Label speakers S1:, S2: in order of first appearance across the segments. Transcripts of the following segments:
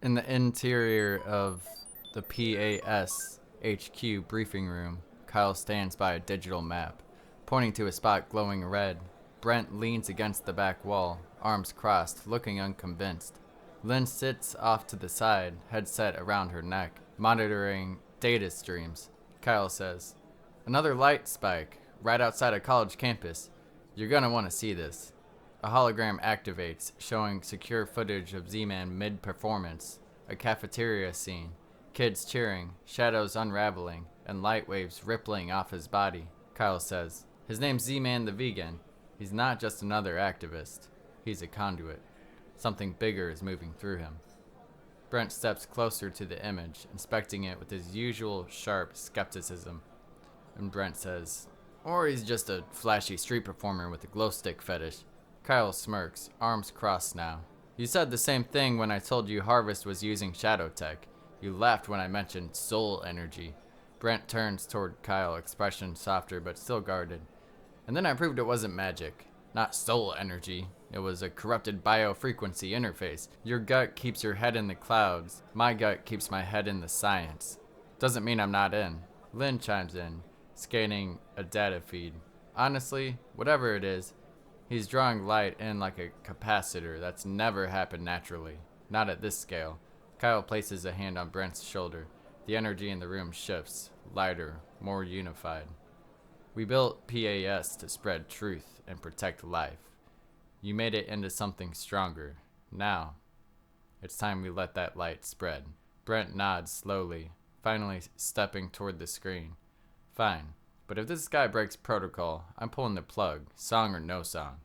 S1: In the interior of the PAS HQ briefing room, Kyle stands by a digital map, pointing to a spot glowing red. Brent leans against the back wall, arms crossed, looking unconvinced. Lynn sits off to the side, headset around her neck, monitoring data streams. Kyle says, "Another light spike, right outside a college campus. You're gonna want to see this." A hologram activates, showing secure footage of Zman mid-performance, a cafeteria scene, kids cheering, shadows unraveling, and light waves rippling off his body. Kyle says, "His name's ZmanTheVegan. He's not just another activist. He's a conduit. Something bigger is moving through him." Brent steps closer to the image, inspecting it with his usual sharp skepticism. And Brent says, "Or he's just a flashy street performer with a glow stick fetish." Kyle smirks, arms crossed now. "You said the same thing when I told you Harvest was using shadow tech. You laughed when I mentioned soul energy." Brent turns toward Kyle, expression softer but still guarded. "And then I proved it wasn't magic. Not soul energy. It was a corrupted biofrequency interface. Your gut keeps your head in the clouds. My gut keeps my head in the science. Doesn't mean I'm not in." Lynn chimes in, scanning a data feed. "Honestly, whatever it is, he's drawing light in like a capacitor. That's never happened naturally. Not at this scale." Kyle places a hand on Brent's shoulder. The energy in the room shifts, lighter, more unified. "We built PAS to spread truth and protect life. You made it into something stronger. Now, it's time we let that light spread." Brent nods slowly, finally stepping toward the screen. "Fine. But if this guy breaks protocol, I'm pulling the plug, song or no song."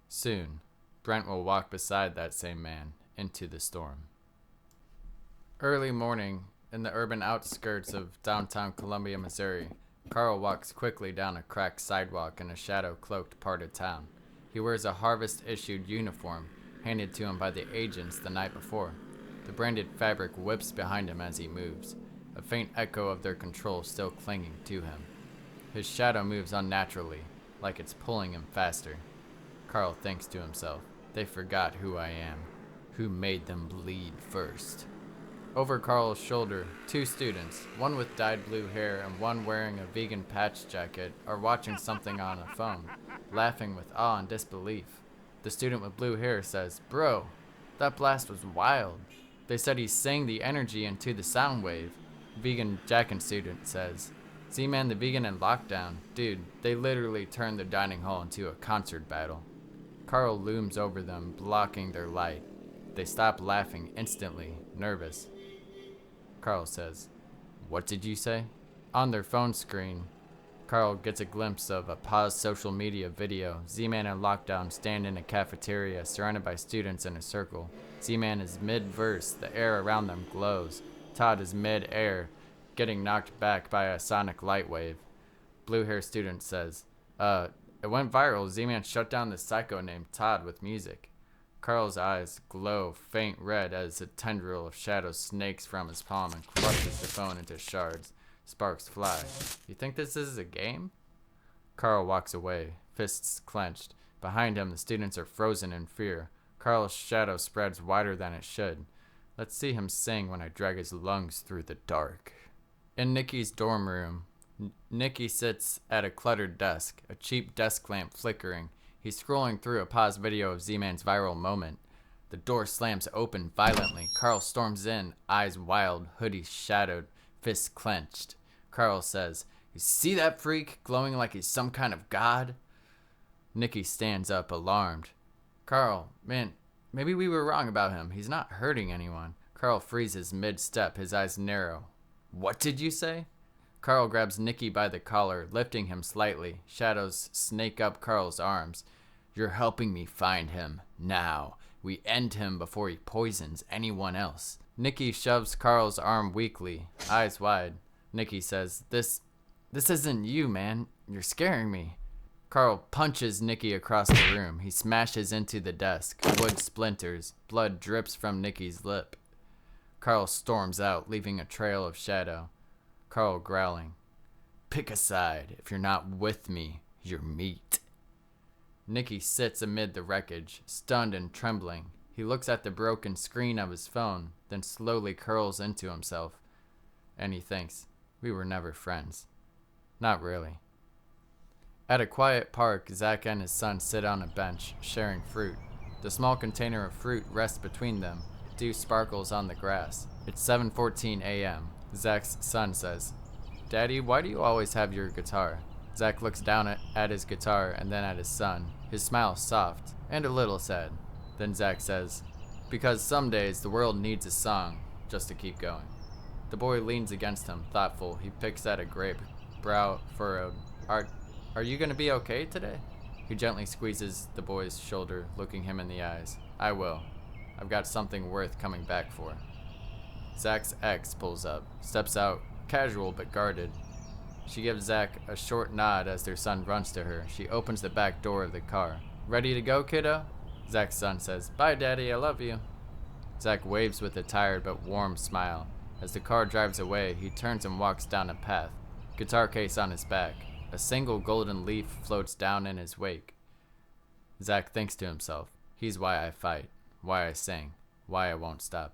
S1: Soon, Brent will walk beside that same man into the storm. Early morning, in the urban outskirts of downtown Columbia, Missouri, Carl walks quickly down a cracked sidewalk in a shadow-cloaked part of town. He wears a Harvest-issued uniform, handed to him by the agents the night before. The branded fabric whips behind him as he moves, a faint echo of their control still clinging to him. His shadow moves unnaturally, like it's pulling him faster. Carl thinks to himself, "They forgot who I am. Who made them bleed first?" Over Carl's shoulder, two students, one with dyed blue hair and one wearing a vegan patch jacket, are watching something on a phone, laughing with awe and disbelief. The student with blue hair says, "Bro, that blast was wild. They said he sang the energy into the sound wave." Vegan jacket student says, "ZmanTheVegan in lockdown. Dude, they literally turned the dining hall into a concert battle." Carl looms over them, blocking their light. They stop laughing instantly, nervous. Carl says, "What did you say?" On their phone screen, Carl gets a glimpse of a paused social media video. Z-Man and Lockdown stand in a cafeteria surrounded by students in a circle. Z-Man is mid-verse, the air around them glows. Todd is mid-air, getting knocked back by a sonic light wave. Blue-hair student says, It went viral. Z-Man shut down the psycho named Todd with music." Carl's eyes glow faint red as a tendril of shadow snakes from his palm and crushes the phone into shards. Sparks fly. "You think this is a game?" Carl walks away, fists clenched. Behind him, the students are frozen in fear. Carl's shadow spreads wider than it should. Let's see him sing when I drag his lungs through the dark. In Nikki's dorm room, Nikki sits at a cluttered desk, a cheap desk lamp flickering. He's scrolling through a paused video of Z-Man's viral moment. The door slams open violently. Carl storms in, eyes wild, hoodie shadowed, fists clenched. Carl says, "You see that freak, glowing like he's some kind of god?" Nikki stands up, alarmed. "Carl, man, maybe we were wrong about him. He's not hurting anyone." Carl freezes mid-step, his eyes narrow. "What did you say?" Carl grabs Nikki by the collar, lifting him slightly. Shadows snake up Carl's arms. "You're helping me find him. Now. We end him before he poisons anyone else." Nikki shoves Carl's arm weakly, eyes wide. Nikki says, This isn't you, man. You're scaring me." Carl punches Nikki across the room. He smashes into the desk. Wood splinters. Blood drips from Nikki's lip. Carl storms out, leaving a trail of shadow. Carl growling, "Pick a side. If you're not with me, you're meat." Nikki sits amid the wreckage, stunned and trembling. He looks at the broken screen of his phone, then slowly curls into himself. And he thinks, we were never friends. Not really. At a quiet park, Zach and his son sit on a bench, sharing fruit. The small container of fruit rests between them. Dew sparkles on the grass. It's 7:14 a.m. Zach's son says, Daddy, why do you always have your guitar? Zach looks down at his guitar and then at his son. His smile is soft and a little sad. Then Zach says, because some days the world needs a song just to keep going. The boy leans against him, thoughtful. He picks at a grape, brow furrowed. Are you going to be okay today? He gently squeezes the boy's shoulder, looking him in the eyes. I will. I've got something worth coming back for. Zach's ex pulls up, steps out, casual but guarded. She gives Zach a short nod as their son runs to her. She opens the back door of the car. Ready to go, kiddo? Zach's son says, bye, Daddy, I love you. Zach waves with a tired but warm smile. As the car drives away, he turns and walks down a path, guitar case on his back. A single golden leaf floats down in his wake. Zach thinks to himself, he's why I fight, why I sing, why I won't stop.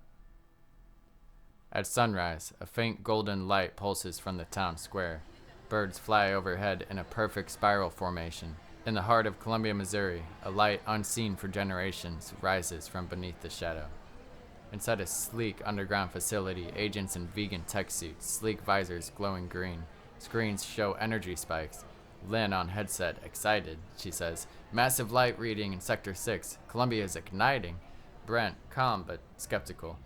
S1: At sunrise, a faint golden light pulses from the town square. Birds fly overhead in a perfect spiral formation. In the heart of Columbia, Missouri, a light unseen for generations rises from beneath the shadow. Inside a sleek underground facility, agents in vegan tech suits, sleek visors glowing green. Screens show energy spikes. Lynn on headset, excited. She says, massive light reading in Sector 6. Columbia is igniting. Brent, calm but skeptical.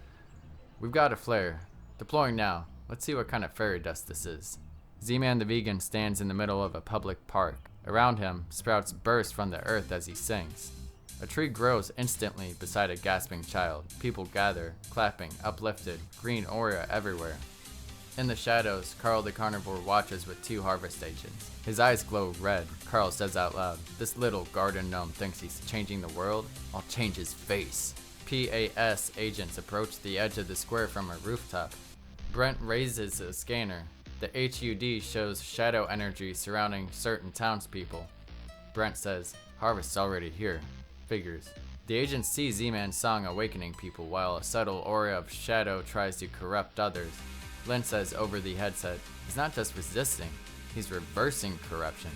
S1: We've got a flare. Deploying now. Let's see what kind of fairy dust this is. ZmanTheVegan stands in the middle of a public park. Around him, sprouts burst from the earth as he sings. A tree grows instantly beside a gasping child. People gather, clapping, uplifted, green aura everywhere. In the shadows, Carl the carnivore watches with two harvest agents. His eyes glow red. Carl says out loud, this little garden gnome thinks he's changing the world. I'll change his face. PAS agents approach the edge of the square from a rooftop. Brent raises a scanner. The HUD shows shadow energy surrounding certain townspeople. Brent says, harvest's already here. Figures. The agents see Z-Man's song awakening people while a subtle aura of shadow tries to corrupt others. Lynn says over the headset, he's not just resisting, he's reversing corruption.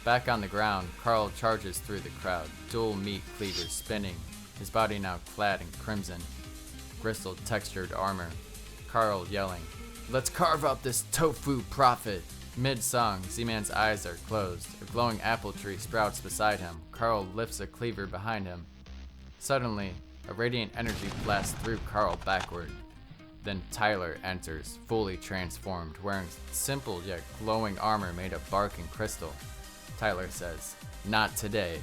S1: Back on the ground, Carl charges through the crowd, dual meat cleavers spinning, his body now clad in crimson, crystal-textured armor. Carl yelling, let's carve up this tofu prophet! Mid-song, Z-Man's eyes are closed. A glowing apple tree sprouts beside him. Carl lifts a cleaver behind him. Suddenly, a radiant energy blasts through Carl backward. Then Tyler enters, fully transformed, wearing simple yet glowing armor made of bark and crystal. Tyler says, not today.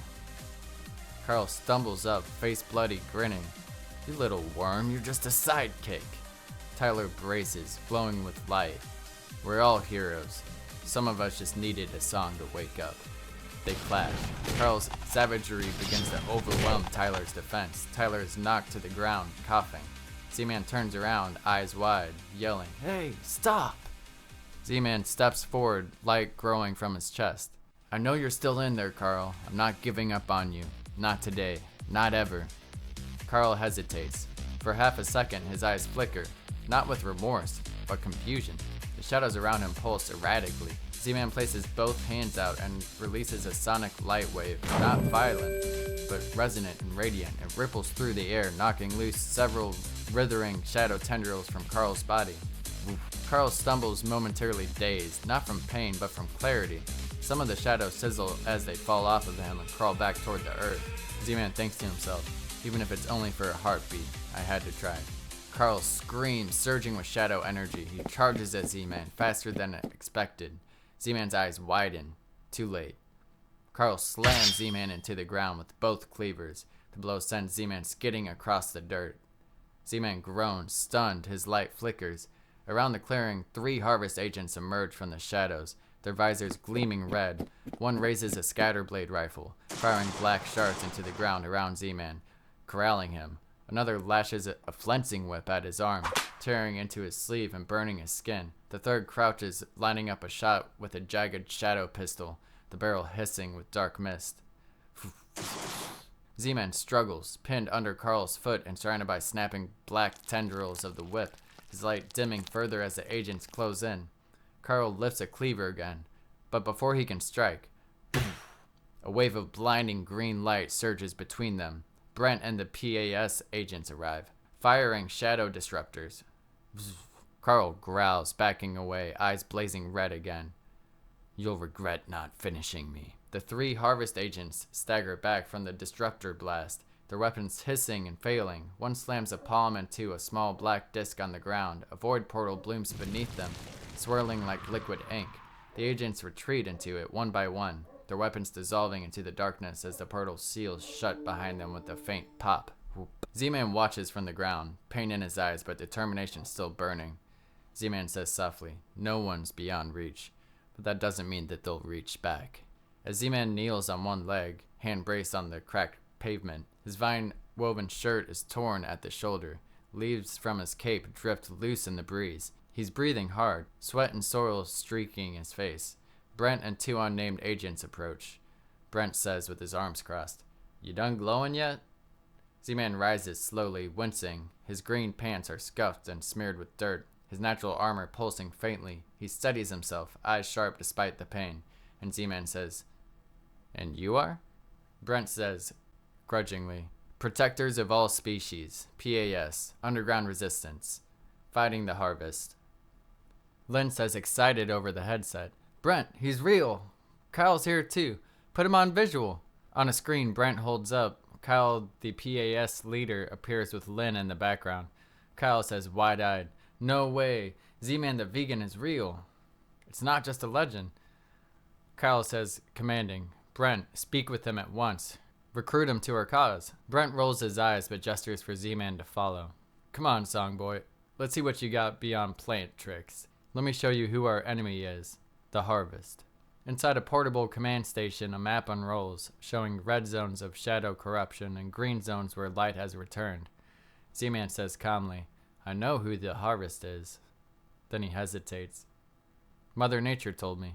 S1: Carl stumbles up, face bloody, grinning. You little worm, you're just a sidekick. Tyler braces, glowing with light. We're all heroes. Some of us just needed a song to wake up. They clash. Carl's savagery begins to overwhelm Tyler's defense. Tyler is knocked to the ground, coughing. Z-Man turns around, eyes wide, yelling, hey, stop! Z-Man steps forward, light growing from his chest. I know you're still in there, Carl. I'm not giving up on you. Not today. Not ever. Carl hesitates. For half a second, his eyes flicker, not with remorse, but confusion. The shadows around him pulse erratically. Z-Man places both hands out and releases a sonic light wave, not violent, but resonant and radiant. It ripples through the air, knocking loose several writhing shadow tendrils from Carl's body. Carl stumbles, momentarily dazed, not from pain, but from clarity. Some of the shadows sizzle as they fall off of him and crawl back toward the earth. Z-Man thinks to himself, even if it's only for a heartbeat, I had to try. Carl screams, surging with shadow energy. He charges at Z-Man, faster than expected. Z-Man's eyes widen. Too late. Carl slams Z-Man into the ground with both cleavers. The blow sends Z-Man skidding across the dirt. Z-Man groans, stunned, his light flickers. Around the clearing, 3 harvest agents emerge from the shadows, their visors gleaming red. One raises a scatterblade rifle, firing black shards into the ground around Z-Man, corralling him. Another lashes a flensing whip at his arm, tearing into his sleeve and burning his skin. The third crouches, lining up a shot with a jagged shadow pistol, the barrel hissing with dark mist. Z-Man struggles, pinned under Carl's foot and surrounded by snapping black tendrils of the whip, his light dimming further as the agents close in. Carl lifts a cleaver again, but before he can strike, a wave of blinding green light surges between them. Brent and the PAS agents arrive, firing shadow disruptors. Carl growls, backing away, eyes blazing red again. You'll regret not finishing me. The three Harvest agents stagger back from the disruptor blast, their weapons hissing and failing. One slams a palm into a small black disc on the ground. A void portal blooms beneath them, swirling like liquid ink. The agents retreat into it one by one, their weapons dissolving into the darkness as the portal seals shut behind them with a faint pop. Z-Man watches from the ground, pain in his eyes but determination still burning. Z-Man says softly, no one's beyond reach, but that doesn't mean that they'll reach back. As Z-Man kneels on one leg, hand braced on the cracked pavement, his vine-woven shirt is torn at the shoulder. Leaves from his cape drift loose in the breeze. He's breathing hard, sweat and soil streaking his face. Brent and two unnamed agents approach. Brent says with his arms crossed, You done glowing yet? Z-Man rises slowly, wincing. His green pants are scuffed and smeared with dirt, his natural armor pulsing faintly. He steadies himself, eyes sharp despite the pain, and Z-Man says, And you are? Brent says, grudgingly, Protectors of all species, PAS, underground resistance, fighting the Harvest. Lynn says excited over the headset, Brent, he's real. Kyle's here too. Put him on visual. On a screen Brent holds up. Kyle, the PAS leader, appears with Lynn in the background. Kyle says wide-eyed, No way. ZmanTheVegan is real. It's not just a legend. Kyle says, commanding, Brent, speak with him at once. Recruit him to our cause. Brent rolls his eyes but gestures for Z-Man to follow. Come on, Songboy. Let's see what you got beyond plant tricks. Let me show you who our enemy is. The Harvest. Inside a portable command station, a map unrolls, showing red zones of shadow corruption and green zones where light has returned. Z-Man says calmly, I know who the Harvest is. Then he hesitates. Mother Nature told me.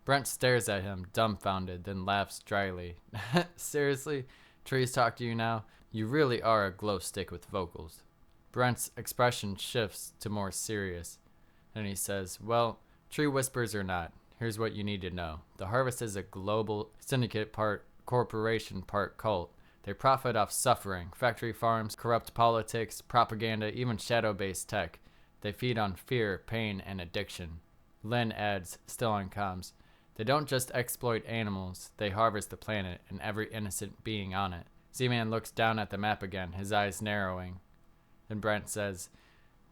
S1: Brent stares at him, dumbfounded, then laughs dryly. Seriously? Trees talk to you now? You really are a glow stick with vocals. Brent's expression shifts to more serious. Then he says, Well, tree whispers or not, here's what you need to know. The Harvest is a global syndicate, part corporation, part cult. They profit off suffering, factory farms, corrupt politics, propaganda, even shadow-based tech. They feed on fear, pain, and addiction. Lynn adds, still on comms, They don't just exploit animals, they harvest the planet and every innocent being on it. Z-Man looks down at the map again, his eyes narrowing. Then Brent says,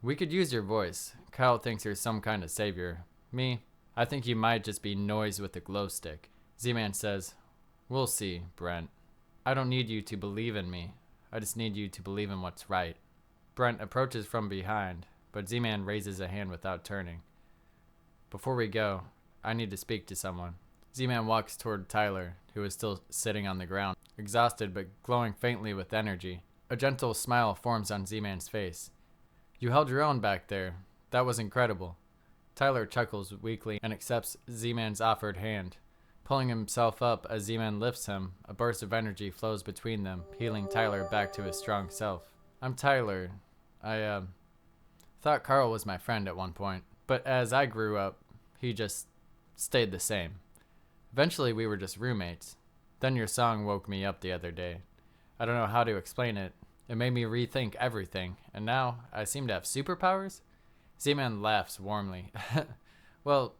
S1: We could use your voice. Kyle thinks you're some kind of savior. Me? I think you might just be noise with a glow stick. Z-Man says, We'll see, Brent. I don't need you to believe in me. I just need you to believe in what's right. Brent approaches from behind, but Z-Man raises a hand without turning. Before we go, I need to speak to someone. Z-Man walks toward Tyler, who is still sitting on the ground, exhausted but glowing faintly with energy. A gentle smile forms on Z-Man's face. You held your own back there. That was incredible. Tyler chuckles weakly and accepts Z-Man's offered hand. Pulling himself up as Z-Man lifts him, a burst of energy flows between them, healing Tyler back to his strong self. I'm Tyler. I thought Carl was my friend at one point, but as I grew up, he just stayed the same. Eventually we were just roommates. Then your song woke me up the other day. I don't know how to explain it. It made me rethink everything, and now I seem to have superpowers? Z-Man laughs warmly. Well,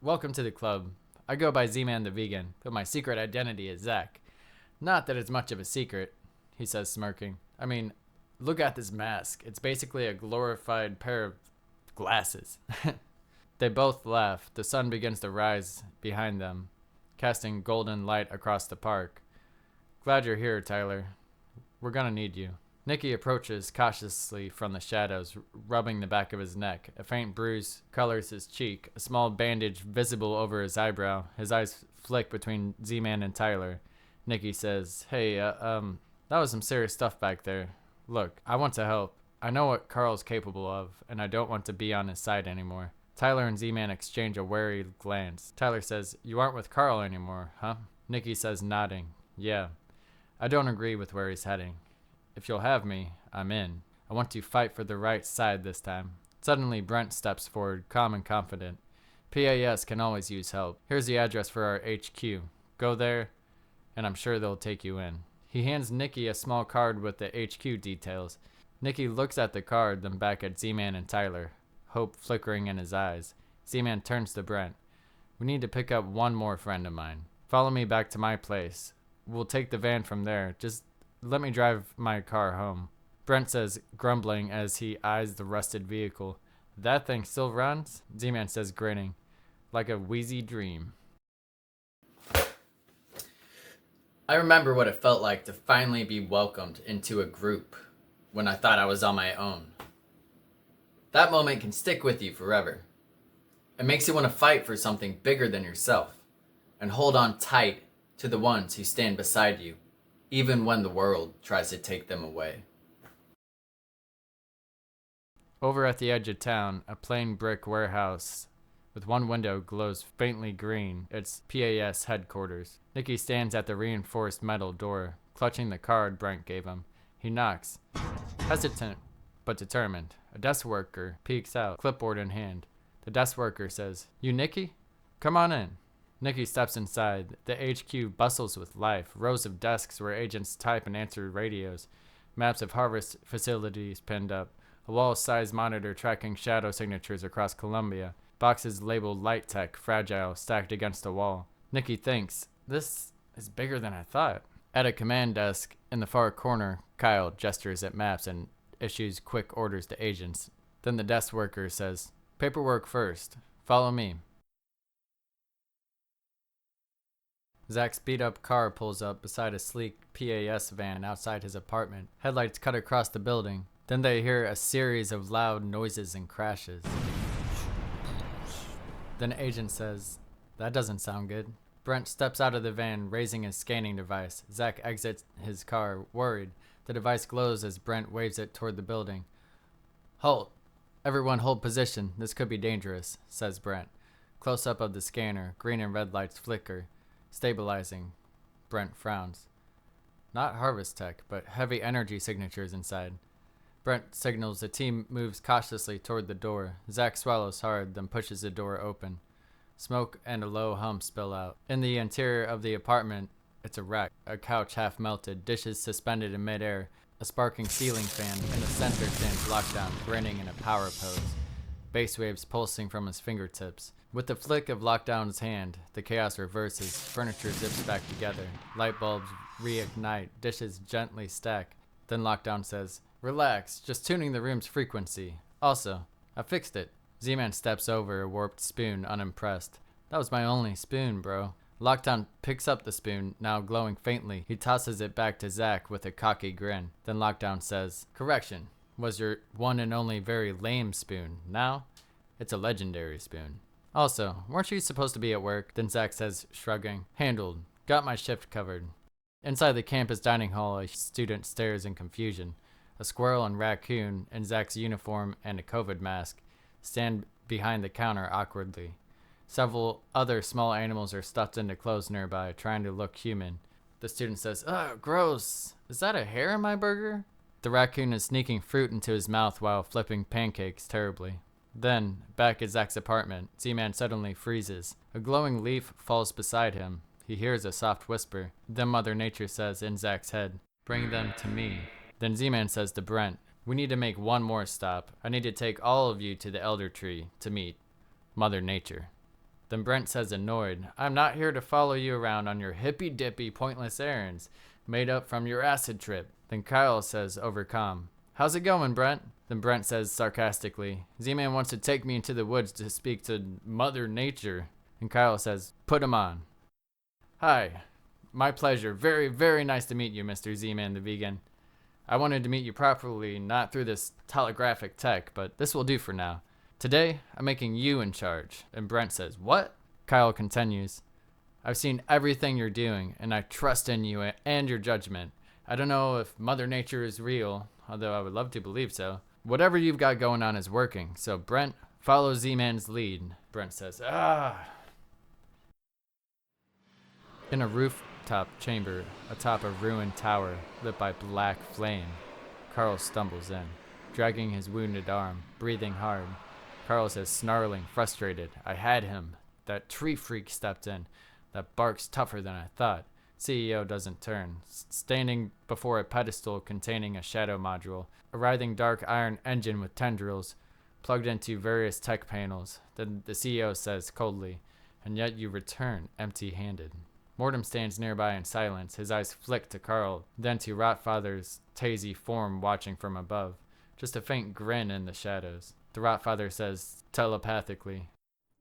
S1: welcome to the club. I go by ZmanTheVegan, but my secret identity is Zach. Not that it's much of a secret, he says, smirking. I mean, look at this mask. It's basically a glorified pair of glasses. They both laugh. The sun begins to rise behind them, casting golden light across the park. Glad you're here, Tyler. We're gonna need you. Nikki approaches cautiously from the shadows, rubbing the back of his neck. A faint bruise colors his cheek, a small bandage visible over his eyebrow. His eyes flick between Z-Man and Tyler. Nikki says, Hey, that was some serious stuff back there. Look, I want to help. I know what Carl's capable of, and I don't want to be on his side anymore. Tyler and Z-Man exchange a wary glance. Tyler says, You aren't with Carl anymore, huh? Nikki says, nodding, Yeah. I don't agree with where he's heading. If you'll have me, I'm in. I want to fight for the right side this time. Suddenly, Brent steps forward, calm and confident. PAS can always use help. Here's the address for our HQ. Go there, and I'm sure they'll take you in. He hands Nikki a small card with the HQ details. Nikki looks at the card, then back at Z-Man and Tyler, hope flickering in his eyes. Z-Man turns to Brent. We need to pick up one more friend of mine. Follow me back to my place. We'll take the van from there. Just let me drive my car home. Brent says, grumbling as he eyes the rusted vehicle. That thing still runs? Z-Man says, grinning. Like a wheezy dream.
S2: I remember what it felt like to finally be welcomed into a group when I thought I was on my own. That moment can stick with you forever. It makes you want to fight for something bigger than yourself and hold on tight to the ones who stand beside you, even when the world tries to take them away.
S1: Over at the edge of town, a plain brick warehouse with one window glows faintly green. It's PAS headquarters. Nikki stands at the reinforced metal door, clutching the card Brent gave him. He knocks, hesitant but determined. A desk worker peeks out, clipboard in hand. The desk worker says, "You Nikki? Come on in." Nikki steps inside. The HQ bustles with life. Rows of desks where agents type and answer radios. Maps of harvest facilities pinned up. A wall-sized monitor tracking shadow signatures across Columbia. Boxes labeled Light Tech, fragile, stacked against a wall. Nikki thinks, this is bigger than I thought. At a command desk in the far corner, Kyle gestures at maps and issues quick orders to agents. Then the desk worker says, paperwork first. Follow me. Zach's beat-up car pulls up beside a sleek PAS van outside his apartment. Headlights cut across the building. Then they hear a series of loud noises and crashes. Then agent says, that doesn't sound good. Brent steps out of the van, raising his scanning device. Zach exits his car, worried. The device glows as Brent waves it toward the building. Halt! Everyone hold position. This could be dangerous, says Brent. Close-up of the scanner. Green and red lights flicker. Stabilizing. Brent frowns. Not harvest tech, but heavy energy signatures inside. Brent signals the team moves cautiously toward the door. Zach swallows hard, then pushes the door open. Smoke and a low hum spill out. In the interior of the apartment, it's a wreck. A couch half melted, dishes suspended in midair, a sparking ceiling fan. In the center stands Lockdown, grinning in a power pose. Bass waves pulsing from his fingertips. With the flick of Lockdown's hand, the chaos reverses. Furniture zips back together. Light bulbs reignite. Dishes gently stack. Then Lockdown says, relax, just tuning the room's frequency. Also, I fixed it. Z-Man steps over a warped spoon, unimpressed. That was my only spoon, bro. Lockdown picks up the spoon, now glowing faintly. He tosses it back to Zach with a cocky grin. Then Lockdown says, correction, was your one and only very lame spoon. Now, it's a legendary spoon. Also, weren't you supposed to be at work? Then Zach says, shrugging, handled. Got my shift covered. Inside the campus dining hall, a student stares in confusion. A squirrel and raccoon, in Zach's uniform and a COVID mask, stand behind the counter awkwardly. Several other small animals are stuffed into clothes nearby, trying to look human. The student says, ugh, gross. Is that a hair in my burger? The raccoon is sneaking fruit into his mouth while flipping pancakes terribly. Then, back at Zach's apartment, Z-Man suddenly freezes. A glowing leaf falls beside him. He hears a soft whisper. Then Mother Nature says in Zach's head, bring them to me. Then Z-Man says to Brent, we need to make one more stop. I need to take all of you to the Elder Tree to meet Mother Nature. Then Brent says annoyed, I'm not here to follow you around on your hippy-dippy pointless errands made up from your acid trip. Then Kyle says overcome, how's it going, Brent? Then Brent says sarcastically, Z-Man wants to take me into the woods to speak to Mother Nature. And Kyle says, put him on. Hi, my pleasure. Very, very nice to meet you, Mr. ZmanTheVegan. I wanted to meet you properly, not through this telegraphic tech, but this will do for now. Today, I'm making you in charge. And Brent says, what? Kyle continues, I've seen everything you're doing, and I trust in you and your judgment. I don't know if Mother Nature is real, although I would love to believe so. Whatever you've got going on is working, so Brent, follow Z-Man's lead. Brent says, In a rooftop rooftop chamber atop a ruined tower lit by black flame. Carl stumbles in, dragging his wounded arm, breathing hard. Carl says, snarling, frustrated, "I had him. That tree freak stepped in. That bark's tougher than I thought." CEO doesn't turn. Standing before a pedestal containing a shadow module, a writhing dark iron engine with tendrils plugged into various tech panels. Then the CEO says coldly, "And yet you return empty-handed." Mortem stands nearby in silence, his eyes flick to Carl, then to Rotfather's tazy form watching from above. Just a faint grin in the shadows. The Rotfather says telepathically,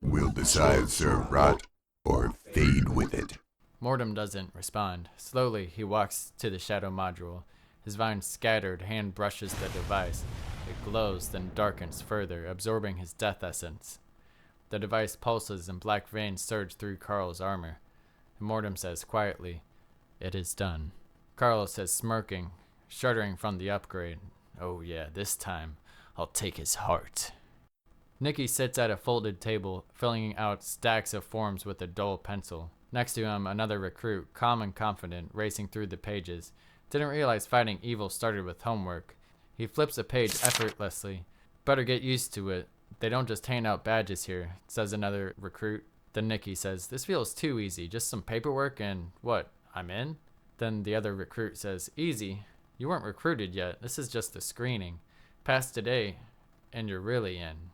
S3: "We'll decide, Sir Rot, or fade with it."
S1: Mortem doesn't respond. Slowly, he walks to the shadow module. His vine scattered hand brushes the device. It glows, then darkens further, absorbing his death essence. The device pulses and black veins surge through Carl's armor. Mortem says quietly, "It is done." Carl says, smirking, shuddering from the upgrade, "Oh yeah, this time I'll take his heart." Nikki sits at a folded table, filling out stacks of forms with a dull pencil. Next to him, another recruit, calm and confident, racing through the pages. Didn't realize fighting evil started with homework. He flips a page effortlessly. "Better get used to it. They don't just hand out badges here," says another recruit. Then Nikki says, "This feels too easy. Just some paperwork and what? I'm in?" Then the other recruit says, "Easy? You weren't recruited yet. This is just a screening. Pass today, and you're really in."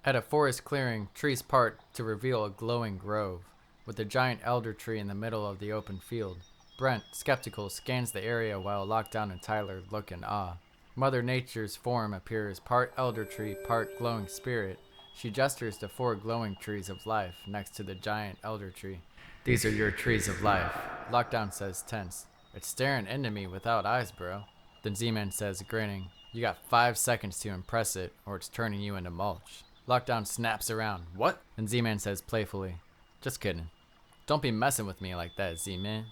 S1: At a forest clearing, trees part to reveal a glowing grove, with a giant elder tree in the middle of the open field. Brent, skeptical, scans the area while Lockdown and Tyler look in awe. Mother Nature's form appears part elder tree, part glowing spirit. She gestures to 4 glowing trees of life next to the giant elder tree. "These are your trees of life," Lockdown says, tense. "It's staring into me without eyes, bro." Then Zman says, grinning, "You got 5 seconds to impress it, or it's turning you into mulch." Lockdown snaps around. "What?" And Z-Man says playfully, "Just kidding. Don't be messing with me like that, Z-Man."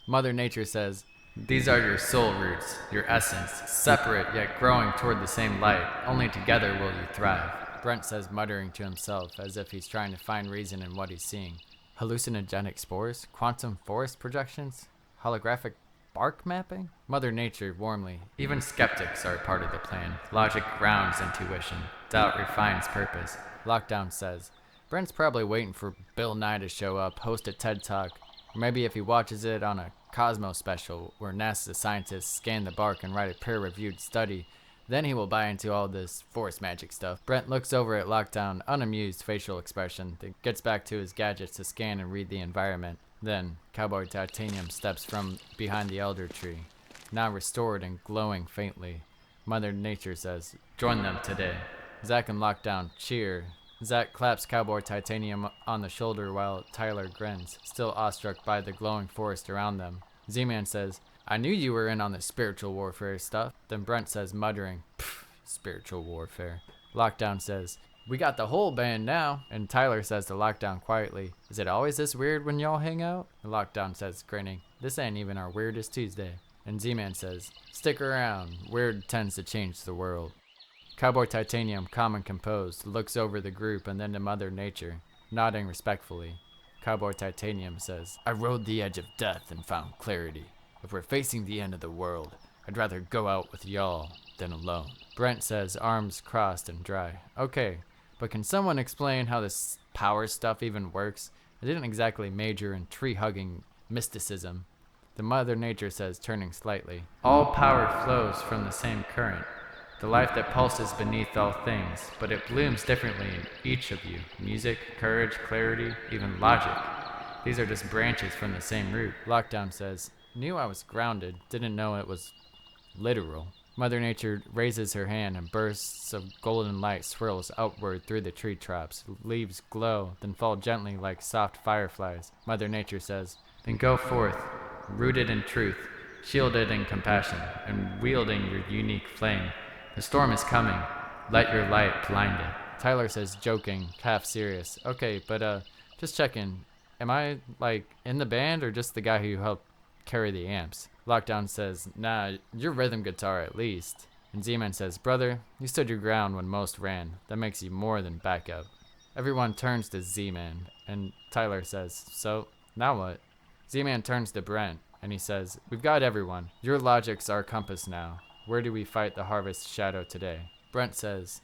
S1: Mother Nature says, "These are your soul roots, your essence, separate yet growing toward the same light. Only together will you thrive." Brent says, muttering to himself as if he's trying to find reason in what he's seeing. Hallucinogenic spores? Quantum forest projections? Holographic bark mapping? Mother Nature warmly, "Even skeptics are part of the plan. Logic grounds intuition. Doubt refines purpose." Lockdown says, "Brent's probably waiting for Bill Nye to show up, host a TED Talk, or maybe if he watches it on a Cosmo special where NASA scientists scan the bark and write a peer-reviewed study, then he will buy into all this forest magic stuff." Brent looks over at Lockdown, unamused facial expression, then gets back to his gadgets to scan and read the environment. Then, Cowboy Titanium steps from behind the elder tree, now restored and glowing faintly. Mother Nature says, "Join them today." Zack and Lockdown cheer. Zack claps Cowboy Titanium on the shoulder while Tyler grins, still awestruck by the glowing forest around them. Z-Man says, "I knew you were in on the spiritual warfare stuff." Then Brent says, muttering, "Pfft, spiritual warfare." Lockdown says, "We got the whole band now." And Tyler says to Lockdown quietly, "Is it always this weird when y'all hang out?" And Lockdown says, grinning, "This ain't even our weirdest Tuesday." And Z-Man says, "Stick around. Weird tends to change the world." Cowboy Titanium, calm and composed, looks over the group and then to Mother Nature, nodding respectfully. Cowboy Titanium says, "I rode the edge of death and found clarity. If we're facing the end of the world, I'd rather go out with y'all than alone." Brent says, arms crossed and dry, "Okay, but can someone explain how this power stuff even works? I didn't exactly major in tree-hugging mysticism." The Mother Nature says, turning slightly, "All power flows from the same current. The life that pulses beneath all things, but it blooms differently in each of you. Music, courage, clarity, even logic. These are just branches from the same root." Lockdown says, "Knew I was grounded, didn't know it was literal." Mother Nature raises her hand and bursts of golden light swirls outward through the tree tops. Leaves glow, then fall gently like soft fireflies. Mother Nature says, "Then go forth, rooted in truth, shielded in compassion, and wielding your unique flame. The storm is coming. Let your light blind it." Tyler says, joking, half serious, "Okay, but just checking. Am I, like, in the band or just the guy who helped carry the amps?" Lockdown says, "Nah, you're rhythm guitar at least." And Z-Man says, "Brother, you stood your ground when most ran. That makes you more than backup." Everyone turns to Z-Man, and Tyler says, "So, now what?" Z-Man turns to Brent, and he says, "We've got everyone. Your logic's our compass now. Where do we fight the Harvest Shadow today?" Brent says,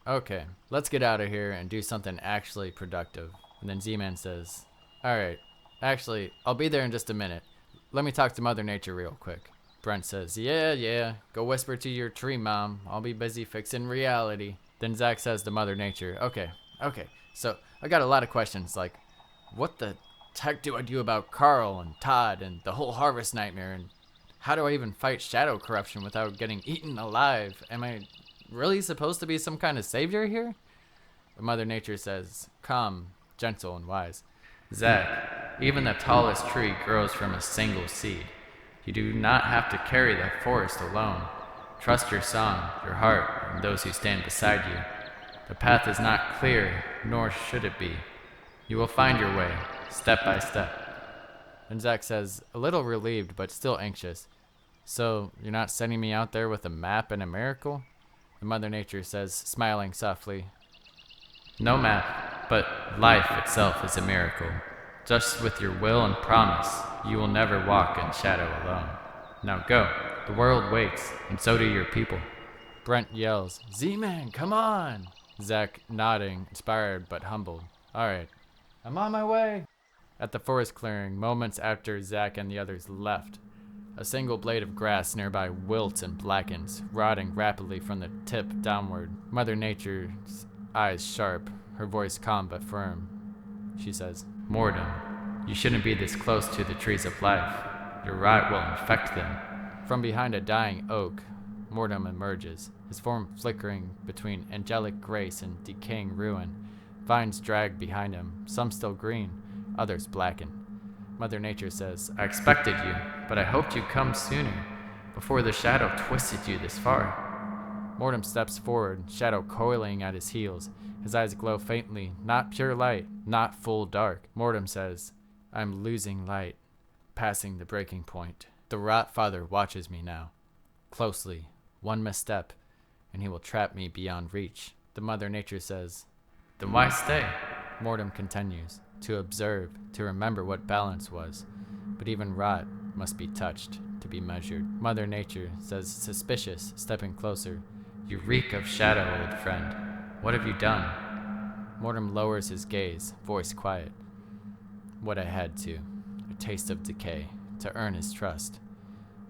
S1: "Okay, let's get out of here and do something actually productive." And then Z-Man says, "Alright, actually, I'll be there in just a minute. Let me talk to Mother Nature real quick." Brent says, Yeah, go whisper to your tree mom. I'll be busy fixing reality." Then Zach says to Mother Nature, Okay, so I got a lot of questions, like, what the heck do I do about Carl and Todd and the whole Harvest nightmare, and how do I even fight shadow corruption without getting eaten alive? Am I really supposed to be some kind of savior here? But Mother Nature says, calm, gentle, and wise, "Zach, even the tallest tree grows from a single seed. You do not have to carry the forest alone. Trust your song, your heart, and those who stand beside you. The path is not clear, nor should it be. You will find your way, step by step." And Zach says, a little relieved but still anxious, "So you're not sending me out there with a map and a miracle?" And Mother Nature says, smiling softly, "No map, but life itself is a miracle. Just with your will and promise, you will never walk in shadow alone. Now go. The world waits, and so do your people." Brent yells, "Z-Man, come on!" Zach nodding, inspired but humbled. "Alright, I'm on my way." At the forest clearing, moments after Zach and the others left, a single blade of grass nearby wilts and blackens, rotting rapidly from the tip downward. Mother Nature's eyes sharp, her voice calm but firm. She says, "Mortem, you shouldn't be this close to the trees of life. Your rot will infect them." From behind a dying oak, Mortem emerges, his form flickering between angelic grace and decaying ruin. Vines drag behind him, some still green, others blackened. Mother Nature says, "I expected you, but I hoped you'd come sooner, before the shadow twisted you this far." Mortem steps forward, shadow coiling at his heels. His eyes glow faintly, not pure light, not full dark. Mortem says, "I'm losing light, passing the breaking point. The Rot Father watches me now, closely. One misstep, and he will trap me beyond reach." The Mother Nature says, "Then why stay?" Mortem continues, "To observe, to remember what balance was. But even rot must be touched, to be measured." Mother Nature says, suspicious, stepping closer, "You reek of shadow, old friend. What have you done?" Mortem lowers his gaze, voice quiet. "What I had to. A taste of decay, to earn his trust.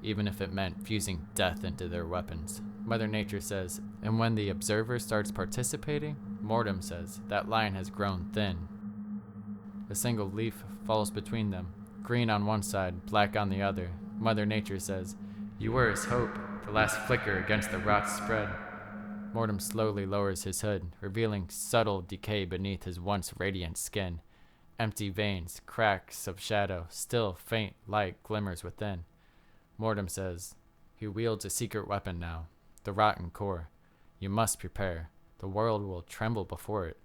S1: Even if it meant fusing death into their weapons." Mother Nature says, "And when the observer starts participating?" Mortem says, "That line has grown thin." A single leaf falls between them, green on one side, black on the other. Mother Nature says, "You were his hope, the last flicker against the rot's spread." Mortem slowly lowers his hood, revealing subtle decay beneath his once radiant skin. Empty veins, cracks of shadow, still faint light glimmers within. Mortem says, "He wields a secret weapon now, the rotten core. You must prepare. The world will tremble before it.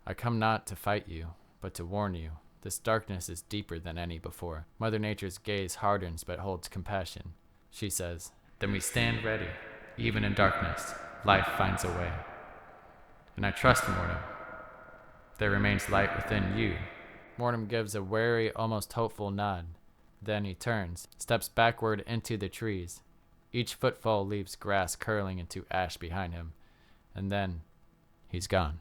S1: I come not to fight you, but to warn you. This darkness is deeper than any before." Mother Nature's gaze hardens but holds compassion. She says, "Then we stand ready. Even in darkness, life finds a way. And I trust Mortem. There remains light within you." Mortem gives a wary, almost hopeful nod. Then he turns, steps backward into the trees. Each footfall leaves grass curling into ash behind him. And then, he's gone.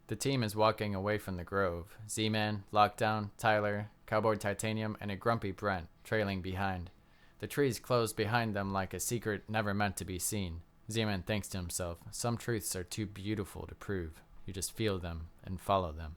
S1: The team is walking away from the grove. Z-Man, Lockdown, Tyler, Cowboy Titanium, and a grumpy Brent trailing behind. The trees close behind them like a secret never meant to be seen. Z-Man thinks to himself, some truths are too beautiful to prove. You just feel them and follow them.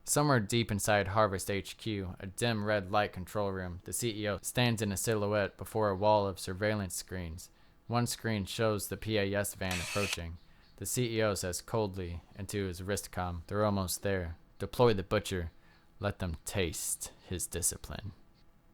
S1: Somewhere deep inside Harvest HQ, a dim red light control room, the CEO stands in a silhouette before a wall of surveillance screens. One screen shows the PAS van approaching. The CEO says coldly into his wristcom, "They're almost there. Deploy the butcher. Let them taste his discipline."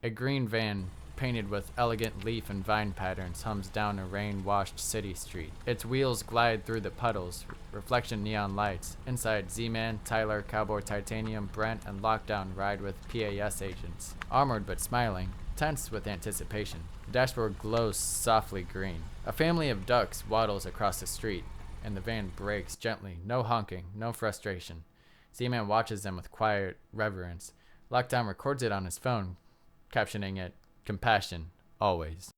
S1: A green van, painted with elegant leaf and vine patterns, hums down a rain-washed city street. Its wheels glide through the puddles, reflection neon lights. Inside, Z-Man, Tyler, Cowboy Titanium, Brent, and Lockdown ride with PAS agents. Armored but smiling, tense with anticipation. The dashboard glows softly green. A family of ducks waddles across the street, and the van brakes gently. No honking, no frustration. Z-Man watches them with quiet reverence. Lockdown records it on his phone, captioning it, "Compassion, always."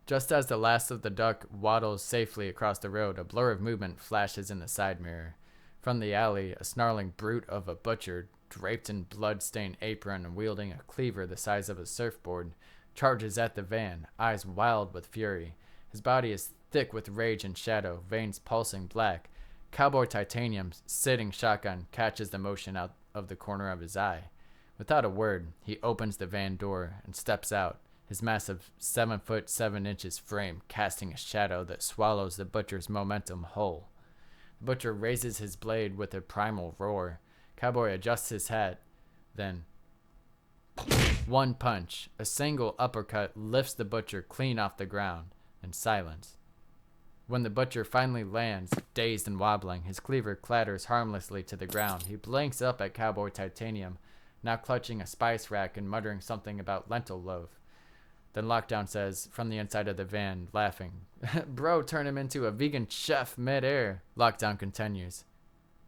S1: Just as the last of the duck waddles safely across the road, a blur of movement flashes in the side mirror. From the alley, a snarling brute of a butcher, draped in blood-stained apron and wielding a cleaver the size of a surfboard, charges at the van, eyes wild with fury. His body is thick with rage and shadow, veins pulsing black. Cowboy Titanium, sitting shotgun, catches the motion out of the corner of his eye. Without a word, he opens the van door and steps out, his massive 7'7" frame casting a shadow that swallows the butcher's momentum whole. The butcher raises his blade with a primal roar. Cowboy adjusts his hat, then one punch, a single uppercut lifts the butcher clean off the ground, and silence. When the butcher finally lands, dazed and wobbling, his cleaver clatters harmlessly to the ground. He blinks up at Cowboy Titanium, now clutching a spice rack and muttering something about lentil loaf. Then Lockdown says, from the inside of the van, laughing, "Bro, turn him into a vegan chef mid-air." Lockdown continues,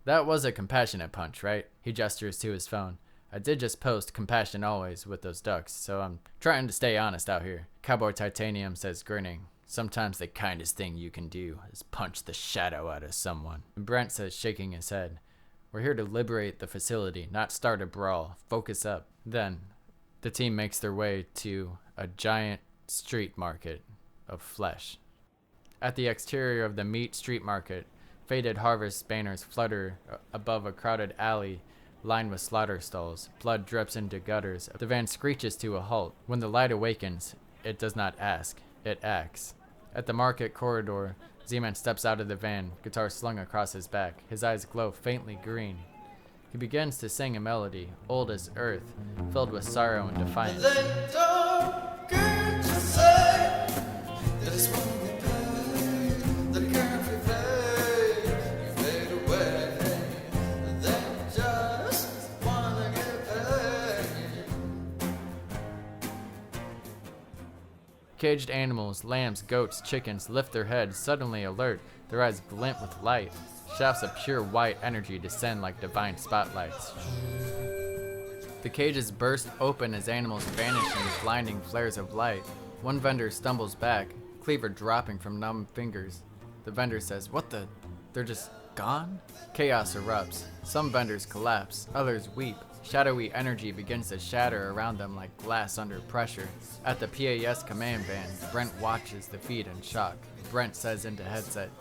S1: "That was a compassionate punch, right?" He gestures to his phone. "I did just post compassion always with those ducks, so I'm trying to stay honest out here." Cowboy Titanium says, grinning, "Sometimes the kindest thing you can do is punch the shadow out of someone." And Brent says, shaking his head, "We're here to liberate the facility, not start a brawl. Focus up." Then, the team makes their way to a giant street market of flesh. At the exterior of the meat street market, faded harvest banners flutter above a crowded alley lined with slaughter stalls. Blood drips into gutters. The van screeches to a halt. When the light awakens, it does not ask, it acts. At the market corridor, Zman steps out of the van, guitar slung across his back. His eyes glow faintly green. He begins to sing a melody, old as earth, filled with sorrow and defiance.
S4: They don't get to say that it's when we play, that it can't be played. You fade away, they just wanna get paid.
S1: Caged animals, lambs, goats, chickens lift their heads, suddenly alert, their eyes glint with light. Shafts of pure white energy descend like divine spotlights. The cages burst open as animals vanish in blinding flares of light. One vendor stumbles back, cleaver dropping from numb fingers. The vendor says, "What the? They're just gone?" Chaos erupts. Some vendors collapse, others weep. Shadowy energy begins to shatter around them like glass under pressure. At the PAS command van, Brent watches the feed in shock. Brent says into headset,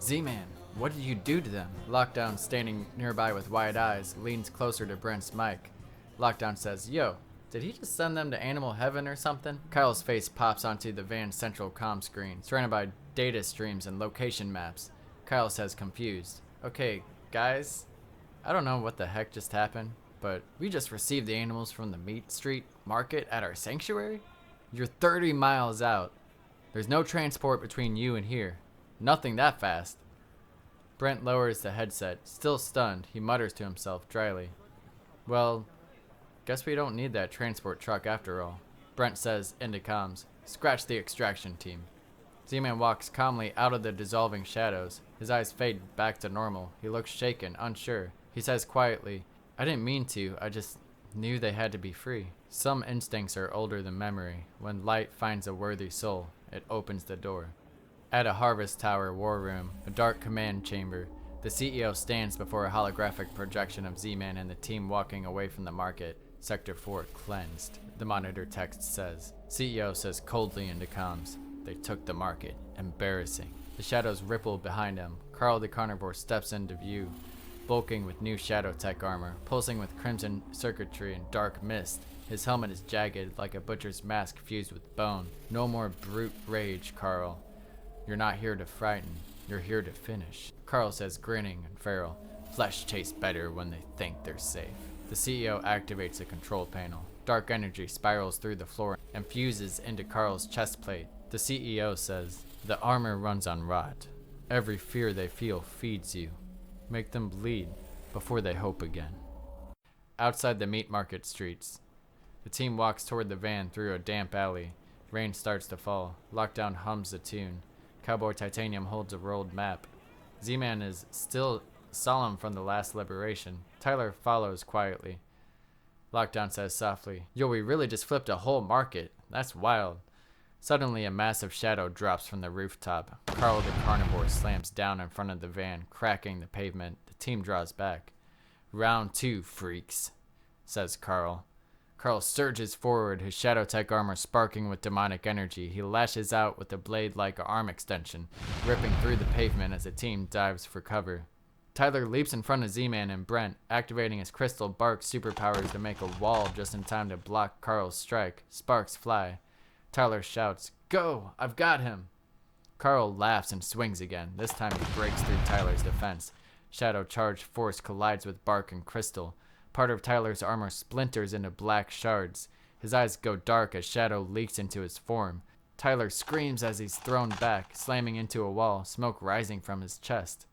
S1: "Z-Man, what did you do to them?" Lockdown, standing nearby with wide eyes, leans closer to Brent's mic. Lockdown says, "Yo, did he just send them to animal heaven or something?" Kyle's face pops onto the van's central comm screen, surrounded by data streams and location maps. Kyle says, confused, "Okay, guys, I don't know what the heck just happened, but we just received the animals from the meat street market at our sanctuary? You're 30 miles out. There's no transport between you and here. Nothing that fast." Brent lowers the headset. Still stunned, he mutters to himself dryly, "Well, guess we don't need that transport truck after all." Brent says into comms, "Scratch the extraction team." Z-Man walks calmly out of the dissolving shadows. His eyes fade back to normal. He looks shaken, unsure. He says quietly, "I didn't mean to, I just knew they had to be free." Some instincts are older than memory. When light finds a worthy soul, it opens the door. At a Harvest Tower war room, a dark command chamber, the CEO stands before a holographic projection of Z-Man and the team walking away from the market. Sector 4 cleansed, the monitor text says. CEO says coldly into comms, "They took the market. Embarrassing." The shadows ripple behind him. Carl the Carnivore steps into view, bulking with new shadow tech armor, pulsing with crimson circuitry and dark mist. His helmet is jagged like a butcher's mask fused with bone. "No more brute rage, Carl. You're not here to frighten, you're here to finish." Carl says, grinning and feral, "Flesh tastes better when they think they're safe." The CEO activates a control panel. Dark energy spirals through the floor and fuses into Carl's chest plate. The CEO says, "The armor runs on rot. Every fear they feel feeds you. Make them bleed before they hope again." Outside the meat market streets, the team walks toward the van through a damp alley. Rain starts to fall. Lockdown hums a tune. Cowboy Titanium holds a rolled map. Z-Man is still solemn from the last liberation. Tyler follows quietly. Lockdown says softly. Yo, we really just flipped a whole market. That's wild. Suddenly, a massive shadow drops from the rooftop. Carl the carnivore slams down in front of the van, cracking the pavement. The team draws back. Round 2, freaks, says Carl. Carl surges forward, his shadow tech armor sparking with demonic energy. He lashes out with a blade-like arm extension, ripping through the pavement as the team dives for cover. Tyler leaps in front of Z-Man and Brent, activating his crystal bark superpowers to make a wall just in time to block Carl's strike. Sparks fly. Tyler shouts, "Go! I've got him!" Carl laughs and swings again. This time he breaks through Tyler's defense. Shadow charge force collides with bark and crystal. Part of Tyler's armor splinters into black shards. His eyes go dark as shadow leaks into his form. Tyler screams as he's thrown back, slamming into a wall, smoke rising from his chest.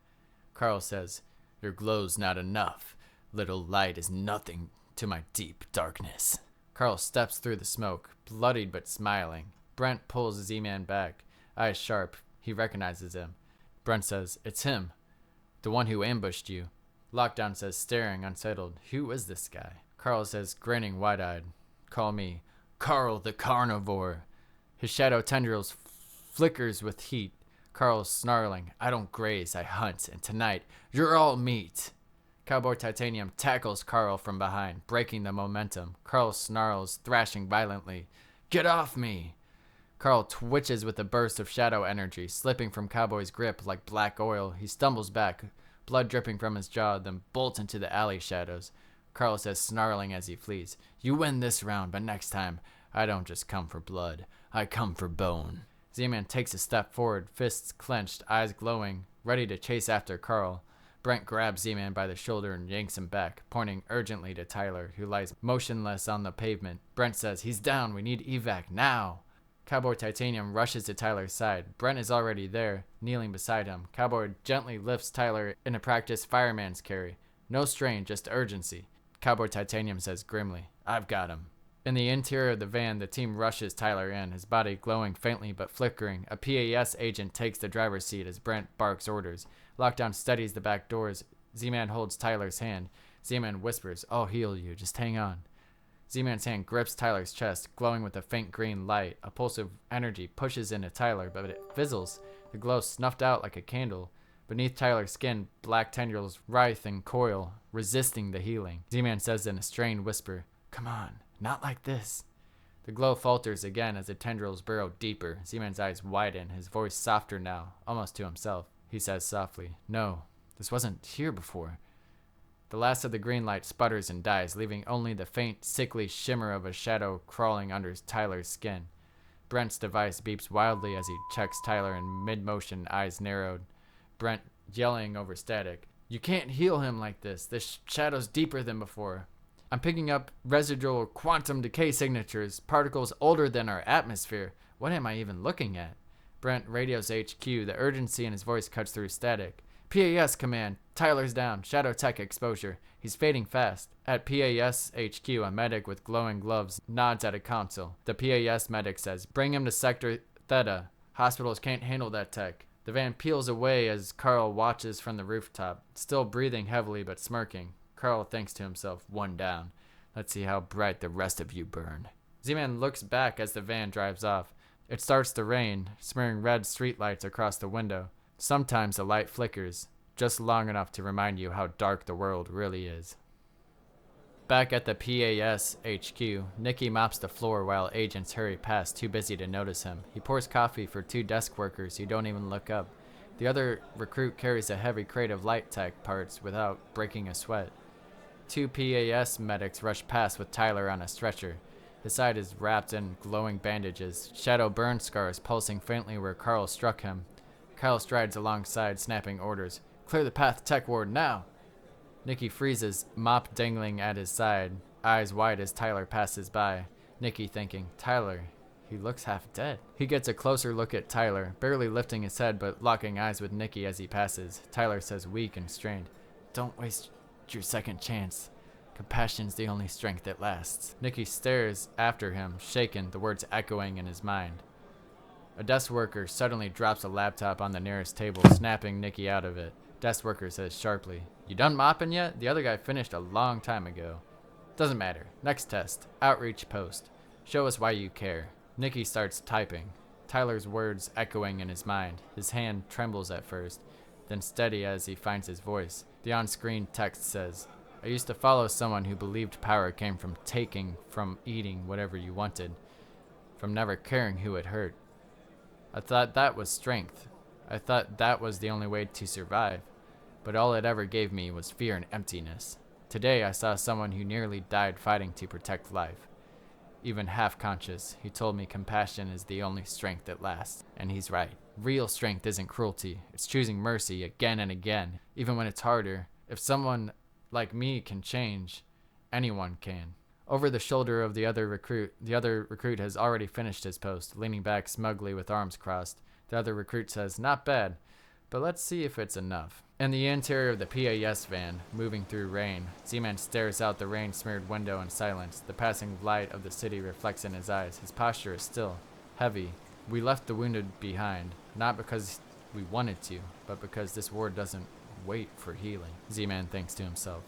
S1: Carl says, "Your glow's not enough. Little light is nothing to my deep darkness." Carl steps through the smoke, bloodied but smiling. Brent pulls Z-Man back, eyes sharp. He recognizes him. Brent says, "It's him, the one who ambushed you." Lockdown says, staring, unsettled, "Who is this guy?" Carl says, grinning wide-eyed, "Call me Carl the Carnivore." His shadow tendrils flickers with heat. Carl's snarling, "I don't graze, I hunt, and tonight, you're all meat." Cowboy Titanium tackles Carl from behind, breaking the momentum. Carl snarls, thrashing violently, "Get off me!" Carl twitches with a burst of shadow energy, slipping from Cowboy's grip like black oil. He stumbles back, blood dripping from his jaw, then bolts into the alley shadows. Carl says, snarling as he flees, "You win this round, but next time, I don't just come for blood. I come for bone." Z-Man takes a step forward, fists clenched, eyes glowing, ready to chase after Carl. Brent grabs Z-Man by the shoulder and yanks him back, pointing urgently to Tyler, who lies motionless on the pavement. Brent says, "He's down. We need evac now." Cowboy Titanium rushes to Tyler's side. Brent is already there, kneeling beside him. Cowboy gently lifts Tyler in a practiced fireman's carry. No strain, just urgency. Cowboy Titanium says grimly, "I've got him." In the interior of the van, the team rushes Tyler in, his body glowing faintly but flickering. A PAS agent takes the driver's seat as Brent barks orders. Lockdown steadies the back doors. Z-Man holds Tyler's hand. Z-Man whispers, "I'll heal you, just hang on." Z-Man's hand grips Tyler's chest, glowing with a faint green light. A pulse of energy pushes into Tyler, but it fizzles, the glow snuffed out like a candle. Beneath Tyler's skin, black tendrils writhe and coil, resisting the healing. Z-Man says in a strained whisper, "Come on, not like this." The glow falters again as the tendrils burrow deeper. Z-Man's eyes widen, his voice softer now, almost to himself. He says softly, "No, this wasn't here before." The last of the green light sputters and dies, leaving only the faint, sickly shimmer of a shadow crawling under Tyler's skin. Brent's device beeps wildly as he checks Tyler in mid-motion, eyes narrowed. Brent yelling over static, "You can't heal him like this. This shadow's deeper than before. I'm picking up residual quantum decay signatures, particles older than our atmosphere. What am I even looking at?" Brent radios HQ. The urgency in his voice cuts through static. "PAS command. Tyler's down. Shadow tech exposure. He's fading fast." At PAS HQ, a medic with glowing gloves nods at a console. The PAS medic says, "Bring him to Sector Theta. Hospitals can't handle that tech." The van peels away as Carl watches from the rooftop, still breathing heavily but smirking. Carl thinks to himself, "One down. Let's see how bright the rest of you burn." Z-Man looks back as the van drives off. It starts to rain, smearing red streetlights across the window. Sometimes the light flickers, just long enough to remind you how dark the world really is. Back at the PAS HQ, Nikki mops the floor while agents hurry past, too busy to notice him. He pours coffee for 2 desk workers who don't even look up. The other recruit carries a heavy crate of light tech parts without breaking a sweat. 2 PAS medics rush past with Tyler on a stretcher. His side is wrapped in glowing bandages, shadow burn scars pulsing faintly where Carl struck him. Kyle strides alongside, snapping orders. "Clear the path, tech ward, now!" Nikki freezes, mop dangling at his side, eyes wide as Tyler passes by. Nikki thinking, Tyler, he looks half dead. He gets a closer look at Tyler, barely lifting his head but locking eyes with Nikki as he passes. Tyler says weak and strained, "Don't waste your second chance. Compassion's the only strength that lasts." Nikki stares after him, shaken, the words echoing in his mind. A desk worker suddenly drops a laptop on the nearest table, snapping Nikki out of it. Desk worker says sharply, "You done mopping yet? The other guy finished a long time ago." Doesn't matter. Next test. Outreach post. Show us why you care. Nikki starts typing. Tyler's words echoing in his mind. His hand trembles at first, then steady as he finds his voice. The on-screen text says, I used to follow someone who believed power came from taking, from eating whatever you wanted, from never caring who it hurt. I thought that was strength. I thought that was the only way to survive. But all it ever gave me was fear and emptiness. Today I saw someone who nearly died fighting to protect life. Even half-conscious, he told me compassion is the only strength that lasts. And he's right. Real strength isn't cruelty. It's choosing mercy again and again, even when it's harder. If someone like me can change, anyone can. Over the shoulder of the other recruit has already finished his post, leaning back smugly with arms crossed. The other recruit says, not bad, but let's see if it's enough. In the interior of the PAS van, moving through rain, Zman stares out the rain-smeared window in silence. The passing light of the city reflects in his eyes. His posture is still, heavy. We left the wounded behind, not because we wanted to, but because this war doesn't wait for healing, Zman thinks to himself.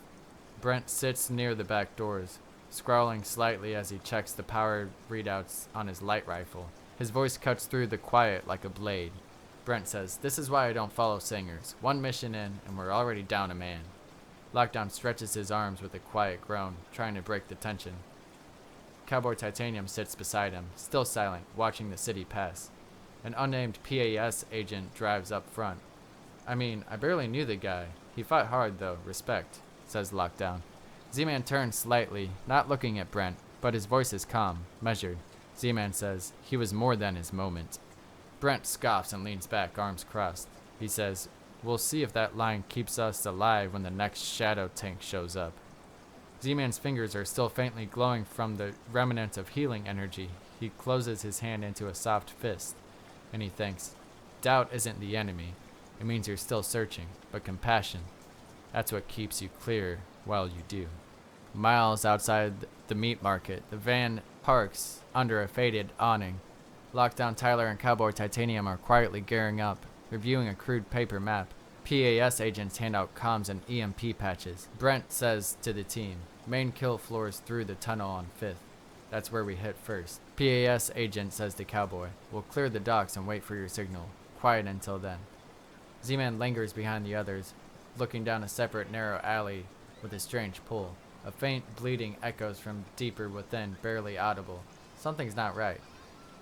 S1: Brent sits near the back doors, scrawling slightly as he checks the power readouts on his light rifle. His voice cuts through the quiet like a blade. Brent says, this is why I don't follow singers. One mission in, and we're already down a man. Lockdown stretches his arms with a quiet groan, trying to break the tension. Cowboy Titanium sits beside him, still silent, watching the city pass. An unnamed PAS agent drives up front. I mean, I barely knew the guy. He fought hard, though. Respect, says Lockdown. Zman turns slightly, not looking at Brent, but his voice is calm, measured. Zman says, he was more than his moment. Brent scoffs and leans back, arms crossed. He says, we'll see if that line keeps us alive when the next shadow tank shows up. Zman's fingers are still faintly glowing from the remnant of healing energy. He closes his hand into a soft fist, and he thinks, doubt isn't the enemy. It means you're still searching, but compassion, that's what keeps you clear while you do. Miles outside the meat market, the van parks under a faded awning. Lockdown Tyler and Cowboy Titanium are quietly gearing up, reviewing a crude paper map. PAS agents hand out comms and EMP patches. Brent says to the team, main kill floors through the tunnel on 5th. That's where we hit first. PAS agent says to Cowboy, we'll clear the docks and wait for your signal. Quiet until then. Zman lingers behind the others, looking down a separate narrow alley with a strange pull. A faint bleating echoes from deeper within, barely audible. Something's not right.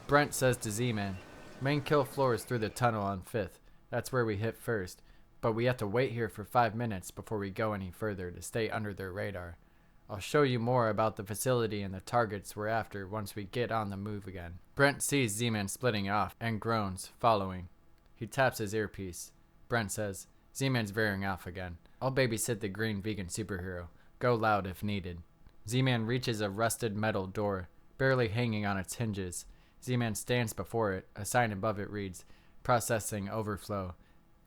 S1: Brent says to Zman, main kill floor is through the tunnel on 5th. That's where we hit first. But we have to wait here for 5 minutes before we go any further to stay under their radar. I'll show you more about the facility and the targets we're after once we get on the move again. Brent sees Zman splitting off and groans, following. He taps his earpiece. Brent says, Zman's veering off again. I'll babysit the green vegan superhero. Go loud if needed. Zman reaches a rusted metal door, barely hanging on its hinges. Zman stands before it. A sign above it reads, Processing overflow.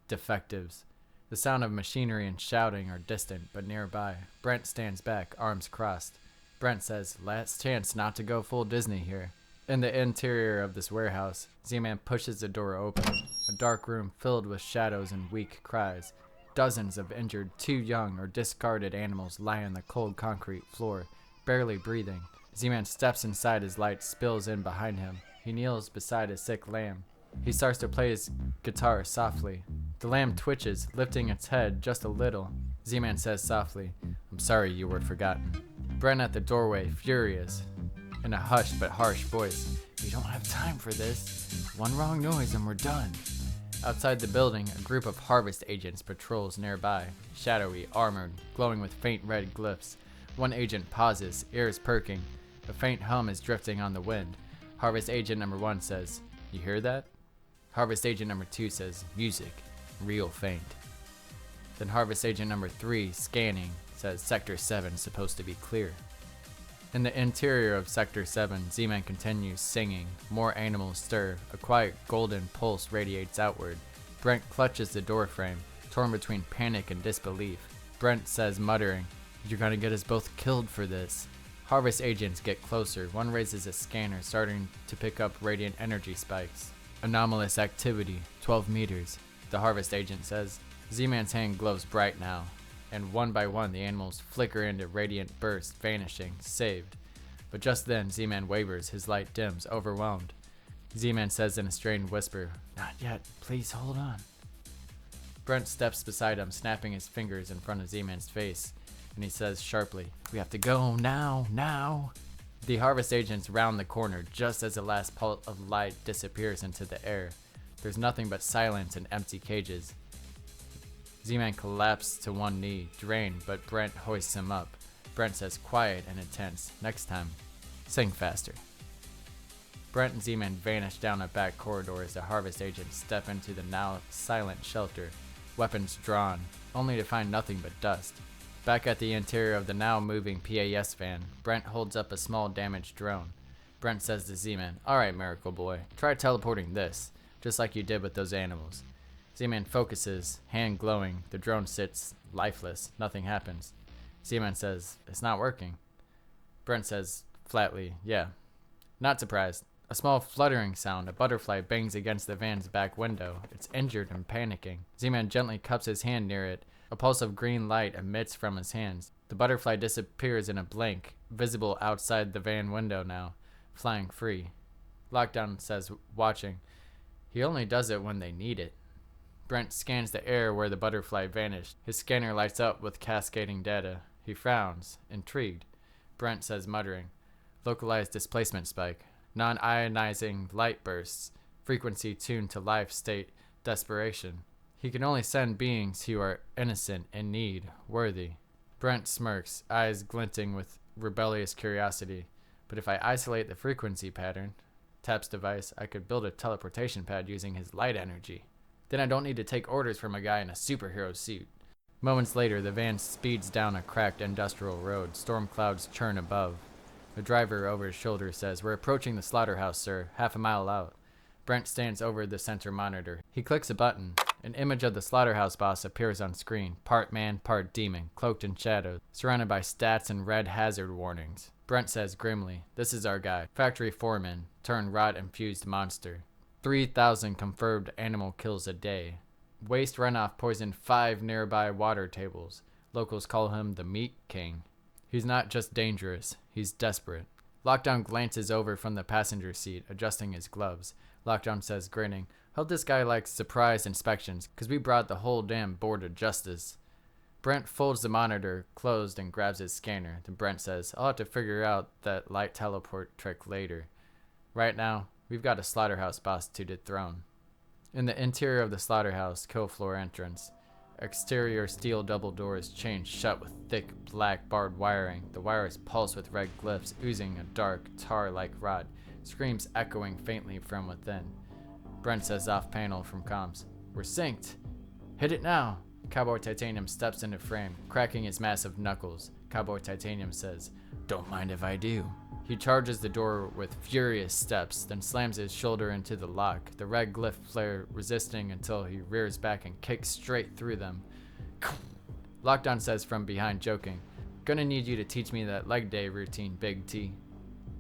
S1: Defectives. The sound of machinery and shouting are distant, but nearby. Brent stands back, arms crossed. Brent says, last chance not to go full Disney here. In the interior of this warehouse, Zman pushes the door open. A dark room filled with shadows and weak cries. Dozens of injured, too young or discarded animals lie on the cold concrete floor, barely breathing. Zman steps inside, his light spills in behind him. He kneels beside a sick lamb. He starts to play his guitar softly. The lamb twitches, lifting its head just a little. Zman says softly, I'm sorry you were forgotten. Brent at the doorway, furious, in a hushed but harsh voice. We don't have time for this. One wrong noise and we're done. Outside the building, a group of harvest agents patrols nearby, shadowy, armored, glowing with faint red glyphs. One agent pauses, ears perking. A faint hum is drifting on the wind. Harvest agent number 1 says, You hear that? Harvest agent number 2 says, Music, real faint. Then Harvest agent number 3, scanning, says Sector 7 supposed to be clear. In the interior of Sector 7, Zman continues singing. More animals stir. A quiet golden pulse radiates outward. Brent clutches the doorframe, torn between panic and disbelief. Brent says, muttering, You're gonna get us both killed for this. Harvest agents get closer. One raises a scanner, starting to pick up radiant energy spikes. Anomalous activity, 12 meters. The harvest agent says. Zman's hand glows bright now. and one by one the animals flicker into radiant bursts, vanishing, saved. But just then, Z-Man wavers, his light dims, overwhelmed. Z-Man says in a strained whisper, "Not yet, please hold on." Brent steps beside him, snapping his fingers in front of Z-Man's face, and he says sharply, "We have to go now, now." The harvest agents round the corner just as the last pulse of light disappears into the air. There's nothing but silence and empty cages. Z-Man collapses to one knee, drained, but Brent hoists him up. Brent says quiet and intense, "Next time, sing faster." Brent and Z-Man vanish down a back corridor as the harvest agents step into the now silent shelter, weapons drawn, only to find nothing but dust. Back at the interior of the now moving PAS van, Brent holds up a small damaged drone. Brent says to Z-Man, "Alright, Miracle Boy, try teleporting this, just like you did with those animals." Z-Man focuses, hand glowing. The drone sits lifeless. Nothing happens. Z-Man says, "It's not working." Brent says flatly, "Yeah." Not surprised. A small fluttering sound. A butterfly bangs against the van's back window. It's injured and panicking. Z-Man gently cups his hand near it. A pulse of green light emits from his hands. The butterfly disappears in a blink, visible outside the van window now, flying free. Lockdown says, watching, "He only does it when they need it." Brent scans the air where the butterfly vanished. His scanner lights up with cascading data. He frowns, intrigued. Brent says, muttering, "Localized displacement spike. Non-ionizing light bursts. Frequency tuned to life state desperation. He can only send beings who are innocent, in need, worthy." Brent smirks, eyes glinting with rebellious curiosity. "But if I isolate the frequency pattern," taps device, "I could build a teleportation pad using his light energy. Then I don't need to take orders from a guy in a superhero suit." Moments later, the van speeds down a cracked industrial road. Storm clouds churn above. The driver over his shoulder says, "We're approaching the slaughterhouse, sir, half a mile out." Brent stands over the center monitor. He clicks a button. An image of the slaughterhouse boss appears on screen, part man, part demon, cloaked in shadows, surrounded by stats and red hazard warnings. Brent says grimly, "This is our guy, factory foreman, turned rot-infused monster. 3,000 confirmed animal kills a day. Waste runoff poisoned 5 nearby water tables. Locals call him the Meat King. He's not just dangerous, he's desperate." Lockdown glances over from the passenger seat, adjusting his gloves. Lockdown says, grinning, "Hope this guy likes surprise inspections, 'cause we brought the whole damn board of justice." Brent folds the monitor closed and grabs his scanner. Then Brent says, "I'll have to figure out that light teleport trick later. Right now, we've got a slaughterhouse boss to dethrone." In the interior of the slaughterhouse kill floor entrance, exterior steel double doors chained shut with thick black barbed wiring. The wires pulse with red glyphs oozing a dark tar-like rot, screams echoing faintly from within. Brent says off panel from comms, "We're synced. Hit it now." Cowboy Titanium steps into frame, cracking his massive knuckles. Cowboy Titanium says, "Don't mind if I do." He charges the door with furious steps, then slams his shoulder into the lock, the red glyph flare resisting until he rears back and kicks straight through them. Lockdown says from behind, joking, "Gonna need you to teach me that leg day routine, Big T."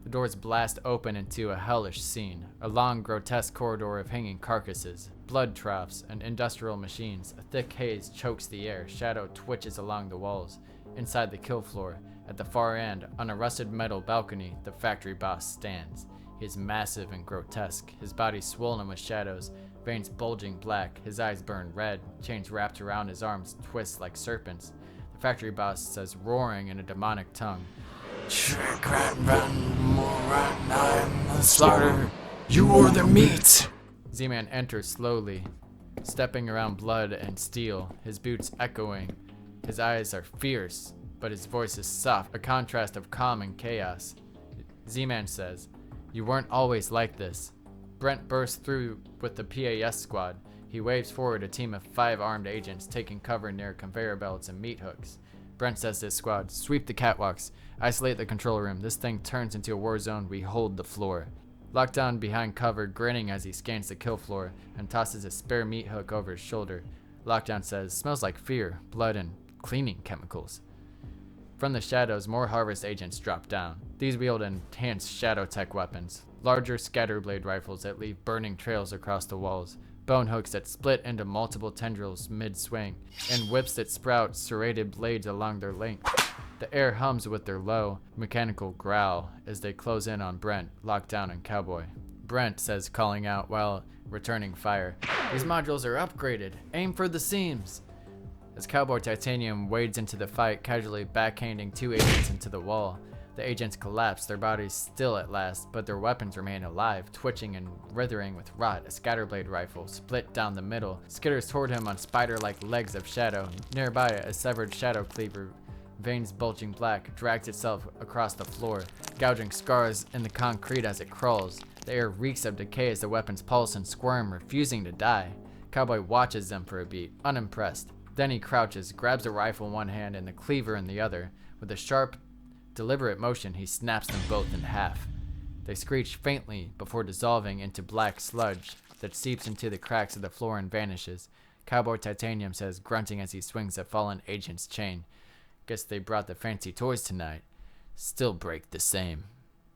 S1: The doors blast open into a hellish scene, a long, grotesque corridor of hanging carcasses, blood troughs, and industrial machines. A thick haze chokes the air, shadow twitches along the walls. Inside the kill floor, at the far end, on a rusted metal balcony, the factory boss stands. He is massive and grotesque, his body swollen with shadows, veins bulging black, his eyes burn red, chains wrapped around his arms twist like serpents. The factory boss says, roaring in a demonic tongue,
S3: Slaughter, you are the meat.
S1: Z-Man enters slowly, stepping around blood and steel, his boots echoing. His eyes are fierce, but his voice is soft, a contrast of calm and chaos. Z-Man says, "You weren't always like this." Brent bursts through with the PAS squad. He waves forward a team of 5 armed agents taking cover near conveyor belts and meat hooks. Brent says to his squad, "Sweep the catwalks. Isolate the control room. This thing turns into a war zone. We hold the floor." Lockdown behind cover, grinning as he scans the kill floor and tosses a spare meat hook over his shoulder. Lockdown says, "Smells like fear, blood, and cleaning chemicals." From the shadows, more Harvest agents drop down. These wield enhanced shadow tech weapons, larger scatterblade rifles that leave burning trails across the walls. bone hooks that split into multiple tendrils mid-swing, and whips that sprout serrated blades along their length. The air hums with their low, mechanical growl as they close in on Brent, Lockdown, and Cowboy. Brent says, calling out while returning fire, "These modules are upgraded. Aim for the seams." As Cowboy Titanium wades into the fight, casually backhanding 2 agents into the wall. The agents collapse, their bodies still at last, but their weapons remain alive, twitching and writhing with rot. A scatterblade rifle, split down the middle, skitters toward him on spider-like legs of shadow. Nearby, a severed shadow cleaver, veins bulging black, drags itself across the floor, gouging scars in the concrete as it crawls. The air reeks of decay as the weapons pulse and squirm, refusing to die. Cowboy watches them for a beat, unimpressed. Then he crouches, grabs a rifle in one hand and the cleaver in the other. With a sharp, deliberate motion, he snaps them both in half. They screech faintly before dissolving into black sludge that seeps into the cracks of the floor and vanishes. Cowboy Titanium says, grunting as he swings a fallen agent's chain, "Guess they brought the fancy toys tonight. Still break the same."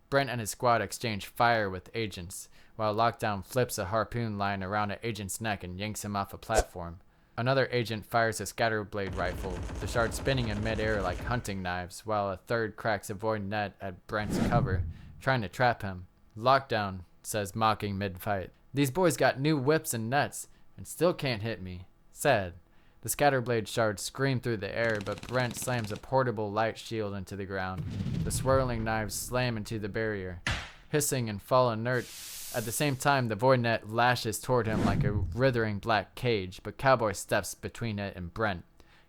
S1: Brent and his squad exchange fire with agents, while Lockdown flips a harpoon line around an agent's neck and yanks him off a platform. Another agent fires a scatterblade rifle, the shards spinning in midair like hunting knives, while a third cracks a void net at Brent's cover, trying to trap him. Lockdown says, mocking mid-fight, "These boys got new whips and nets, and still can't hit me. Sad." The scatterblade shards scream through the air, but Brent slams a portable light shield into the ground. The swirling knives slam into the barrier, hissing and fall inert. At the same time, the void net lashes toward him like a writhing black cage, but Cowboy steps between it and Brent,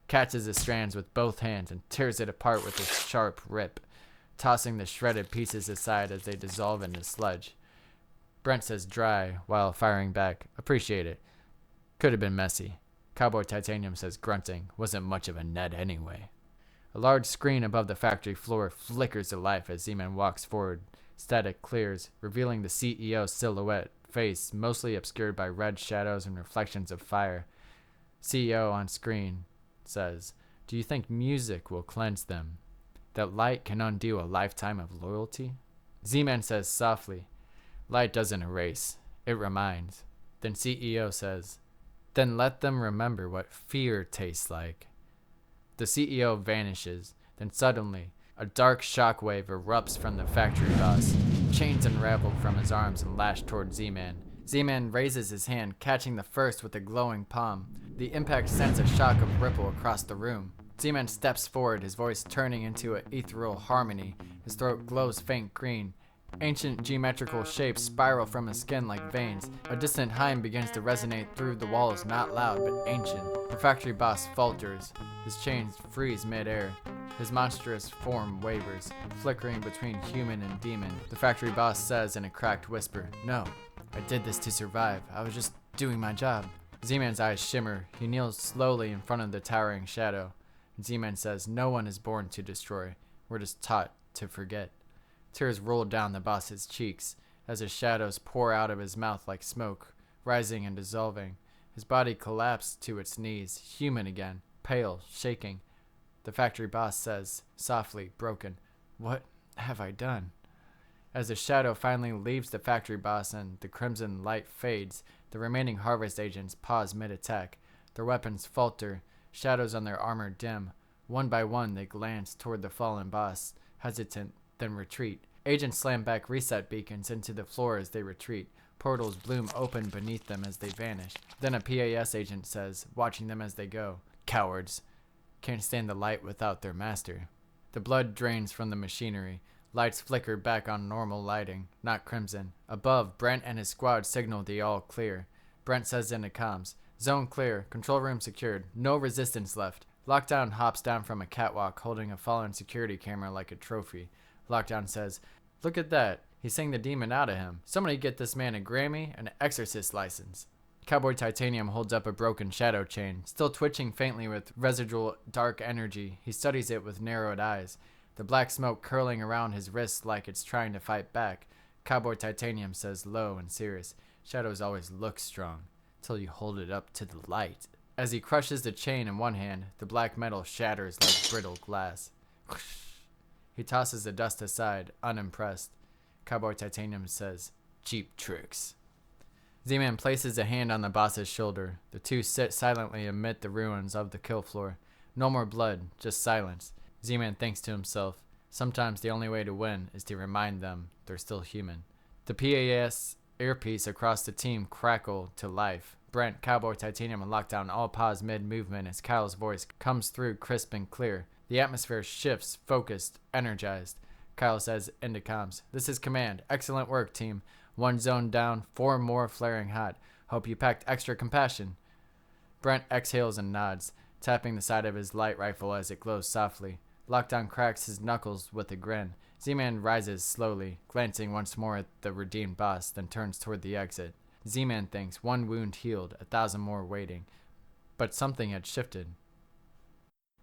S1: catches the strands with both hands, and tears it apart with a sharp rip, tossing the shredded pieces aside as they dissolve into sludge. Brent says dry, while firing back, "Appreciate it. Could have been messy." Cowboy Titanium says, grunting, "Wasn't much of a net anyway." A large screen above the factory floor flickers to life as Zman walks forward. Static clears, revealing the CEO's silhouette, face mostly obscured by red shadows and reflections of fire. CEO on screen says, "Do you think music will cleanse them? That light can undo a lifetime of loyalty?" Zman says softly, "Light doesn't erase, it reminds." Then CEO says, "Then let them remember what fear tastes like." The CEO vanishes, then suddenly, a dark shockwave erupts from the factory boss. Chains unravel from his arms and lash toward Z-Man. Z-Man raises his hand, catching the first with a glowing palm. The impact sends a shock of ripple across the room. Z-Man steps forward, his voice turning into an ethereal harmony. His throat glows faint green. Ancient geometrical shapes spiral from his skin like veins. A distant hymn begins to resonate through the walls, not loud, but ancient. The factory boss falters. His chains freeze mid-air. His monstrous form wavers, flickering between human and demon. The factory boss says in a cracked whisper, "No, I did this to survive. I was just doing my job." Z-Man's eyes shimmer. He kneels slowly in front of the towering shadow. Z-Man says, "No one is born to destroy. We're just taught to forget." Tears roll down the boss's cheeks as his shadows pour out of his mouth like smoke, rising and dissolving. His body collapsed to its knees, human again, pale, shaking. The factory boss says, softly, broken, "What have I done?" As the shadow finally leaves the factory boss and the crimson light fades, the remaining harvest agents pause mid-attack. Their weapons falter, shadows on their armor dim. One by one, they glance toward the fallen boss, hesitant, then retreat. Agents slam back reset beacons into the floor as they retreat. Portals bloom open beneath them as they vanish. Then a PAS agent says, watching them as they go, "Cowards. Can't stand the light without their master." The blood drains from the machinery. Lights flicker back on normal lighting, not crimson. Above, Brent and his squad signal the all clear. Brent says into comms, "Zone clear, control room secured, no resistance left." Lockdown hops down from a catwalk holding a fallen security camera like a trophy. Lockdown says, "Look at that. He sang the demon out of him. Somebody get this man a Grammy and an exorcist license." Cowboy Titanium holds up a broken shadow chain, still twitching faintly with residual dark energy. He studies it with narrowed eyes, the black smoke curling around his wrists like it's trying to fight back. Cowboy Titanium says low and serious, "Shadows always look strong, till you hold it up to the light." As he crushes the chain in one hand, the black metal shatters like brittle glass. He tosses the dust aside, unimpressed. Cowboy Titanium says, "Cheap tricks." Z-Man places a hand on the boss's shoulder. The two sit silently amid the ruins of the kill floor. No more blood, just silence. Z-Man thinks to himself, sometimes the only way to win is to remind them they're still human. The PAS earpiece across the team crackle to life. Brent, Cowboy Titanium, and Lockdown all pause mid-movement as Kyle's voice comes through crisp and clear. The atmosphere shifts, focused, energized. Kyle says into comms, "This is command. Excellent work, team. 1 zone down, 4 more flaring hot. Hope you packed extra compassion." Brent exhales and nods, tapping the side of his light rifle as it glows softly. Lockdown cracks his knuckles with a grin. Z-Man rises slowly, glancing once more at the redeemed boss, then turns toward the exit. Z-Man thinks 1 wound healed, 1,000 more waiting. But something had shifted.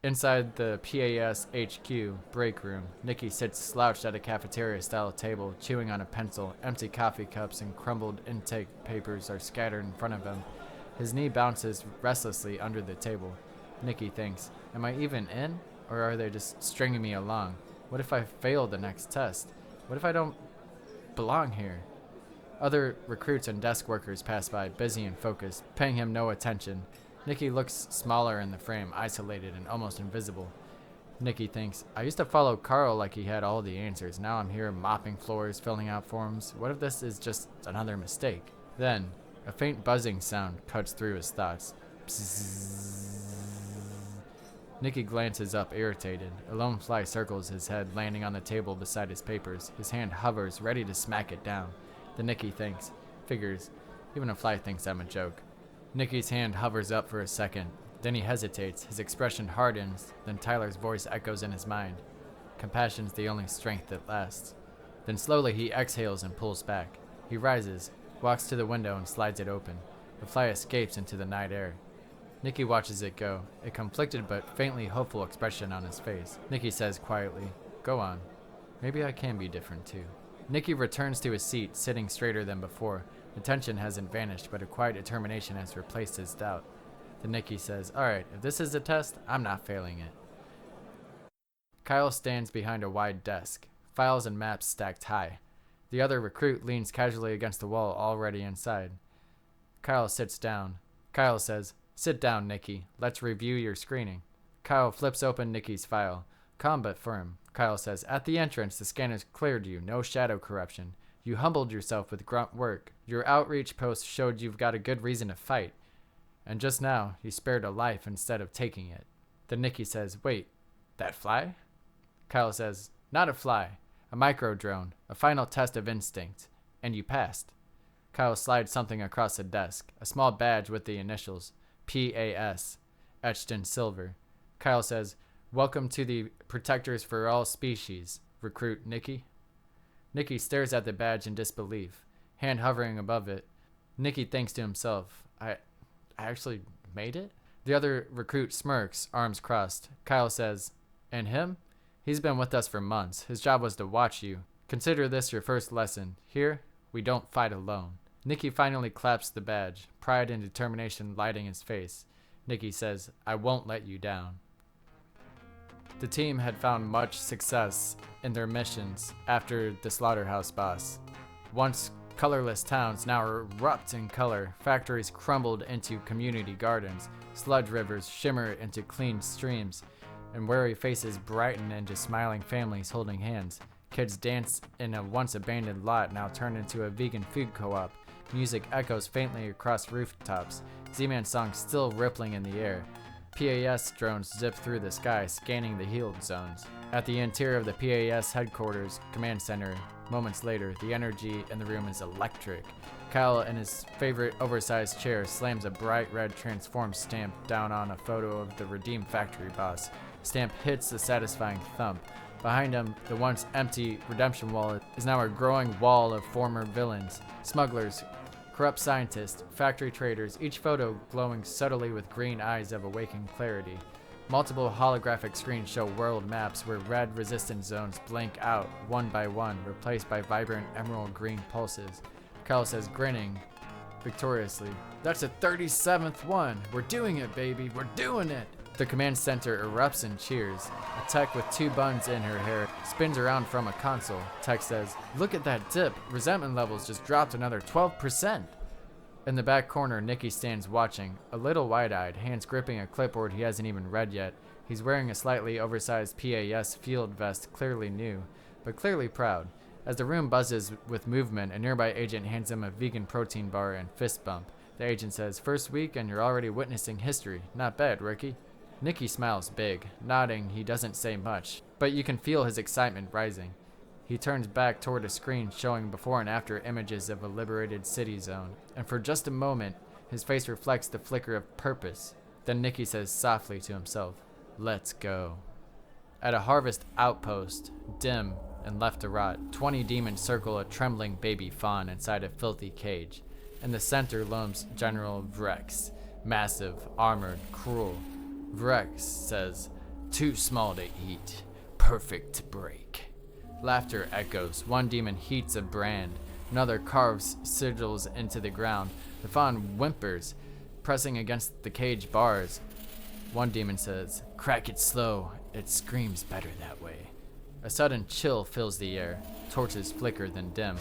S1: Inside the PAS HQ break room, Nikki sits slouched at a cafeteria-style table, chewing on a pencil. Empty coffee cups and crumbled intake papers are scattered in front of him. His knee bounces restlessly under the table. Nikki thinks, am I even in? Or are they just stringing me along? What if I fail the next test? What if I don't belong here? Other recruits and desk workers pass by, busy and focused, paying him no attention. Nikki looks smaller in the frame, isolated and almost invisible. Nikki thinks, I used to follow Carl like he had all the answers. Now I'm here mopping floors, filling out forms. What if this is just another mistake? Then, a faint buzzing sound cuts through his thoughts. Psss. Nikki glances up, irritated. A lone fly circles his head, landing on the table beside his papers. His hand hovers, ready to smack it down. Then Nikki figures, even a fly thinks I'm a joke. Nikki's hand hovers up for a second. Then he hesitates. His expression hardens. Then Tyler's voice echoes in his mind. Compassion's the only strength that lasts. Then slowly he exhales and pulls back. He rises, walks to the window and slides it open. The fly escapes into the night air. Nikki watches it go, a conflicted but faintly hopeful expression on his face. Nikki says quietly, go on. Maybe I can be different too. Nikki returns to his seat, sitting straighter than before. The tension hasn't vanished, but a quiet determination has replaced his doubt. Then Nikki says, alright, if this is a test, I'm not failing it. Kyle stands behind a wide desk, files and maps stacked high. The other recruit leans casually against the wall, already inside. Kyle sits down. Kyle says, sit down, Nikki. Let's review your screening. Kyle flips open Nikki's file. Calm but firm. Kyle says, at the entrance, the scanners cleared you. No shadow corruption. You humbled yourself with grunt work. Your outreach post showed you've got a good reason to fight. And just now, you spared a life instead of taking it. Then Nikki says, wait, that fly? Kyle says, not a fly. A micro drone. A final test of instinct. And you passed. Kyle slides something across the desk. A small badge with the initials. PAS. Etched in silver. Kyle says, welcome to the Protectors for All Species, recruit Nikki. Nikki stares at the badge in disbelief, hand hovering above it. Nikki thinks to himself, I actually made it? The other recruit smirks, arms crossed. Kyle says, and him? He's been with us for months. His job was to watch you. Consider this your first lesson. Here, we don't fight alone. Nikki finally claps the badge, pride and determination lighting his face. Nikki says, I won't let you down. The team had found much success in their missions after the Slaughterhouse boss. Once colorless towns now erupt in color, factories crumbled into community gardens, sludge rivers shimmer into clean streams, and wary faces brighten into smiling families holding hands. Kids dance in a once abandoned lot now turned into a vegan food co-op. Music echoes faintly across rooftops, Z-Man songs still rippling in the air. PAS drones zip through the sky, scanning the healed zones. At the interior of the PAS headquarters command center, moments later, the energy in the room is electric. Kyle, in his favorite oversized chair, slams a bright red transform stamp down on a photo of the redeemed factory boss. Stamp hits a satisfying thump. Behind him, the once empty redemption wall is now a growing wall of former villains, smugglers, corrupt scientists, factory traders, each photo glowing subtly with green eyes of awakened clarity. Multiple holographic screens show world maps where red resistance zones blink out one by one, replaced by vibrant emerald green pulses. Kyle says, grinning victoriously, that's the 37th one! We're doing it, baby! We're doing it! The command center erupts in cheers. A tech with 2 buns in her hair spins around from a console. Tech says, look at that dip. Resentment levels just dropped another 12%. In the back corner, Nikki stands watching, a little wide-eyed, hands gripping a clipboard he hasn't even read yet. He's wearing a slightly oversized PAS field vest, clearly new, but clearly proud. As the room buzzes with movement, a nearby agent hands him a vegan protein bar and fist bump. The agent says, "First week and you're already witnessing history. Not bad, rookie." Nikki smiles big. Nodding, he doesn't say much, but you can feel his excitement rising. He turns back toward a screen showing before and after images of a liberated city zone, and for just a moment, his face reflects the flicker of purpose. Then Nikki says softly to himself, "Let's go." At a harvest outpost, dim and left to rot, 20 demons circle a trembling baby fawn inside a filthy cage. In the center looms General Vrex, massive, armored, cruel. Vrex says, "Too small to eat, perfect to break." Laughter echoes. One demon heats a brand. Another carves sigils into the ground. The fawn whimpers, pressing against the cage bars. One demon says, "Crack it slow. It screams better that way." A sudden chill fills the air. Torches flicker, then dim.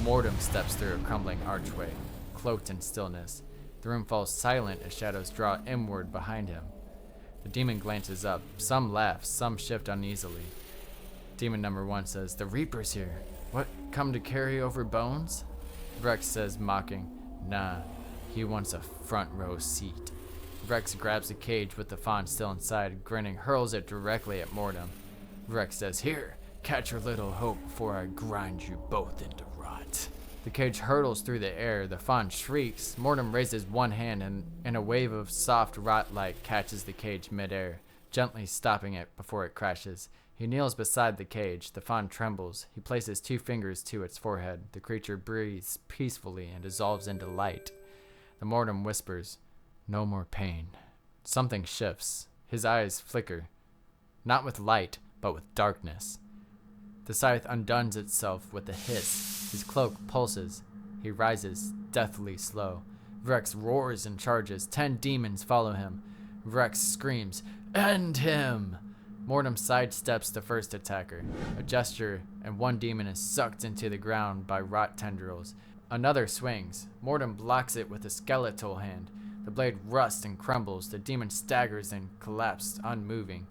S1: Mortem steps through a crumbling archway, cloaked in stillness. The room falls silent as shadows draw inward behind him. The demon glances up. Some laugh, some shift uneasily. Demon number 1 says, "The Reaper's here. What, come to carry over bones?" Vrex says, mocking, "Nah, he wants a front row seat." Vrex grabs the cage with the fawn still inside, grinning, hurls it directly at Mortem. Vrex says, "Here, catch your little hope before I grind you both into rot." The cage hurtles through the air. The fawn shrieks. Mortem raises one hand and a wave of soft rot light catches the cage midair, gently stopping it before it crashes. He kneels beside the cage. The fawn trembles. He places 2 fingers to its forehead. The creature breathes peacefully and dissolves into light. The Mortem whispers, "No more pain." Something shifts. His eyes flicker. Not with light, but with darkness. The scythe undoes itself with a hiss. His cloak pulses. He rises, deathly slow. Vrex roars and charges. 10 demons follow him. Vrex screams, "End him!" Mortem sidesteps the first attacker. A gesture, and one demon is sucked into the ground by rot tendrils. Another swings. Mortem blocks it with a skeletal hand. The blade rusts and crumbles. The demon staggers and collapses, unmoving.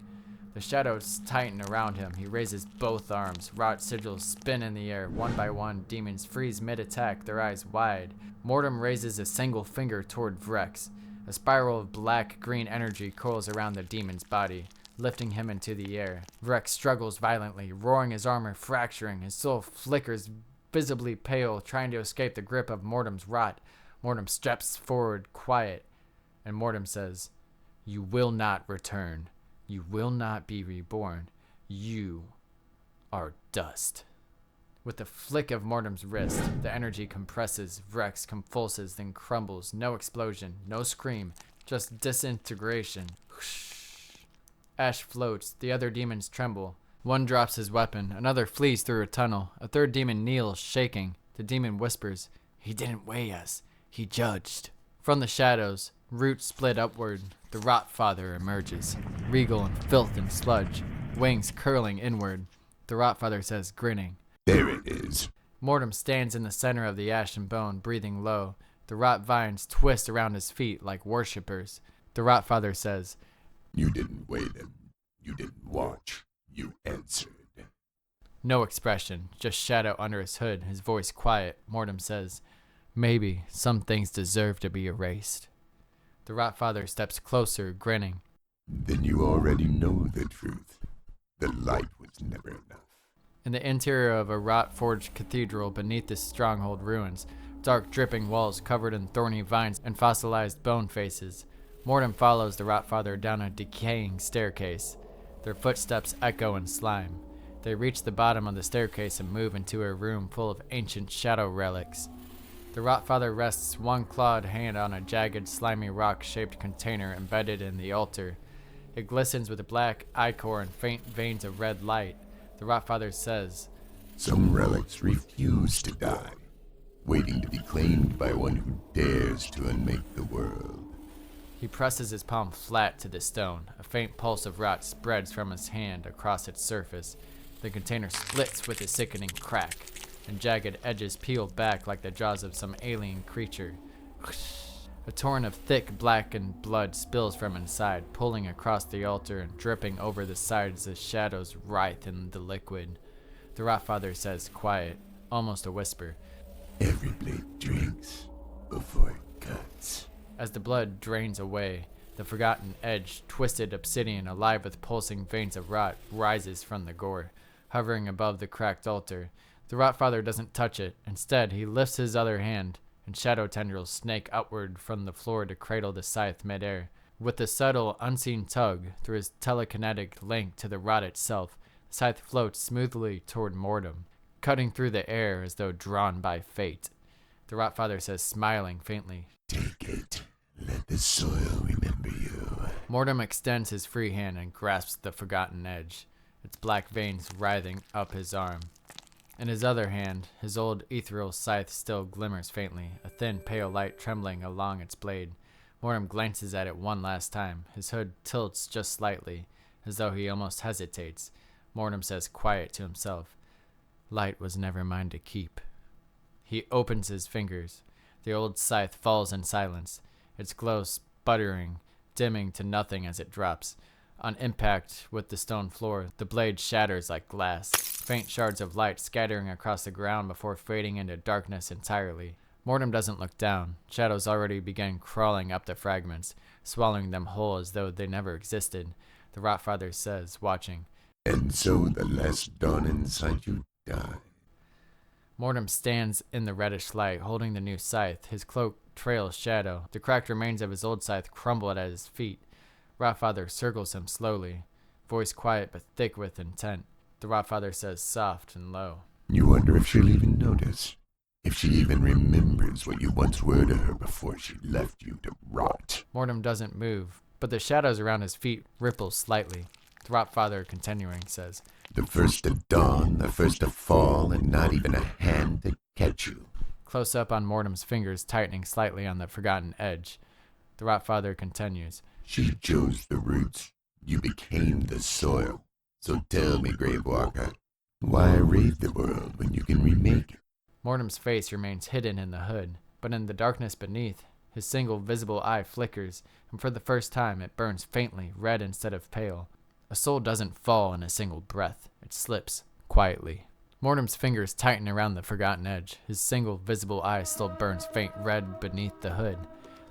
S1: The shadows tighten around him. He raises both arms. Rot sigils spin in the air. One by one, demons freeze mid-attack, their eyes wide. Mortem raises a single finger toward Vrex. A spiral of black-green energy coils around the demon's body, lifting him into the air. Vrex struggles violently, roaring his armor, fracturing. His soul flickers, visibly pale, trying to escape the grip of Mortem's rot. Mortem steps forward, quiet, and Mortem says, "You will not return. You will not be reborn. You are dust." With a flick of Mortem's wrist, the energy compresses. Vrex convulses, then crumbles. No explosion, no scream, just disintegration. Ash floats. The other demons tremble. One drops his weapon. Another flees through a tunnel. A third demon kneels, shaking. The demon whispers, "He didn't weigh us. He judged." From the shadows, roots split upward. The Rot Father emerges, regal in filth and sludge, wings curling inward. The Rot Father says, grinning,
S3: There it is.
S1: Mortem stands in the center of the ash and bone, breathing low. The rot vines twist around his feet like worshippers. The Rot Father says,
S3: You didn't weigh them. You didn't watch. You answered.
S1: No expression, just shadow under his hood, his voice quiet. Mortem says, "Maybe some things deserve to be erased." The Rot Father steps closer, grinning.
S3: Then you already know the truth. The light was never enough.
S1: In the interior of a rot-forged cathedral beneath the stronghold ruins, dark dripping walls covered in thorny vines and fossilized bone faces. Mortem follows the Rot Father down a decaying staircase. Their footsteps echo in slime. They reach the bottom of the staircase and move into a room full of ancient shadow relics. The Rot Father rests one clawed hand on a jagged, slimy rock-shaped container embedded in the altar. It glistens with black ichor and faint veins of red light. The Rot Father says,
S3: Some relics refuse to die, waiting to be claimed by one who dares to unmake the world.
S1: He presses his palm flat to the stone. A faint pulse of rot spreads from his hand across its surface. The container splits with a sickening crack, and jagged edges peel back like the jaws of some alien creature. A torrent of thick, blackened blood spills from inside, pulling across the altar and dripping over the sides as shadows writhe in the liquid. The Rotfather says, quiet, almost a whisper,
S3: Every blade drinks before it cuts.
S1: As the blood drains away, the forgotten edge, twisted obsidian alive with pulsing veins of rot, rises from the gore, hovering above the cracked altar. The Rotfather doesn't touch it. Instead, he lifts his other hand, and shadow tendrils snake upward from the floor to cradle the scythe midair. With a subtle, unseen tug through his telekinetic link to the rod itself, the scythe floats smoothly toward Mortem, cutting through the air as though drawn by fate. The Rotfather says, smiling faintly,
S3: Take it. Let the soil remember you.
S1: Mortem extends his free hand and grasps the forgotten edge, its black veins writhing up his arm. In his other hand, his old ethereal scythe still glimmers faintly, a thin, pale light trembling along its blade. Mortem glances at it one last time. His hood tilts just slightly, as though he almost hesitates. Mortem says quiet to himself, Light was never mine to keep. He opens his fingers. The old scythe falls in silence, its glow sputtering, dimming to nothing as it drops. On impact with the stone floor, the blade shatters like glass, faint shards of light scattering across the ground before fading into darkness entirely. Mortem doesn't look down. Shadows already began crawling up the fragments, swallowing them whole as though they never existed. The Rotfather says, watching,
S3: And so the last dawn inside you die.
S1: Mortem stands in the reddish light, holding the new scythe. His cloak trails shadow. The cracked remains of his old scythe crumble at his feet. Rotfather circles him slowly, voice quiet but thick with intent. The Rotfather says soft and low,
S3: You wonder if she'll even notice. If she even remembers what you once were to her before she left you to rot.
S1: Mortem doesn't move, but the shadows around his feet ripple slightly. The Rotfather, continuing, says,
S3: The first to dawn, the first to fall, and not even a hand to catch you.
S1: Close up on Mortem's fingers tightening slightly on the forgotten edge. The Rotfather continues,
S3: She chose the roots. You became the soil. So tell me, Gravewalker, why raid the world when you can remake it?
S1: Mortem's face remains hidden in the hood, but in the darkness beneath, his single visible eye flickers, and for the first time it burns faintly, red instead of pale. A soul doesn't fall in a single breath. It slips, quietly. Mortem's fingers tighten around the forgotten edge. His single visible eye still burns faint red beneath the hood.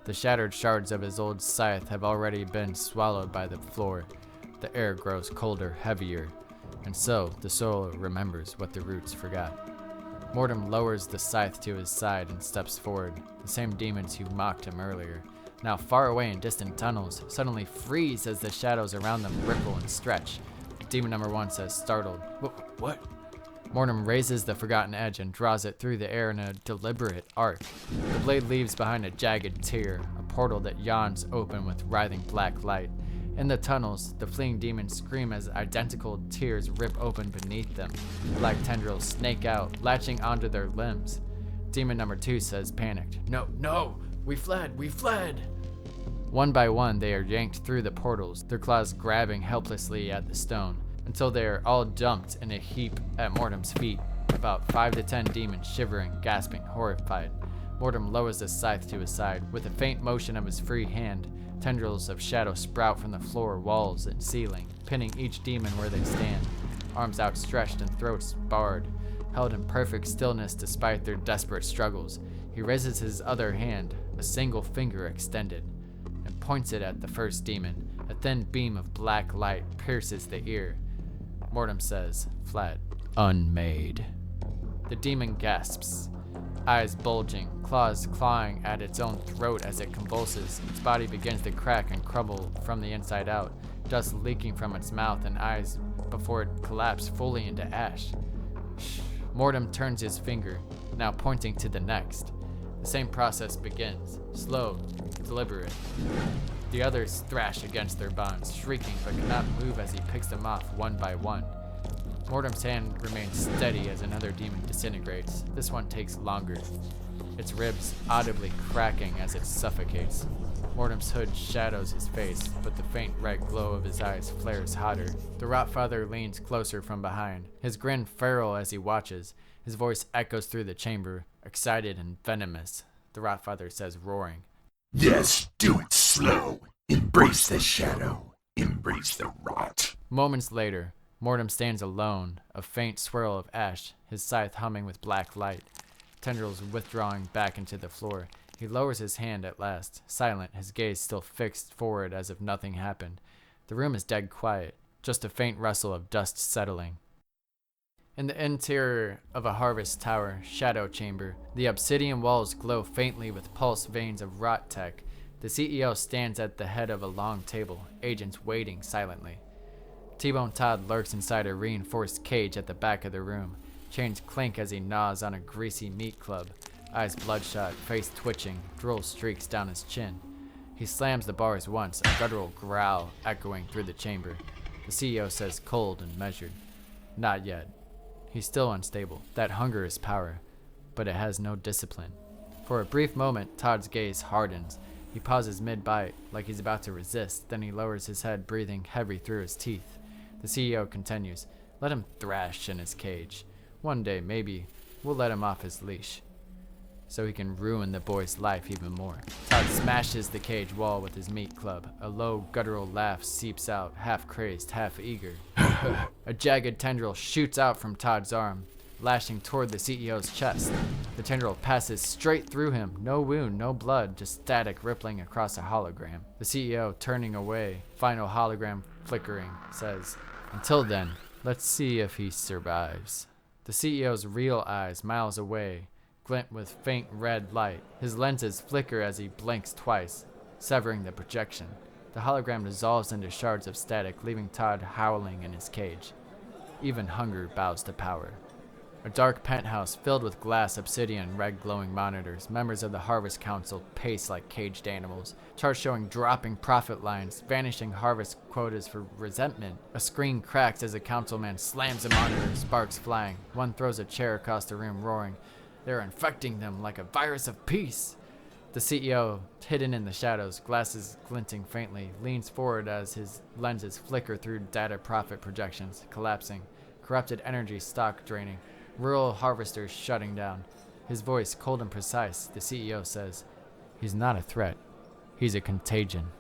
S1: The shattered shards of his old scythe have already been swallowed by the floor. The air grows colder, heavier, and so the soul remembers what the roots forgot. Mortem lowers the scythe to his side and steps forward. The same demons who mocked him earlier, now far away in distant tunnels, suddenly freeze as the shadows around them ripple and stretch. Demon number 1 says, startled, What? Mortem raises the forgotten edge and draws it through the air in a deliberate arc. The blade leaves behind a jagged tear, a portal that yawns open with writhing black light. In the tunnels, the fleeing demons scream as identical tears rip open beneath them. Black tendrils snake out, latching onto their limbs. Demon number 2 says, panicked, No! We fled! One by one, they are yanked through the portals, their claws grabbing helplessly at the stone, until they are all dumped in a heap at Mortem's feet, about 5 to 10 demons shivering, gasping, horrified. Mortem lowers the scythe to his side. With a faint motion of his free hand, tendrils of shadow sprout from the floor, walls, and ceiling, pinning each demon where they stand, arms outstretched and throats barred, held in perfect stillness despite their desperate struggles. He raises his other hand, a single finger extended, and points it at the first demon. A thin beam of black light pierces the ear. Mortem says, flat, unmade. The demon gasps, eyes bulging, claws clawing at its own throat as it convulses. Its body begins to crack and crumble from the inside out, dust leaking from its mouth and eyes before it collapses fully into ash. Mortem turns his finger, now pointing to the next. The same process begins, slow, deliberate. The others thrash against their bonds, shrieking but cannot move as he picks them off one by one. Mortem's hand remains steady as another demon disintegrates. This one takes longer, its ribs audibly cracking as it suffocates. Mortem's hood shadows his face, but the faint red glow of his eyes flares hotter. The Rotfather leans closer from behind, his grin feral as he watches. His voice echoes through the chamber, excited and venomous. the Rotfather says, roaring.
S3: Yes, do it slow. Embrace the shadow. Embrace the rot.
S1: Moments later, Mortem stands alone, a faint swirl of ash, his scythe humming with black light, tendrils withdrawing back into the floor. He lowers his hand at last, silent, his gaze still fixed forward as if nothing happened. The room is dead quiet, just a faint rustle of dust settling. In the interior of a harvest tower, shadow chamber, the obsidian walls glow faintly with pulse veins of rot tech. The CEO stands at the head of a long table, agents waiting silently. T-Bone Todd lurks inside a reinforced cage at the back of the room. Chains clink as he gnaws on a greasy meat club. Eyes bloodshot, face twitching, drool streaks down his chin. He slams the bars once, a guttural growl echoing through the chamber. The CEO says cold and measured, "Not yet." He's still unstable. That hunger is power, but it has no discipline. For a brief moment, Todd's gaze hardens. He pauses mid-bite, like he's about to resist, then he lowers his head, breathing heavy through his teeth. The CEO continues, "Let him thrash in his cage. One day, maybe, we'll let him off his leash, so he can ruin the boy's life even more." Todd smashes the cage wall with his meat club. A low, guttural laugh seeps out, half crazed, half eager. A jagged tendril shoots out from Todd's arm, lashing toward the CEO's chest. The tendril passes straight through him. No wound, no blood, just static rippling across a hologram. The CEO, turning away, final hologram flickering, says, "Until then, let's see if he survives." The CEO's real eyes, miles away, glint with faint red light. His lenses flicker as he blinks twice, severing the projection. The hologram dissolves into shards of static, leaving Todd howling in his cage. Even hunger bows to power. A dark penthouse filled with glass, obsidian, red glowing monitors. Members of the Harvest Council pace like caged animals. Charts showing dropping profit lines, vanishing harvest quotas for resentment. A screen cracks as a councilman slams a monitor, sparks flying. One throws a chair across the room, roaring, "They're infecting them like a virus of peace." The CEO, hidden in the shadows, glasses glinting faintly, leans forward as his lenses flicker through data profit projections, collapsing. Corrupted energy stock draining. Rural harvesters shutting down. His voice cold and precise, the CEO says, "He's not a threat. He's a contagion."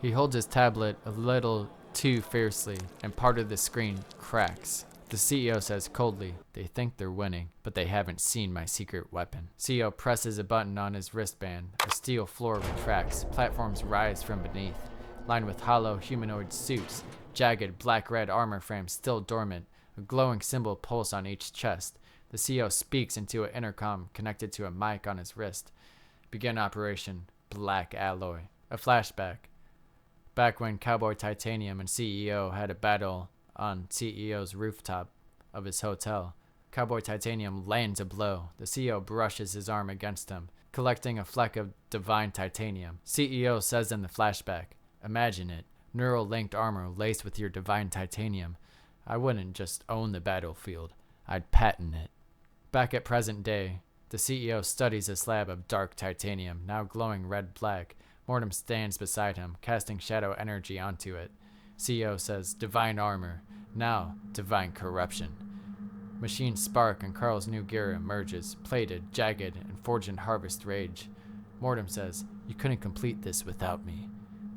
S1: He holds his tablet a little too fiercely, and part of the screen cracks. The CEO says coldly, "They think they're winning, but they haven't seen my secret weapon." CEO presses a button on his wristband. A steel floor retracts. Platforms rise from beneath, lined with hollow humanoid suits. Jagged black-red armor frames still dormant. A glowing symbol pulse on each chest. The CEO speaks into an intercom connected to a mic on his wrist. Begin operation. Black alloy. A flashback. Back when Cowboy Titanium and CEO had a battle on CEO's rooftop of his hotel. Cowboy Titanium lands a blow. The CEO brushes his arm against him, collecting a fleck of divine titanium. CEO says in the flashback, "Imagine it. Neural-linked armor laced with your divine titanium. I wouldn't just own the battlefield. I'd patent it." Back at present day, the CEO studies a slab of dark titanium, now glowing red-black. Mortem stands beside him, casting shadow energy onto it. CEO says, "Divine armor. Now, divine corruption." Machines spark and Carl's new gear emerges, plated, jagged, and forged in harvest rage. Mortem says, "You couldn't complete this without me.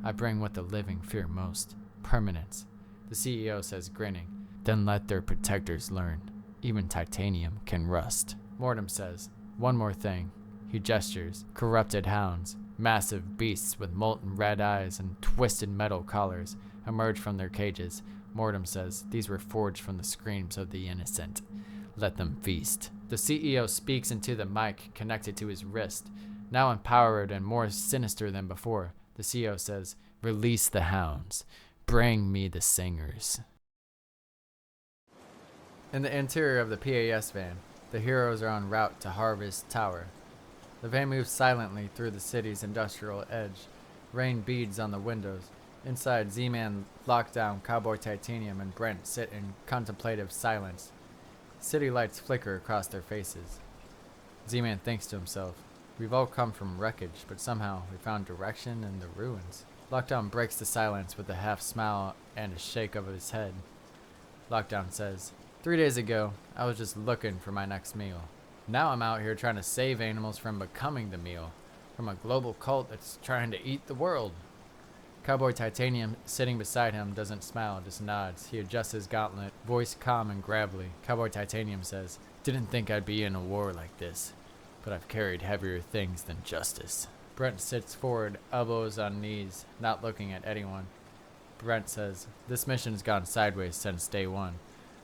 S1: I bring what the living fear most. Permanence." The CEO says, grinning, "Then let their protectors learn. Even titanium can rust." Mortem says, "One more thing." He gestures. Corrupted hounds, massive beasts with molten red eyes and twisted metal collars, emerge from their cages. Mortem says, "These were forged from the screams of the innocent. Let them feast." The CEO speaks into the mic connected to his wrist. Now empowered and more sinister than before, the CEO says, "Release the hounds. Bring me the singers." In the interior of the PAS van, the heroes are en route to Harvest Tower. The van moves silently through the city's industrial edge. Rain beads on the windows. Inside, Z-Man, Lockdown, Cowboy Titanium, and Brent sit in contemplative silence. City lights flicker across their faces. Z-Man thinks to himself, "We've all come from wreckage, but somehow we found direction in the ruins." Lockdown breaks the silence with a half smile and a shake of his head. Lockdown says, 3 days ago, I was just looking for my next meal. Now I'm out here trying to save animals from becoming the meal. from a global cult that's trying to eat the world. Cowboy Titanium, sitting beside him, doesn't smile, just nods. He adjusts his gauntlet, voice calm and gravelly. Cowboy Titanium says, "Didn't think I'd be in a war like this, but I've carried heavier things than justice." Brent sits forward, elbows on knees, not looking at anyone. Brent says, "This mission's gone sideways since day one,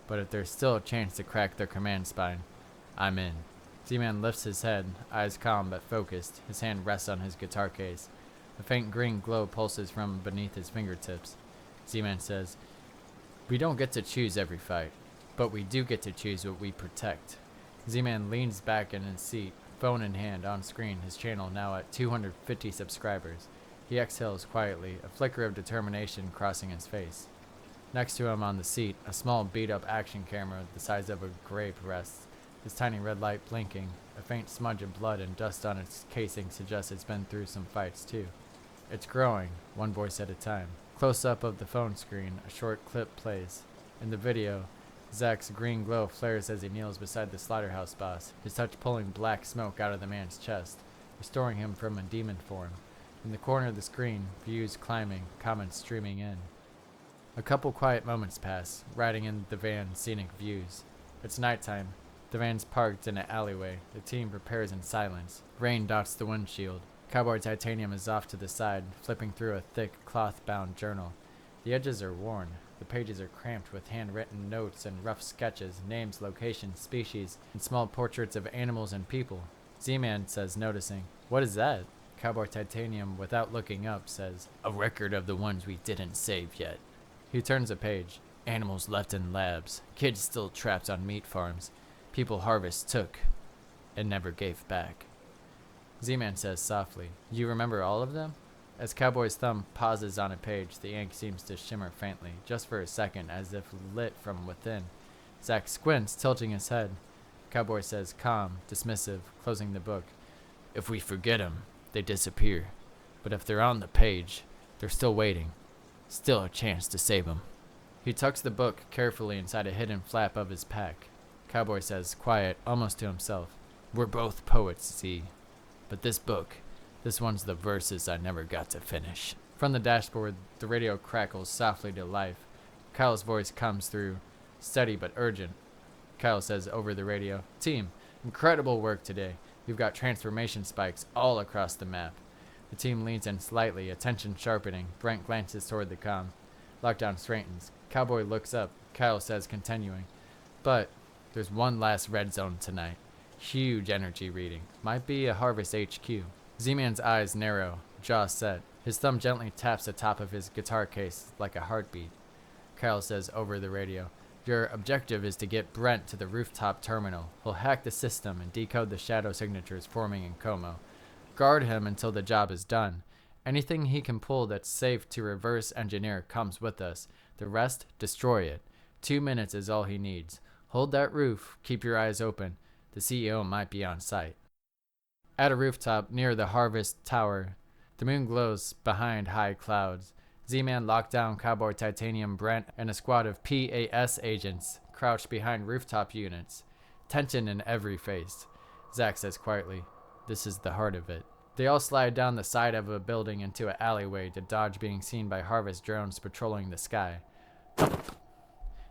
S1: but if there's still a chance to crack their command spine, I'm in." Z-Man lifts his head, eyes calm but focused. His hand rests on his guitar case. A faint green glow pulses from beneath his fingertips. Z-Man says, "We don't get to choose every fight, but we do get to choose what we protect." Z-Man leans back in his seat, phone in hand, on screen, his channel now at 250 subscribers. He exhales quietly, a flicker of determination crossing his face. Next to him on the seat, a small beat-up action camera the size of a grape rests, his tiny red light blinking. A faint smudge of blood and dust on its casing suggests it's been through some fights too. It's growing, one voice at a time. Close up of the phone screen, a short clip plays. In the video, Zach's green glow flares as he kneels beside the slaughterhouse boss, his touch pulling black smoke out of the man's chest, restoring him from a demon form. In the corner of the screen, views climbing, comments streaming in. A couple quiet moments pass, riding in the van, scenic views. It's nighttime. The van's parked in an alleyway. The team prepares in silence. Rain dots the windshield. Cowboy Titanium is off to the side, flipping through a thick, cloth-bound journal. The edges are worn. The pages are cramped with handwritten notes and rough sketches, names, locations, species, and small portraits of animals and people. Z-Man says, noticing, "What is that?" Cowboy Titanium, without looking up, says, "A record of the ones we didn't save yet." He turns a page. Animals left in labs. Kids still trapped on meat farms. People harvest took and never gave back. Z-Man says softly, "You remember all of them?" As Cowboy's thumb pauses on a page, the ink seems to shimmer faintly, just for a second, as if lit from within. Zach squints, tilting his head. Cowboy says, calm, dismissive, closing the book, "If we forget 'em, they disappear. But if they're on the page, they're still waiting. Still a chance to save 'em." He tucks the book carefully inside a hidden flap of his pack. Cowboy says, quiet, almost to himself, "We're both poets, Z. But this book, this one's the verses I never got to finish." From the dashboard, the radio crackles softly to life. Kyle's voice comes through, steady but urgent. Kyle says over the radio, "Team, incredible work today. We've got transformation spikes all across the map." The team leans in slightly, attention sharpening. Brent glances toward the comm. Lockdown straightens. Cowboy looks up. Kyle says, continuing, "But there's one last red zone tonight. Huge energy reading. Might be a Harvest HQ." Z-Man's eyes narrow, jaw set. His thumb gently taps the top of his guitar case like a heartbeat. Kyle says over the radio, "Your objective is to get Brent to the rooftop terminal. He'll hack the system and decode the shadow signatures forming in Como. Guard him until the job is done. Anything he can pull that's safe to reverse engineer comes with us. The rest, destroy it. 2 minutes is all he needs. Hold that roof. Keep your eyes open. The CEO might be on site." At a rooftop near the Harvest Tower, the moon glows behind high clouds. Z-Man, Lockdown, Cowboy Titanium, Brent, and a squad of PAS agents crouch behind rooftop units. Tension in every face. Zach says quietly, "This is the heart of it." They all slide down the side of a building into an alleyway to dodge being seen by Harvest drones patrolling the sky.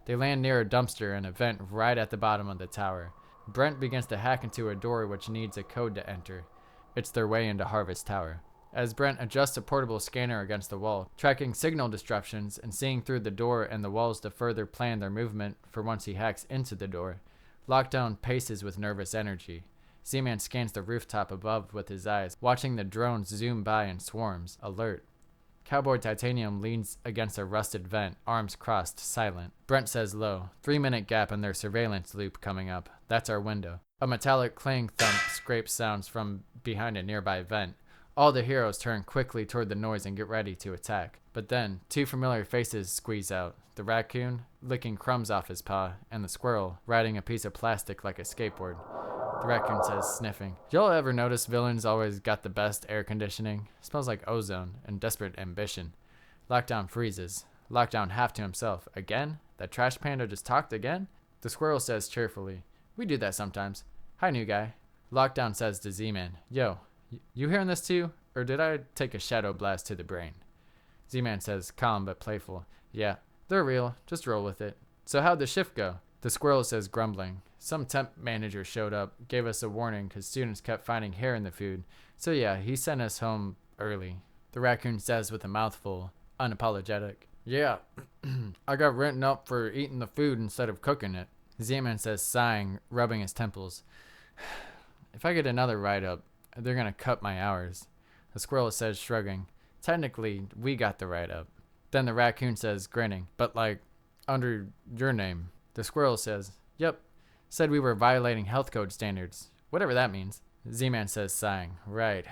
S1: They land near a dumpster and a vent right at the bottom of the tower. Brent begins to hack into a door which needs a code to enter. It's their way into Harvest Tower. As Brent adjusts a portable scanner against the wall, tracking signal disruptions and seeing through the door and the walls to further plan their movement for once he hacks into the door, Lockdown paces with nervous energy. Z-Man scans the rooftop above with his eyes, watching the drones zoom by in swarms, alert. Cowboy Titanium leans against a rusted vent, arms crossed, silent. Brent says low, 3-minute gap in their surveillance loop coming up. That's our window. A metallic clang thump scrapes sounds from behind a nearby vent. All the heroes turn quickly toward the noise and get ready to attack. But then, 2 familiar faces squeeze out. The raccoon, licking crumbs off his paw, and the squirrel, riding a piece of plastic like a skateboard. The raccoon says, sniffing, "Y'all ever notice villains always got the best air conditioning? Smells like ozone and desperate ambition." Lockdown freezes. Lockdown half to himself. "Again? That trash panda just talked again?" The squirrel says cheerfully, "We do that sometimes. Hi, new guy." Lockdown says to Z-Man, "Yo, You hearing this too? Or did I take a shadow blast to the brain? Z-Man says, calm but playful. Yeah, they're real. Just roll with it. So how'd the shift go? The squirrel says, grumbling. Some temp manager showed up, gave us a warning because students kept finding hair in the food. So yeah, he sent us home early. The raccoon says with a mouthful, unapologetic. Yeah, I got written up for eating the food instead of cooking it. Z-Man says, sighing, rubbing his temples. If I get another write-up, they're gonna cut my hours. The squirrel says, shrugging. Technically, we got the write-up. Then the raccoon says, grinning, but like, under your name. The squirrel says, yep, said we were violating health code standards. Whatever that means. Z-Man says, sighing, right.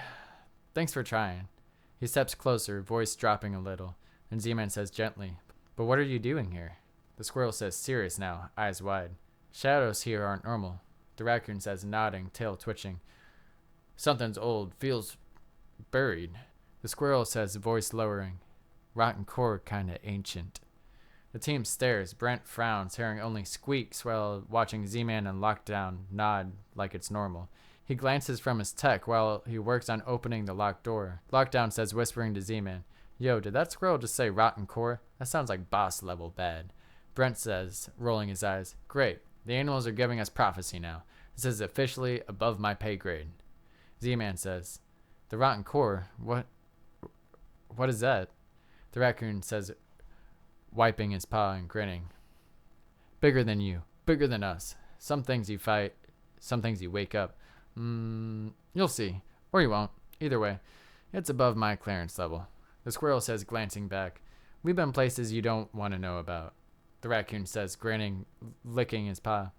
S1: Thanks for trying. He steps closer, voice dropping a little, and Z-Man says gently, but what are you doing here? The squirrel says, serious now, eyes wide. Shadows here aren't normal. The raccoon says, nodding, tail twitching. Something's old, feels buried. The squirrel says, voice lowering. Rotten core, kinda ancient. The team stares. Brent frowns, hearing only squeaks while watching Z-Man and Lockdown nod like it's normal. He glances from his tech while he works on opening the locked door. Lockdown says, whispering to Z-Man, yo, did that squirrel just say rotten core? That sounds like boss level bad. Brent says, rolling his eyes, great. The animals are giving us prophecy now. This is officially above my pay grade. Z-Man says, the rotten core? What is that? The raccoon says, wiping his paw and grinning. Bigger than you. Bigger than us. Some things you fight. Some things you wake up. You'll see. Or you won't. Either way, it's above my clearance level. The squirrel says, glancing back, we've been places you don't want to know about. The raccoon says, grinning, licking his paw,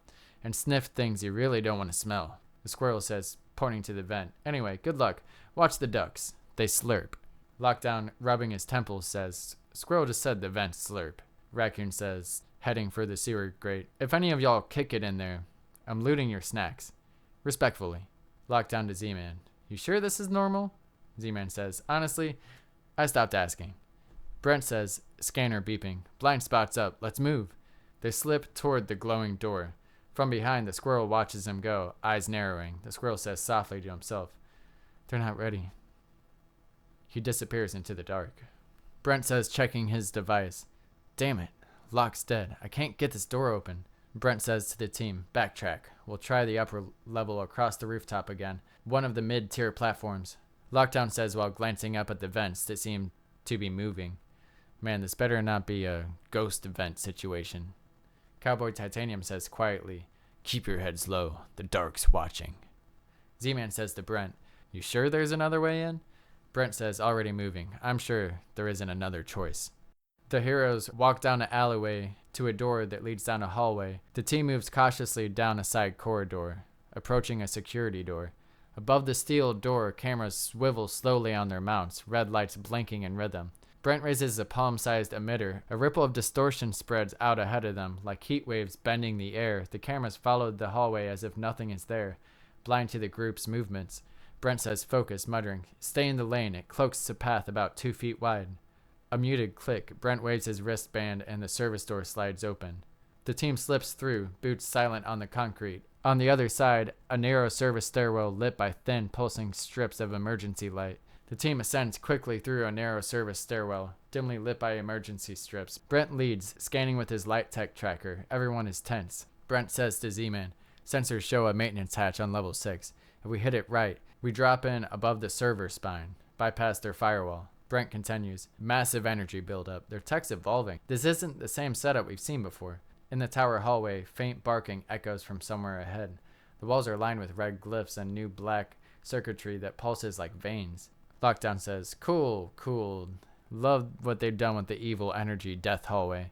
S1: and sniff things you really don't want to smell. The squirrel says, pointing to the vent, anyway, good luck. Watch the ducks. They slurp. Lockdown, rubbing his temples, says, squirrel just said the vent slurp. Raccoon says, heading for the sewer grate, if any of y'all kick it in there, I'm looting your snacks. Respectfully. Lockdown to Z-Man, you sure this is normal? Z-Man says, honestly, I stopped asking. Brent says, scanner beeping, blind spots up, let's move. They slip toward the glowing door. From behind, the squirrel watches him go, eyes narrowing. The squirrel says softly to himself, they're not ready. He disappears into the dark. Brent says, checking his device, damn it, lock's dead. I can't get this door open. Brent says to the team, backtrack. We'll try the upper level across the rooftop again, one of the mid-tier platforms. Lockdown says while glancing up at the vents that seem to be moving, man, this better not be a ghost vent situation. Cowboy Titanium says quietly, keep your heads low, the dark's watching. Z-Man says to Brent, you sure there's another way in? Brent says, already moving. I'm sure there isn't another choice. The heroes walk down an alleyway to a door that leads down a hallway. The team moves cautiously down a side corridor, approaching a security door. Above the steel door, cameras swivel slowly on their mounts, red lights blinking in rhythm. Brent raises a palm-sized emitter. A ripple of distortion spreads out ahead of them, like heat waves bending the air. The cameras follow the hallway as if nothing is there, blind to the group's movements. Brent says, focus, muttering, stay in the lane. It cloaks a path about 2 feet wide. A muted click. Brent waves his wristband and the service door slides open. The team slips through, boots silent on the concrete. On the other side, a narrow service stairwell lit by thin, pulsing strips of emergency light. The team ascends quickly through a narrow service stairwell, dimly lit by emergency strips. Brent leads, scanning with his light tech tracker. Everyone is tense. Brent says to Z-Man, sensors show a maintenance hatch on level 6. If we hit it right, we drop in above the server spine, bypass their firewall. Brent continues, massive energy buildup. Their tech's evolving. This isn't the same setup we've seen before. In the tower hallway, faint barking echoes from somewhere ahead. The walls are lined with red glyphs and new black circuitry that pulses like veins. Lockdown says, cool. Love what they've done with the evil energy death hallway.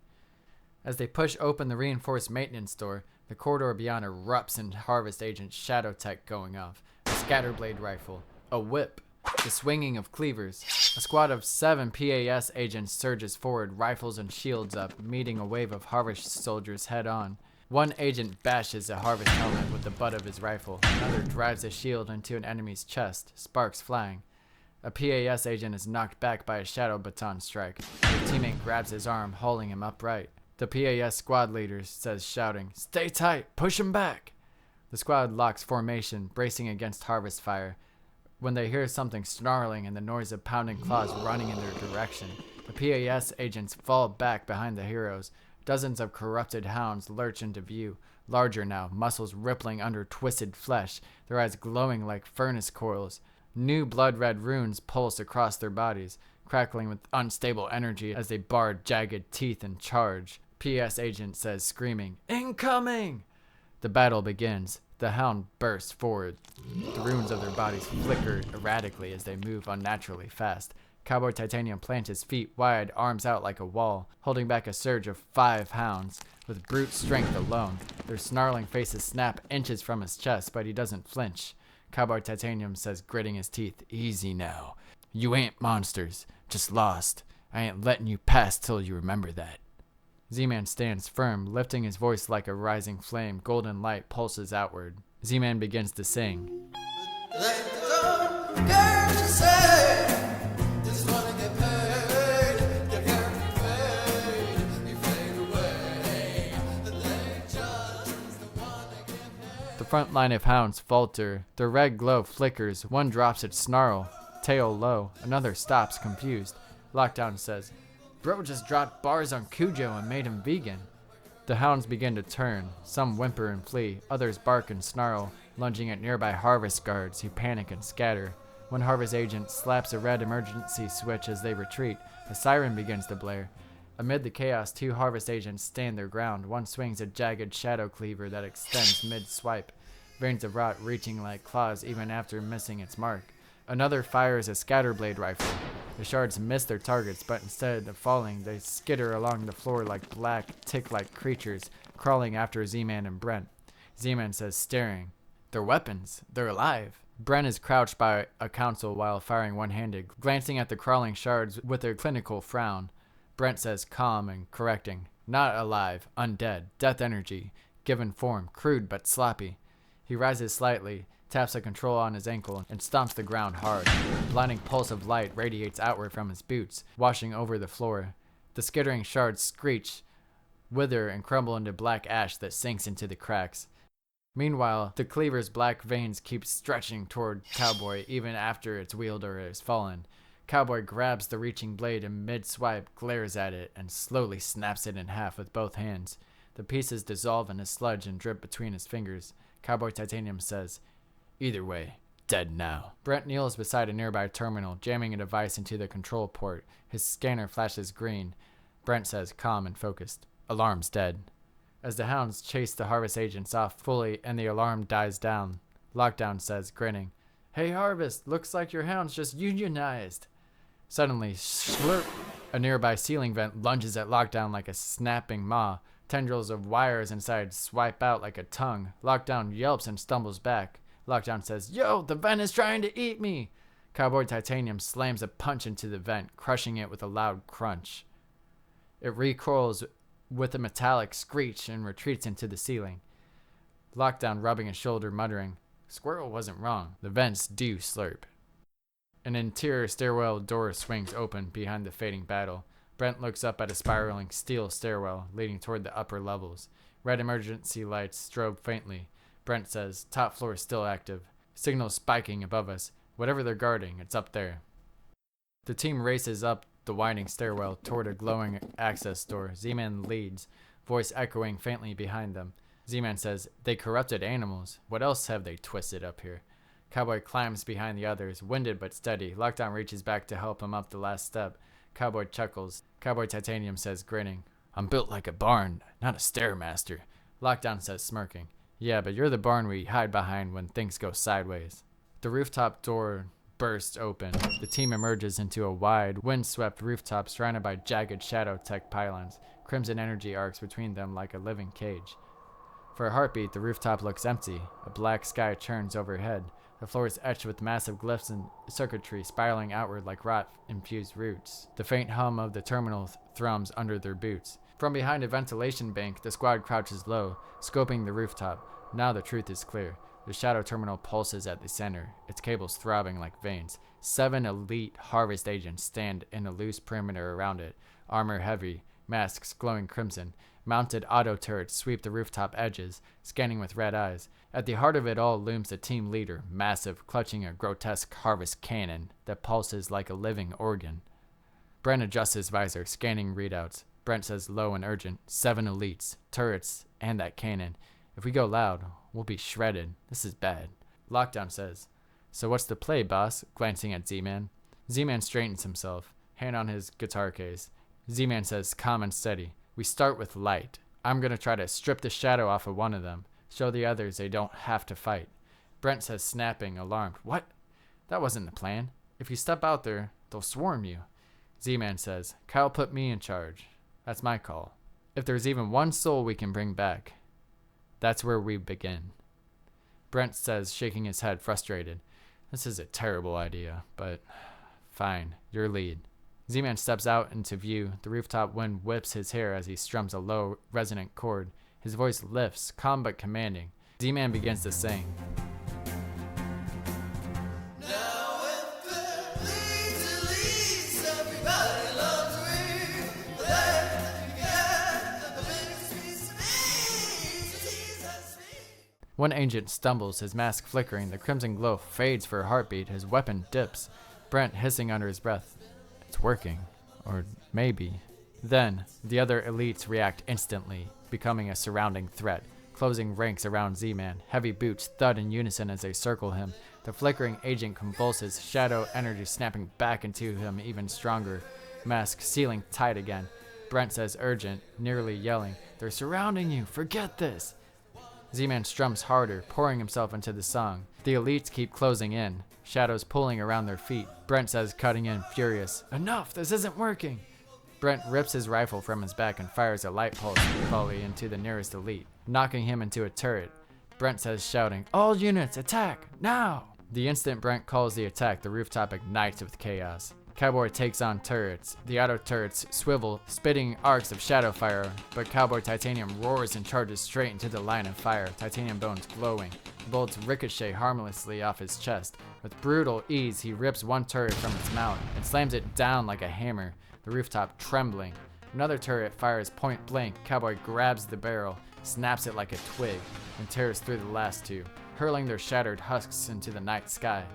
S1: As they push open the reinforced maintenance door, the corridor beyond erupts in Harvest Agent Shadow Tech going off. A scatterblade rifle, a whip, the swinging of cleavers. A squad of 7 PAS agents surges forward, rifles and shields up, meeting a wave of Harvest soldiers head on. One agent bashes a Harvest helmet with the butt of his rifle. Another drives a shield into an enemy's chest, sparks flying. A PAS agent is knocked back by a shadow baton strike. His teammate grabs his arm, holding him upright. The PAS squad leader says, shouting, stay tight, push him back. The squad locks formation, bracing against Harvest fire. when they hear something snarling and the noise of pounding claws running in their direction. The PAS agents fall back behind the heroes. Dozens of corrupted hounds lurch into view, larger now, muscles rippling under twisted flesh, their eyes glowing like furnace coils. New blood-red runes pulse across their bodies, crackling with unstable energy as they bar jagged teeth and charge. PS agent says, screaming, "Incoming!" The battle begins. The hound bursts forward. The runes of their bodies flicker erratically as they move unnaturally fast. Cowboy Titanium plants his feet wide, arms out like a wall, holding back a surge of 5 hounds. With brute strength alone, their snarling faces snap inches from his chest, but he doesn't flinch. Cowboy Titanium says, gritting his teeth, "Easy now. You ain't monsters, just lost. I ain't letting you pass till you remember that." Z-Man stands firm, lifting his voice like a rising flame. Golden light pulses outward. Z-Man begins to sing.
S4: They don't care to say, just wanna get paid. They can't fade, you fade away. They just wanna get paid.
S1: The front line of hounds falter. Their red glow flickers. One drops its snarl, tail low. Another stops, confused. Lockdown says, "Bro just dropped bars on Cujo and made him vegan." The hounds begin to turn. Some whimper and flee. Others bark and snarl, lunging at nearby harvest guards who panic and scatter. One harvest agent slaps a red emergency switch as they retreat. A siren begins to blare. Amid the chaos, 2 harvest agents stand their ground. One swings a jagged shadow cleaver that extends mid-swipe, veins of rot reaching like claws even after missing its mark. Another fires a scatterblade rifle. The shards miss their targets, but instead of falling, they skitter along the floor like black, tick-like creatures, crawling after Z-Man and Brent. Z-Man says, staring, "They're weapons. They're alive." Brent is crouched by a console while firing one-handed, glancing at the crawling shards with a clinical frown. Brent says, calm and correcting, "Not alive, undead, death energy, given form, crude but sloppy." He rises slightly, taps a control on his ankle, and stomps the ground hard. A blinding pulse of light radiates outward from his boots, washing over the floor. The skittering shards screech, wither, and crumble into black ash that sinks into the cracks. Meanwhile, the cleaver's black veins keep stretching toward Cowboy even after its wielder has fallen. Cowboy grabs the reaching blade and mid-swipe glares at it and slowly snaps it in half with both hands. The pieces dissolve in a sludge and drip between his fingers. Cowboy Titanium says, "Either way, dead now." Brent kneels beside a nearby terminal, jamming a device into the control port. His scanner flashes green. Brent says, calm and focused, "Alarm's dead." As the hounds chase the harvest agents off fully and the alarm dies down, Lockdown says, grinning, "Hey Harvest, looks like your hounds just unionized." Suddenly, slurp! A nearby ceiling vent lunges at Lockdown like a snapping maw. Tendrils of wires inside swipe out like a tongue. Lockdown yelps and stumbles back. Lockdown says, "Yo, the vent is trying to eat me!" Cowboy Titanium slams a punch into the vent, crushing it with a loud crunch. It recoils with a metallic screech and retreats into the ceiling. Lockdown rubbing his shoulder, muttering, "Squirrel wasn't wrong. The vents do slurp." An interior stairwell door swings open behind the fading battle. Brent looks up at a spiraling steel stairwell leading toward the upper levels. Red emergency lights strobe faintly. Brent says, "Top floor is still active. Signals spiking above us. Whatever they're guarding, it's up there." The team races up the winding stairwell toward a glowing access door. Z-Man leads, voice echoing faintly behind them. Z-Man says, "They corrupted animals. What else have they twisted up here?" Cowboy climbs behind the others, winded but steady. Lockdown reaches back to help him up the last step. Cowboy chuckles. Cowboy Titanium says, grinning, "I'm built like a barn, not a stairmaster." Lockdown says, smirking, "Yeah, but you're the barn we hide behind when things go sideways." The rooftop door bursts open. The team emerges into a wide, wind-swept rooftop surrounded by jagged shadow tech pylons. Crimson energy arcs between them like a living cage. For a heartbeat, the rooftop looks empty. A black sky churns overhead. The floor is etched with massive glyphs and circuitry spiraling outward like rot-infused roots. The faint hum of the terminal thrums under their boots. From behind a ventilation bank, the squad crouches low, scoping the rooftop. Now the truth is clear. The shadow terminal pulses at the center, its cables throbbing like veins. 7 elite harvest agents stand in a loose perimeter around it, armor heavy, masks glowing crimson. Mounted auto turrets sweep the rooftop edges, scanning with red eyes. At the heart of it all looms the team leader, massive, clutching a grotesque harvest cannon that pulses like a living organ. Brent adjusts his visor, scanning readouts. Brent says low and urgent, 7 elites, turrets, and that cannon. If we go loud, we'll be shredded. This is bad. Lockdown says, so what's the play, boss? Glancing at Z-Man. Z-Man straightens himself, hand on his guitar case. Z-Man says, calm and steady. We start with light. I'm going to try to strip the shadow off of one of them. Show the others they don't have to fight. Brent says, snapping, alarmed. What? That wasn't the plan. If you step out there, they'll swarm you. Z-Man says, Kyle put me in charge. That's my call. If there's even one soul we can bring back, that's where we begin. Brent says, shaking his head, frustrated. This is a terrible idea, but fine, your lead. Z-Man steps out into view. The rooftop wind whips his hair as he strums a low, resonant chord. His voice lifts, calm but commanding. Z-Man begins to sing.
S4: Now if it leads, everybody loves me. But then you get the biggest piece of me. Jesus me.
S1: One agent stumbles, his mask flickering. The crimson glow fades for a heartbeat. His weapon dips. Brent hissing under his breath. It's working. Or maybe. Then, the other elites react instantly, becoming a surrounding threat. Closing ranks around Z-Man. Heavy boots thud in unison as they circle him. The flickering agent convulses, shadow energy snapping back into him even stronger. Mask sealing tight again. Brent says urgent, nearly yelling, They're surrounding you, forget this! Z-Man strums harder, pouring himself into the song. The elites keep closing in, shadows pulling around their feet. Brent says, cutting in, furious, Enough, this isn't working! Brent rips his rifle from his back and fires a light pulse volley into the nearest elite, knocking him into a turret. Brent says, shouting, All units, attack, now! The instant Brent calls the attack, the rooftop ignites with chaos. Cowboy takes on turrets. The auto turrets swivel, spitting arcs of shadow fire, but Cowboy Titanium roars and charges straight into the line of fire, titanium bones glowing. The bullets ricochet harmlessly off his chest. With brutal ease, he rips one turret from its mount and slams it down like a hammer, the rooftop trembling. Another turret fires point blank. Cowboy grabs the barrel, snaps it like a twig, and tears through the last two, hurling their shattered husks into the night sky.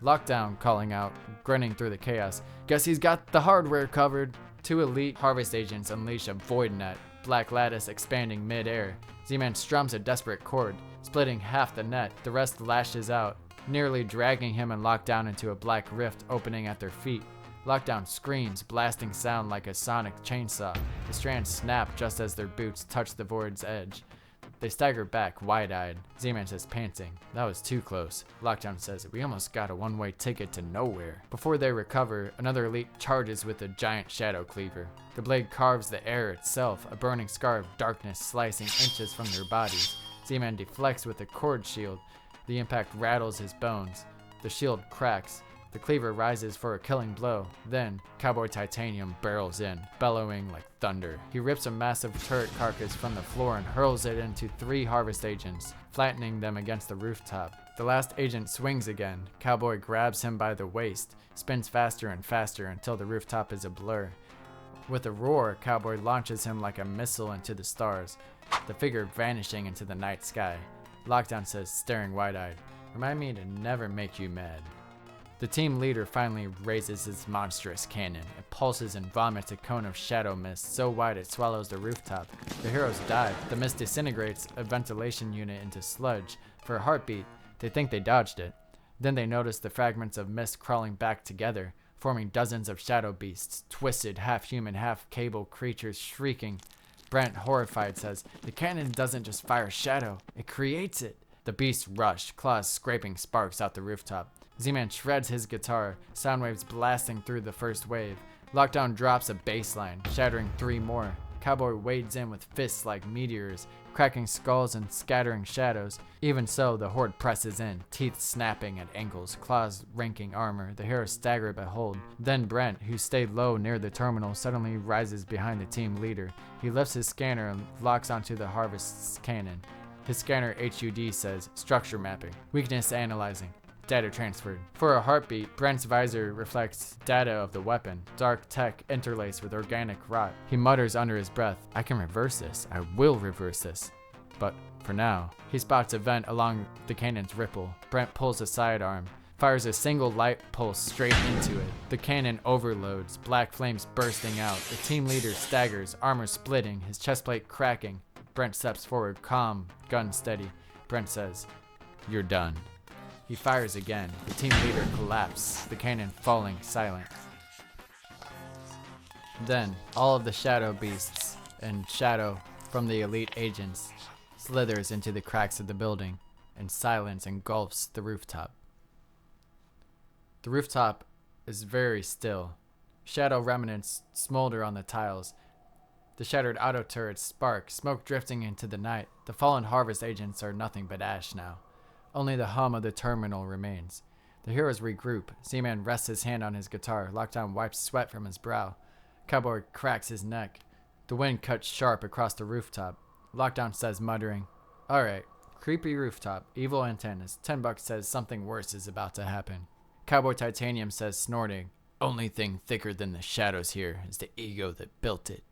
S1: Lockdown calling out, grinning through the chaos. Guess he's got the hardware covered. Two elite harvest agents unleash a void net, black lattice expanding mid-air. Z-Man strums a desperate chord, splitting half the net. The rest lashes out, nearly dragging him and Lockdown into a black rift opening at their feet. Lockdown screams, blasting sound like a sonic chainsaw. The strands snap just as their boots touch the void's edge. They stagger back, wide-eyed. Z-Man says, panting, That was too close. Lockdown says, We almost got a one-way ticket to nowhere. Before they recover, another elite charges with a giant shadow cleaver. The blade carves the air itself, a burning scar of darkness slicing inches from their bodies. Z-Man deflects with a cord shield. The impact rattles his bones. The shield cracks. The cleaver rises for a killing blow. Then, Cowboy Titanium barrels in, bellowing like thunder. He rips a massive turret carcass from the floor and hurls it into 3 harvest agents, flattening them against the rooftop. The last agent swings again. Cowboy grabs him by the waist, spins faster and faster until the rooftop is a blur. With a roar, Cowboy launches him like a missile into the stars, the figure vanishing into the night sky. Lockdown says, staring wide-eyed, Remind me to never make you mad. The team leader finally raises his monstrous cannon. It pulses and vomits a cone of shadow mist so wide it swallows the rooftop. The heroes dive. The mist disintegrates a ventilation unit into sludge. For a heartbeat, they think they dodged it. Then they notice the fragments of mist crawling back together, forming dozens of shadow beasts, twisted, half-human, half-cable creatures shrieking. Brent, horrified, says, The cannon doesn't just fire shadow, it creates it. The beasts rush, claws scraping sparks out the rooftop. Z-Man shreds his guitar, sound waves blasting through the first wave. Lockdown drops a bass line, shattering 3 more. Cowboy wades in with fists like meteors, cracking skulls and scattering shadows. Even so, the horde presses in, teeth snapping at ankles, claws ranking armor. The heroes stagger but hold. Then Brent, who stayed low near the terminal, suddenly rises behind the team leader. He lifts his scanner and locks onto the harvest's cannon. His scanner HUD says, Structure mapping. Weakness analyzing. Data transferred. For a heartbeat, Brent's visor reflects data of the weapon. Dark tech interlaced with organic rot. He mutters under his breath, I can reverse this. I will reverse this. But for now, he spots a vent along the cannon's ripple. Brent pulls a sidearm, fires a single light pulse straight into it. The cannon overloads, black flames bursting out. The team leader staggers, armor splitting, his chest plate cracking. Brent steps forward, calm, gun steady. Brent says, you're done. He fires again. The team leader collapses, the cannon falling silent. Then, all of the shadow beasts and shadow from the elite agents slithers into the cracks of the building, and silence engulfs the rooftop. The rooftop is very still. Shadow remnants smolder on the tiles. The shattered auto turrets spark, smoke drifting into the night. The fallen harvest agents are nothing but ash now. Only the hum of the terminal remains. The heroes regroup. Zman rests his hand on his guitar. Lockdown wipes sweat from his brow. Cowboy cracks his neck. The wind cuts sharp across the rooftop. Lockdown says, muttering, alright, creepy rooftop, evil antennas. $10 says something worse is about to happen. Cowboy Titanium says, snorting, only thing thicker than the shadows here is the ego that built it.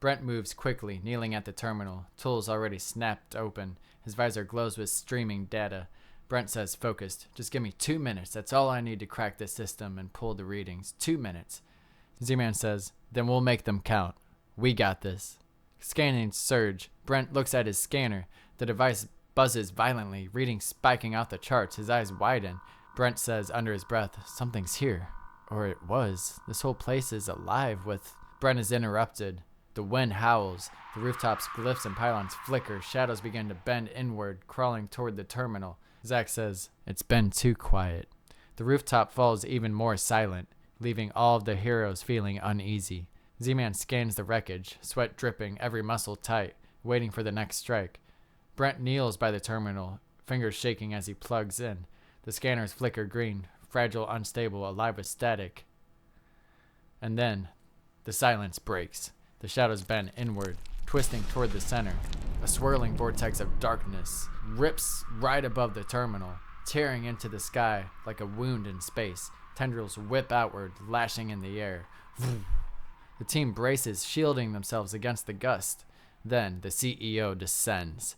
S1: Brent moves quickly, kneeling at the terminal. Tools already snapped open. His visor glows with streaming data. Brent says, focused, just give me 2 minutes. That's all I need to crack this system and pull the readings. 2 minutes. Z-Man says, then we'll make them count. We got this. Scanning surge. Brent looks at his scanner. The device buzzes violently, readings spiking out the charts. His eyes widen. Brent says under his breath, something's here. Or it was. This whole place is alive with... Brent is interrupted. The wind howls. The rooftops, glyphs, and pylons flicker. Shadows begin to bend inward, crawling toward the terminal. Zack says, it's been too quiet. The rooftop falls even more silent, leaving all of the heroes feeling uneasy. Z-Man scans the wreckage, sweat dripping, every muscle tight, waiting for the next strike. Brent kneels by the terminal, fingers shaking as he plugs in. The scanners flicker green, fragile, unstable, alive with static. And then, the silence breaks. The shadows bend inward, twisting toward the center. A swirling vortex of darkness rips right above the terminal, tearing into the sky like a wound in space. Tendrils whip outward, lashing in the air. The team braces, shielding themselves against the gust. Then the CEO descends.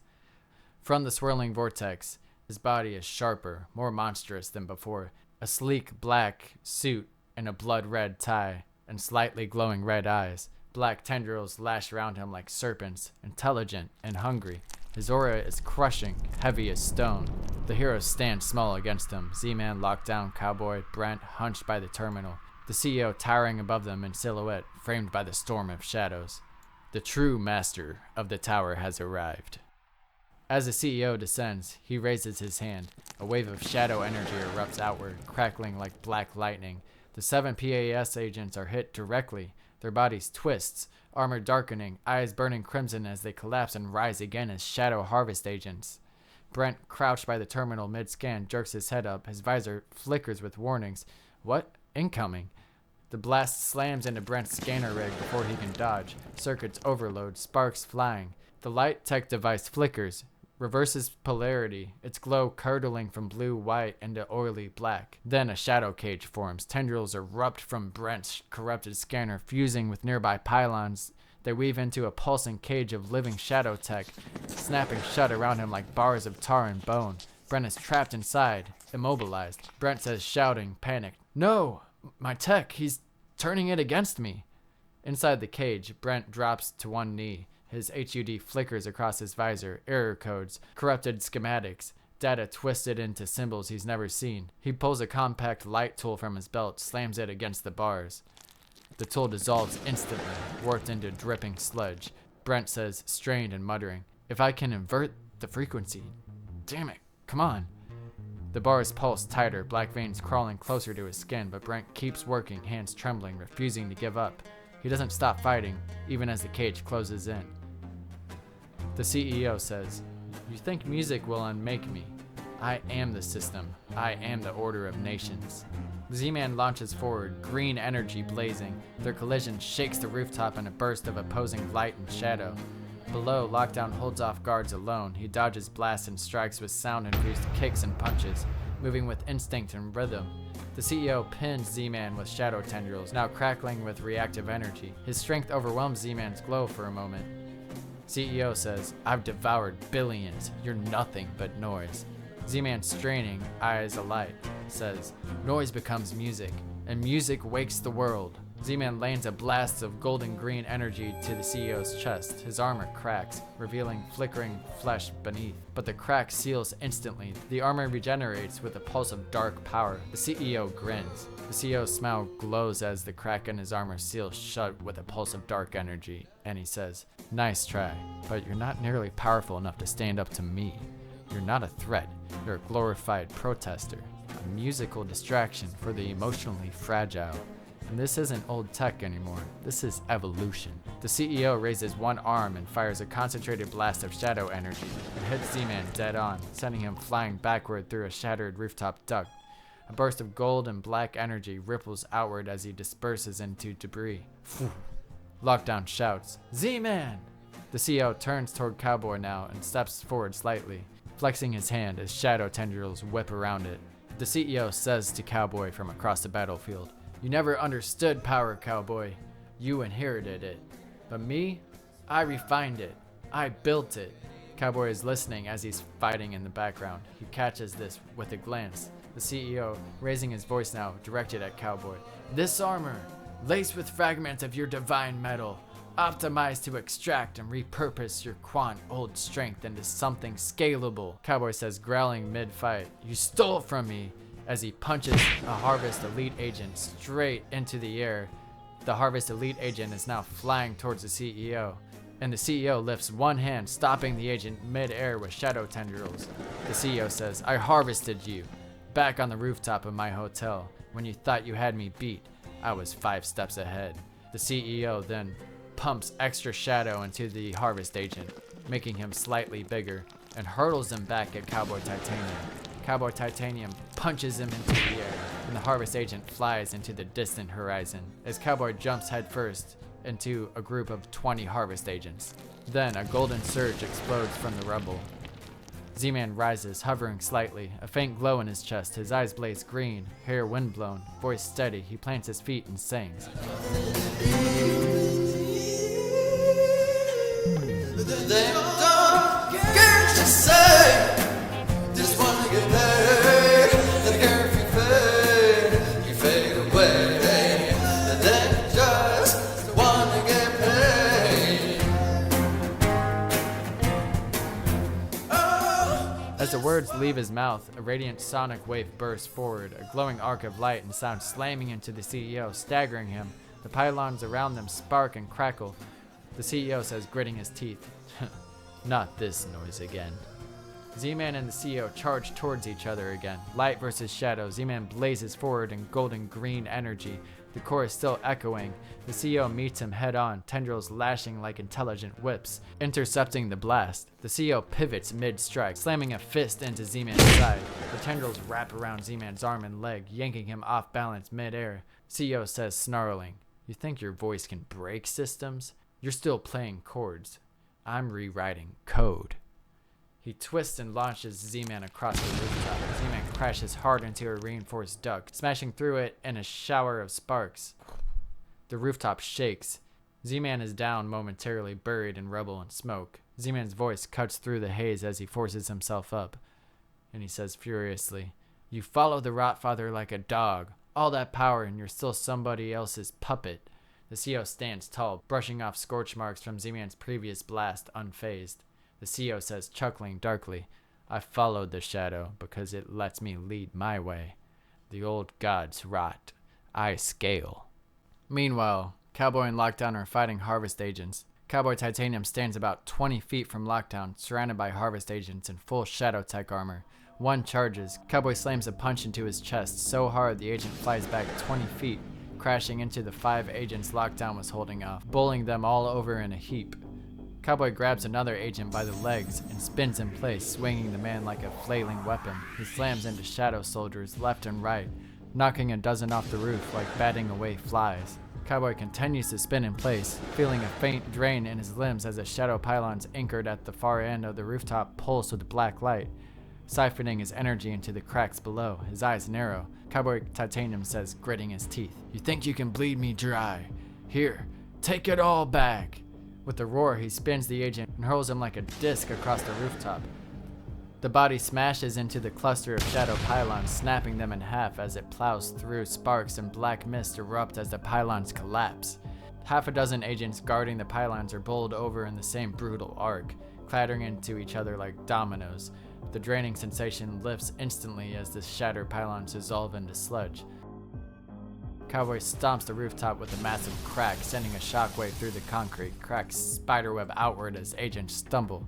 S1: From the swirling vortex, his body is sharper, more monstrous than before. A sleek black suit and a blood-red tie, and slightly glowing red eyes. Black tendrils lash around him like serpents, intelligent and hungry. His aura is crushing, heavy as stone. The heroes stand small against him. Z-Man, Lockdown, Cowboy, Brent, hunched by the terminal. The CEO towering above them in silhouette, framed by the storm of shadows. The true master of the tower has arrived. As the CEO descends, he raises his hand. A wave of shadow energy erupts outward, crackling like black lightning. The 7 PAS agents are hit directly. Their bodies twist, armor darkening, eyes burning crimson as they collapse and rise again as shadow harvest agents. Brent, crouched by the terminal mid-scan, jerks his head up. His visor flickers with warnings. What? Incoming. The blast slams into Brent's scanner rig before he can dodge. Circuits overload, sparks flying. The light tech device flickers, reverses polarity, its glow curdling from blue-white into oily black. Then a shadow cage forms. Tendrils erupt from Brent's corrupted scanner, fusing with nearby pylons. They weave into a pulsing cage of living shadow tech, snapping shut around him like bars of tar and bone. Brent is trapped inside, immobilized. Brent says, shouting, panicked, "No! My tech! He's turning it against me!" Inside the cage, Brent drops to one knee. His HUD flickers across his visor, error codes, corrupted schematics, data twisted into symbols he's never seen. He pulls a compact light tool from his belt, slams it against the bars. The tool dissolves instantly, warped into dripping sludge. Brent says, strained and muttering, "If I can invert the frequency. Damn it, come on." The bars pulse tighter, black veins crawling closer to his skin, but Brent keeps working, hands trembling, refusing to give up. He doesn't stop fighting, even as the cage closes in. The CEO says, "You think music will unmake me? I am the system. I am the order of nations." Z-Man launches forward, green energy blazing. Their collision shakes the rooftop in a burst of opposing light and shadow. Below, Lockdown holds off guards alone. He dodges blasts and strikes with sound-infused kicks and punches. moving with instinct and rhythm. The CEO pins Z-Man with shadow tendrils, now crackling with reactive energy. His strength overwhelms Z-Man's glow for a moment. CEO says, "I've devoured billions. You're nothing but noise." Z-Man, straining, eyes alight, says, "Noise becomes music, and music wakes the world." Z-Man lands a blast of golden green energy to the CEO's chest. His armor cracks, revealing flickering flesh beneath. But the crack seals instantly. The armor regenerates with a pulse of dark power. The CEO grins. The CEO's smile glows as the crack in his armor seals shut with a pulse of dark energy. And he says, "Nice try, but you're not nearly powerful enough to stand up to me. You're not a threat. You're a glorified protester. A musical distraction for the emotionally fragile. And this isn't old tech anymore. This is evolution." The CEO raises one arm and fires a concentrated blast of shadow energy. It hits Z-Man dead on, sending him flying backward through a shattered rooftop duct. A burst of gold and black energy ripples outward as he disperses into debris. Phew. Lockdown shouts, "Z-Man!" The CEO turns toward Cowboy now and steps forward slightly, flexing his hand as shadow tendrils whip around it. The CEO says to Cowboy from across the battlefield, "You never understood power, Cowboy. You inherited it. But me? I refined it. I built it." Cowboy is listening as he's fighting in the background. He catches this with a glance. The CEO, raising his voice now, directed at Cowboy. "This armor, laced with fragments of your divine metal, optimized to extract and repurpose your quant old strength into something scalable," Cowboy says, growling mid-fight. "You stole from me," as he punches a Harvest Elite agent straight into the air. The Harvest Elite agent is now flying towards the CEO, and the CEO lifts one hand, stopping the agent mid-air with shadow tendrils. The CEO says, "I harvested you. Back on the rooftop of my hotel. When you thought you had me beat, I was 5 steps ahead." The CEO then pumps extra shadow into the Harvest agent, making him slightly bigger, and hurtles him back at Cowboy Titanium. Cowboy Titanium punches him into the air, and the Harvest agent flies into the distant horizon as Cowboy jumps headfirst into a group of 20 Harvest agents. Then a golden surge explodes from the rubble. Z-Man rises, hovering slightly, a faint glow in his chest. His eyes blaze green, hair windblown, voice steady. He plants his feet and sings.
S4: They don't care to say, just wanna get paid. They care if you fade away. They just wanna get paid. Oh.
S1: As the words leave his mouth, a radiant sonic wave bursts forward, a glowing arc of light and sound slamming into the CEO, staggering him. The pylons around them spark and crackle. The CEO says, gritting his teeth, "Not this noise again." Z-Man and the CEO charge towards each other again. Light versus shadow. Z-Man blazes forward in golden green energy. The chorus still echoing. The CEO meets him head on, tendrils lashing like intelligent whips, intercepting the blast. The CEO pivots mid-strike, slamming a fist into Z-Man's side. The tendrils wrap around Z-Man's arm and leg, yanking him off balance mid-air. CEO says, snarling, "You think your voice can break systems? You're still playing chords. I'm rewriting code." He twists and launches Z-Man across the rooftop. Z-Man crashes hard into a reinforced duct, smashing through it in a shower of sparks. The rooftop shakes. Z-Man is down, momentarily buried in rubble and smoke. Z-Man's voice cuts through the haze as he forces himself up. And he says furiously, "You follow the Rotfather like a dog. All that power and you're still somebody else's puppet." The CEO stands tall, brushing off scorch marks from Z-Man's previous blast, unfazed. The CEO says, chuckling darkly, "I followed the shadow because it lets me lead my way. The old gods rot. I scale." Meanwhile, Cowboy and Lockdown are fighting Harvest agents. Cowboy Titanium stands about 20 feet from Lockdown, surrounded by Harvest agents in full Shadow Tech armor. One charges. Cowboy slams a punch into his chest so hard the agent flies back 20 feet, crashing into the 5 agents Lockdown was holding off, bowling them all over in a heap. Cowboy grabs another agent by the legs and spins in place, swinging the man like a flailing weapon. He slams into shadow soldiers left and right, knocking a dozen off the roof like batting away flies. Cowboy continues to spin in place, feeling a faint drain in his limbs as the shadow pylons anchored at the far end of the rooftop pulse with black light. siphoning his energy into the cracks below. His eyes narrow. Cowboy Titanium says, gritting his teeth, "You think you can bleed me dry? Here, take it all back." With a roar, he spins the agent and hurls him like a disc across the rooftop. The body smashes into the cluster of shadow pylons, snapping them in half as it plows through. Sparks and black mist erupt as the pylons collapse. Half a dozen agents guarding the pylons are bowled over in the same brutal arc, clattering into each other like dominoes. The draining sensation lifts instantly as the shattered pylons dissolve into sludge. Cowboy stomps the rooftop with a massive crack, sending a shockwave through the concrete. Cracks spiderweb outward as agents stumble.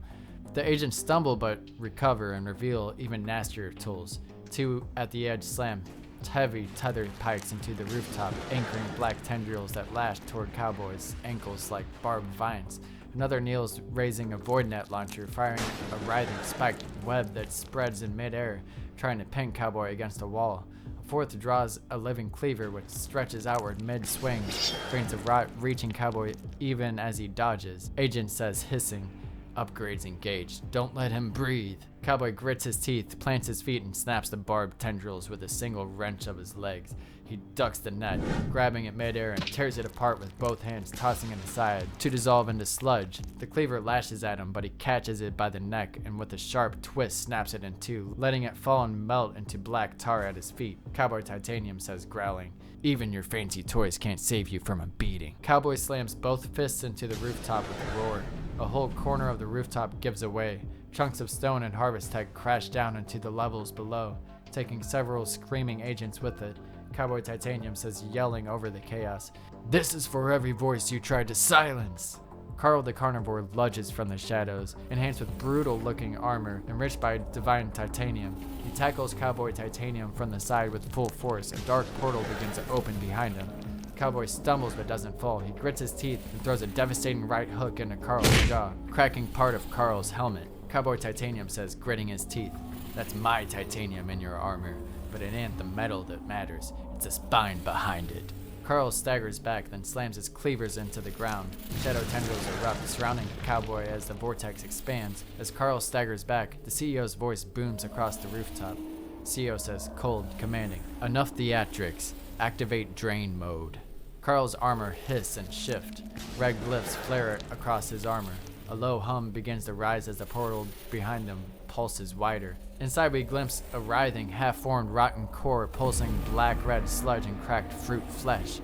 S1: The agents stumble but recover and reveal even nastier tools. Two at the edge slam heavy tethered pikes into the rooftop, anchoring black tendrils that lash toward Cowboy's ankles like barbed vines. Another kneels, raising a void net launcher, firing a writhing spiked web that spreads in midair, trying to pin Cowboy against a wall. A fourth draws a living cleaver which stretches outward mid-swing, grains of rot reaching Cowboy even as he dodges. Agent says, hissing, "Upgrades engaged. Don't let him breathe." Cowboy grits his teeth, plants his feet, and snaps the barbed tendrils with a single wrench of his legs. He ducks the net, grabbing it midair and tears it apart with both hands, tossing it aside to dissolve into sludge. The cleaver lashes at him, but he catches it by the neck and with a sharp twist snaps it in two, letting it fall and melt into black tar at his feet. Cowboy Titanium says, growling, "Even your fancy toys can't save you from a beating." Cowboy slams both fists into the rooftop with a roar. A whole corner of the rooftop gives away. Chunks of stone and harvest tech crash down into the levels below, taking several screaming agents with it. Cowboy Titanium says, yelling over the chaos, "This is for every voice you tried to silence." Carl the Carnivore lunges from the shadows, enhanced with brutal-looking armor, enriched by divine titanium. He tackles Cowboy Titanium from the side with full force. A dark portal begins to open behind him. Cowboy stumbles but doesn't fall. He grits his teeth and throws a devastating right hook into Carl's jaw, cracking part of Carl's helmet. Cowboy Titanium says, gritting his teeth, "That's my titanium in your armor, but it ain't the metal that matters. It's the spine behind it." Carl staggers back, then slams his cleavers into the ground. Shadow tendrils erupt, surrounding Cowboy as the vortex expands. As Carl staggers back, the CEO's voice booms across the rooftop. CEO says, cold, commanding, "Enough theatrics. Activate drain mode." Carl's armor hiss and shift. Red glyphs flare across his armor. A low hum begins to rise as the portal behind them pulses wider. Inside we glimpse a writhing, half-formed rotten core pulsing black-red sludge and cracked fruit flesh.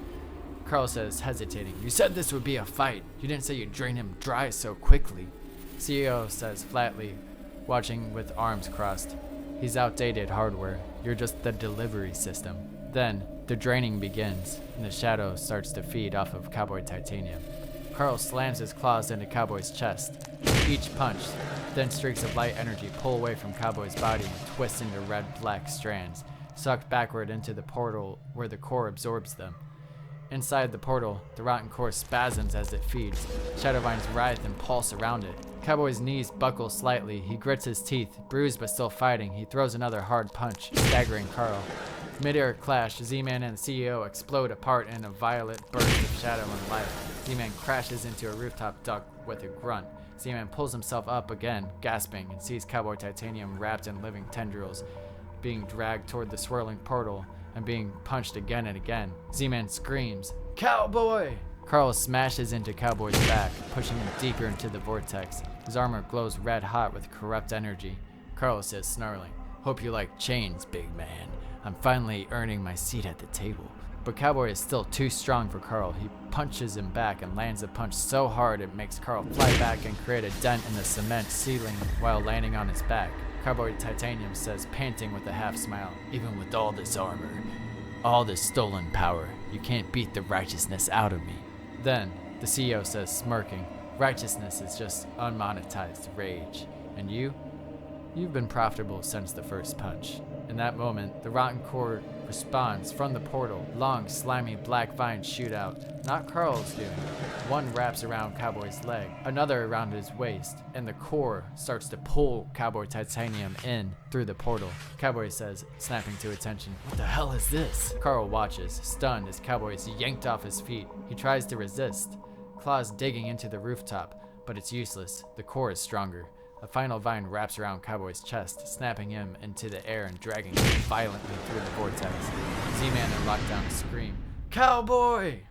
S1: Carl says, hesitating, "You said this would be a fight. You didn't say you'd drain him dry so quickly." CEO says flatly, watching with arms crossed, "He's outdated hardware. You're just the delivery system." Then, the draining begins, and the shadow starts to feed off of Cowboy Titanium. Carl slams his claws into Cowboy's chest. Each punch, then streaks of light energy pull away from Cowboy's body and twist into red-black strands, sucked backward into the portal where the core absorbs them. Inside the portal, the rotten core spasms as it feeds. Shadowvines writhe and pulse around it. Cowboy's knees buckle slightly. He grits his teeth, bruised but still fighting. He throws another hard punch, staggering Carl. Mid-air clash, Z-Man and the CEO explode apart in a violet burst of shadow and light. Z-Man crashes into a rooftop duct with a grunt. Z-Man pulls himself up again, gasping, and sees Cowboy Titanium wrapped in living tendrils, being dragged toward the swirling portal and being punched again and again. Z-Man screams, "Cowboy!" Carl smashes into Cowboy's back, pushing him deeper into the vortex. His armor glows red hot with corrupt energy. Carl says, snarling, "Hope you like chains, big man. I'm finally earning my seat at the table." But Cowboy is still too strong for Carl. He punches him back and lands a punch so hard it makes Carl fly back and create a dent in the cement ceiling while landing on his back. Cowboy Titanium says, panting with a half smile, "Even with all this armor, all this stolen power, you can't beat the righteousness out of me." Then, the CEO says, smirking, "Righteousness is just unmonetized rage. And you've been profitable since the first punch." In that moment, the rotten core responds from the portal. Long, slimy black vines shoot out. Not Carl's doing. One wraps around Cowboy's leg, another around his waist, and the core starts to pull Cowboy Titanium in through the portal. Cowboy says, snapping to attention, "What the hell is this?" Carl watches, stunned as Cowboy is yanked off his feet. He tries to resist, claws digging into the rooftop, but it's useless. The core is stronger. A final vine wraps around Cowboy's chest, snapping him into the air and dragging him violently through the vortex. Z-Man and Lockdown scream, "Cowboy!"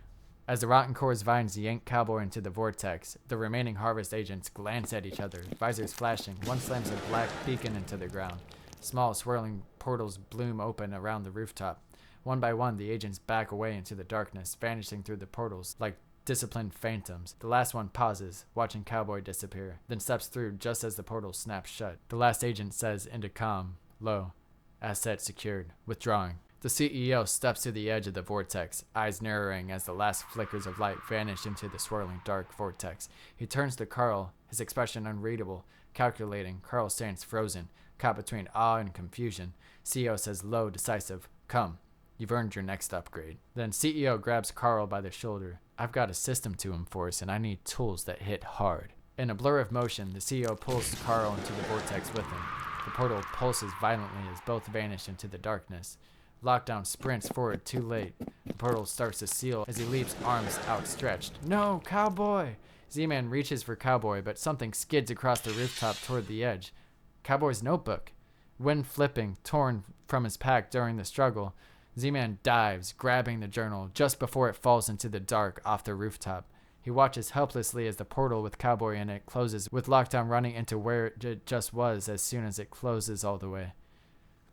S1: As the Rotten Core's vines yank Cowboy into the vortex, the remaining Harvest agents glance at each other, visors flashing. One slams a black beacon into the ground. Small, swirling portals bloom open around the rooftop. One by one, the agents back away into the darkness, vanishing through the portals like disciplined phantoms. The last one pauses, watching Cowboy disappear, then steps through just as the portal snaps shut. The last agent says into comm, low, asset secured, withdrawing. The CEO steps to the edge of the vortex, eyes narrowing as the last flickers of light vanish into the swirling dark vortex. He turns to Carl, his expression unreadable, calculating. Carl stands frozen, caught between awe and confusion. CEO says low, decisive, come. You've earned your next upgrade. Then CEO grabs Carl by the shoulder. I've got a system to enforce, and I need tools that hit hard. In a blur of motion, the CEO pulls Carl into the vortex with him. The portal pulses violently as both vanish into the darkness. Lockdown sprints forward too late. The portal starts to seal as he leaps, arms outstretched. No, Cowboy! Z-Man reaches for Cowboy, but something skids across the rooftop toward the edge. Cowboy's notebook. Wind flipping, torn from his pack during the struggle. Z-Man dives, grabbing the journal just before it falls into the dark off the rooftop. He watches helplessly as the portal with Cowboy in it closes, with Lockdown running into where it just was as soon as it closes all the way.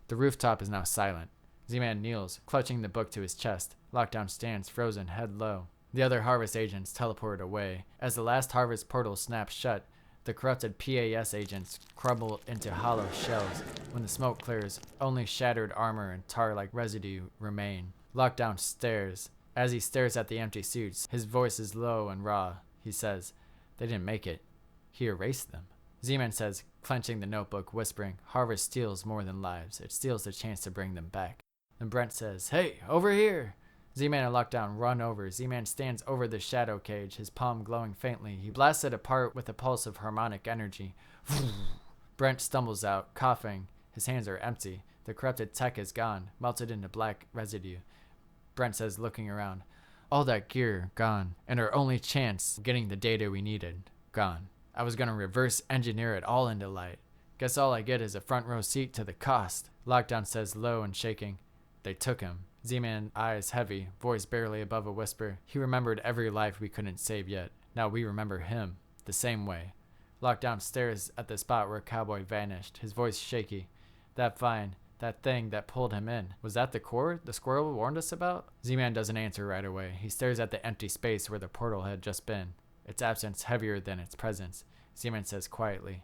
S1: The rooftop is now silent. Z-Man kneels, clutching the book to his chest. Lockdown stands frozen, head low. The other Harvest agents teleport away. As the last Harvest portal snaps shut, the corrupted PAS agents crumble into hollow shells. When the smoke clears, only shattered armor and tar-like residue remain. Lockdown stares. As he stares at the empty suits, his voice is low and raw. He says, they didn't make it. He erased them. Z-Man says, clenching the notebook, whispering, Harvest steals more than lives. It steals the chance to bring them back. Then Brent says, hey, over here! Z-Man and Lockdown run over. Z-Man stands over the shadow cage, his palm glowing faintly. He blasts it apart with a pulse of harmonic energy. Brent stumbles out, coughing. His hands are empty. The corrupted tech is gone, melted into black residue. Brent says, looking around, all that gear gone, and our only chance of getting the data we needed gone. I was gonna reverse engineer it all into light. Guess all I get is a front row seat to the cost. Lockdown says, low and shaking, they took him. Z-Man eyes heavy, voice barely above a whisper. He remembered every life we couldn't save yet. Now we remember him, the same way. Lockdown stares at the spot where Cowboy vanished, his voice shaky. That vine, that thing that pulled him in, was that the core the squirrel warned us about? Z-Man doesn't answer right away. He stares at the empty space where the portal had just been, its absence heavier than its presence. Z-Man says quietly,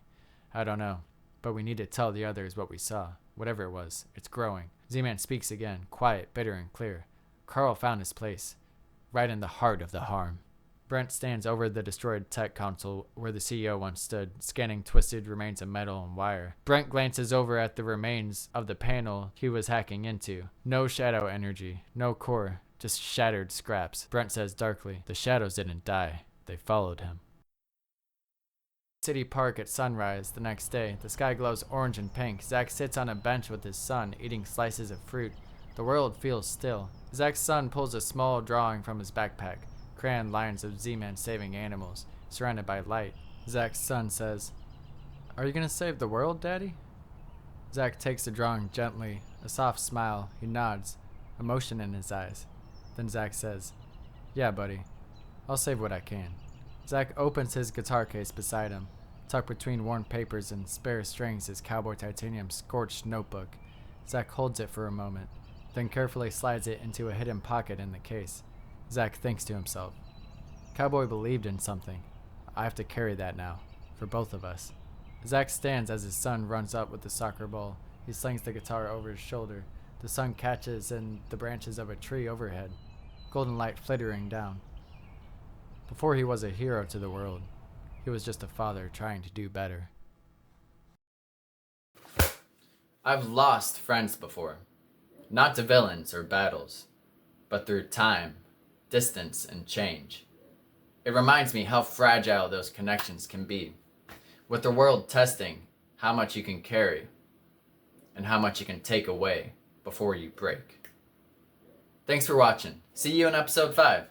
S1: I don't know, but we need to tell the others what we saw. Whatever it was, it's growing. Z-Man speaks again, quiet, bitter, and clear. Carl found his place, right in the heart of the harm. Brent stands over the destroyed tech console where the CEO once stood, scanning twisted remains of metal and wire. Brent glances over at the remains of the panel he was hacking into. No shadow energy, no core, just shattered scraps. Brent says darkly, the shadows didn't die, they followed him. City Park at sunrise the next day. The sky glows orange and pink. Zach sits on a bench with his son, eating slices of fruit. The world feels still. Zach's son pulls a small drawing from his backpack. Crayon lines of Z-Man saving animals, surrounded by light. Zach's son says, are you gonna save the world, Daddy? Zach takes the drawing gently, a soft smile. He nods, emotion in his eyes. Then Zach says, yeah, buddy. I'll save what I can. Zach opens his guitar case beside him. Tucked between worn papers and spare strings is Cowboy Titanium's scorched notebook. Zach holds it for a moment, then carefully slides it into a hidden pocket in the case. Zach thinks to himself, Cowboy believed in something. I have to carry that now, for both of us. Zach stands as his son runs up with the soccer ball. He slings the guitar over his shoulder. The sun catches in the branches of a tree overhead, golden light flittering down. Before he was a hero to the world, he was just a father trying to do better.
S2: I've lost friends before. Not to villains or battles, but through time, distance, and change. It reminds me how fragile those connections can be. With the world testing how much you can carry and how much you can take away before you break. Thanks for watching. See you in episode 5.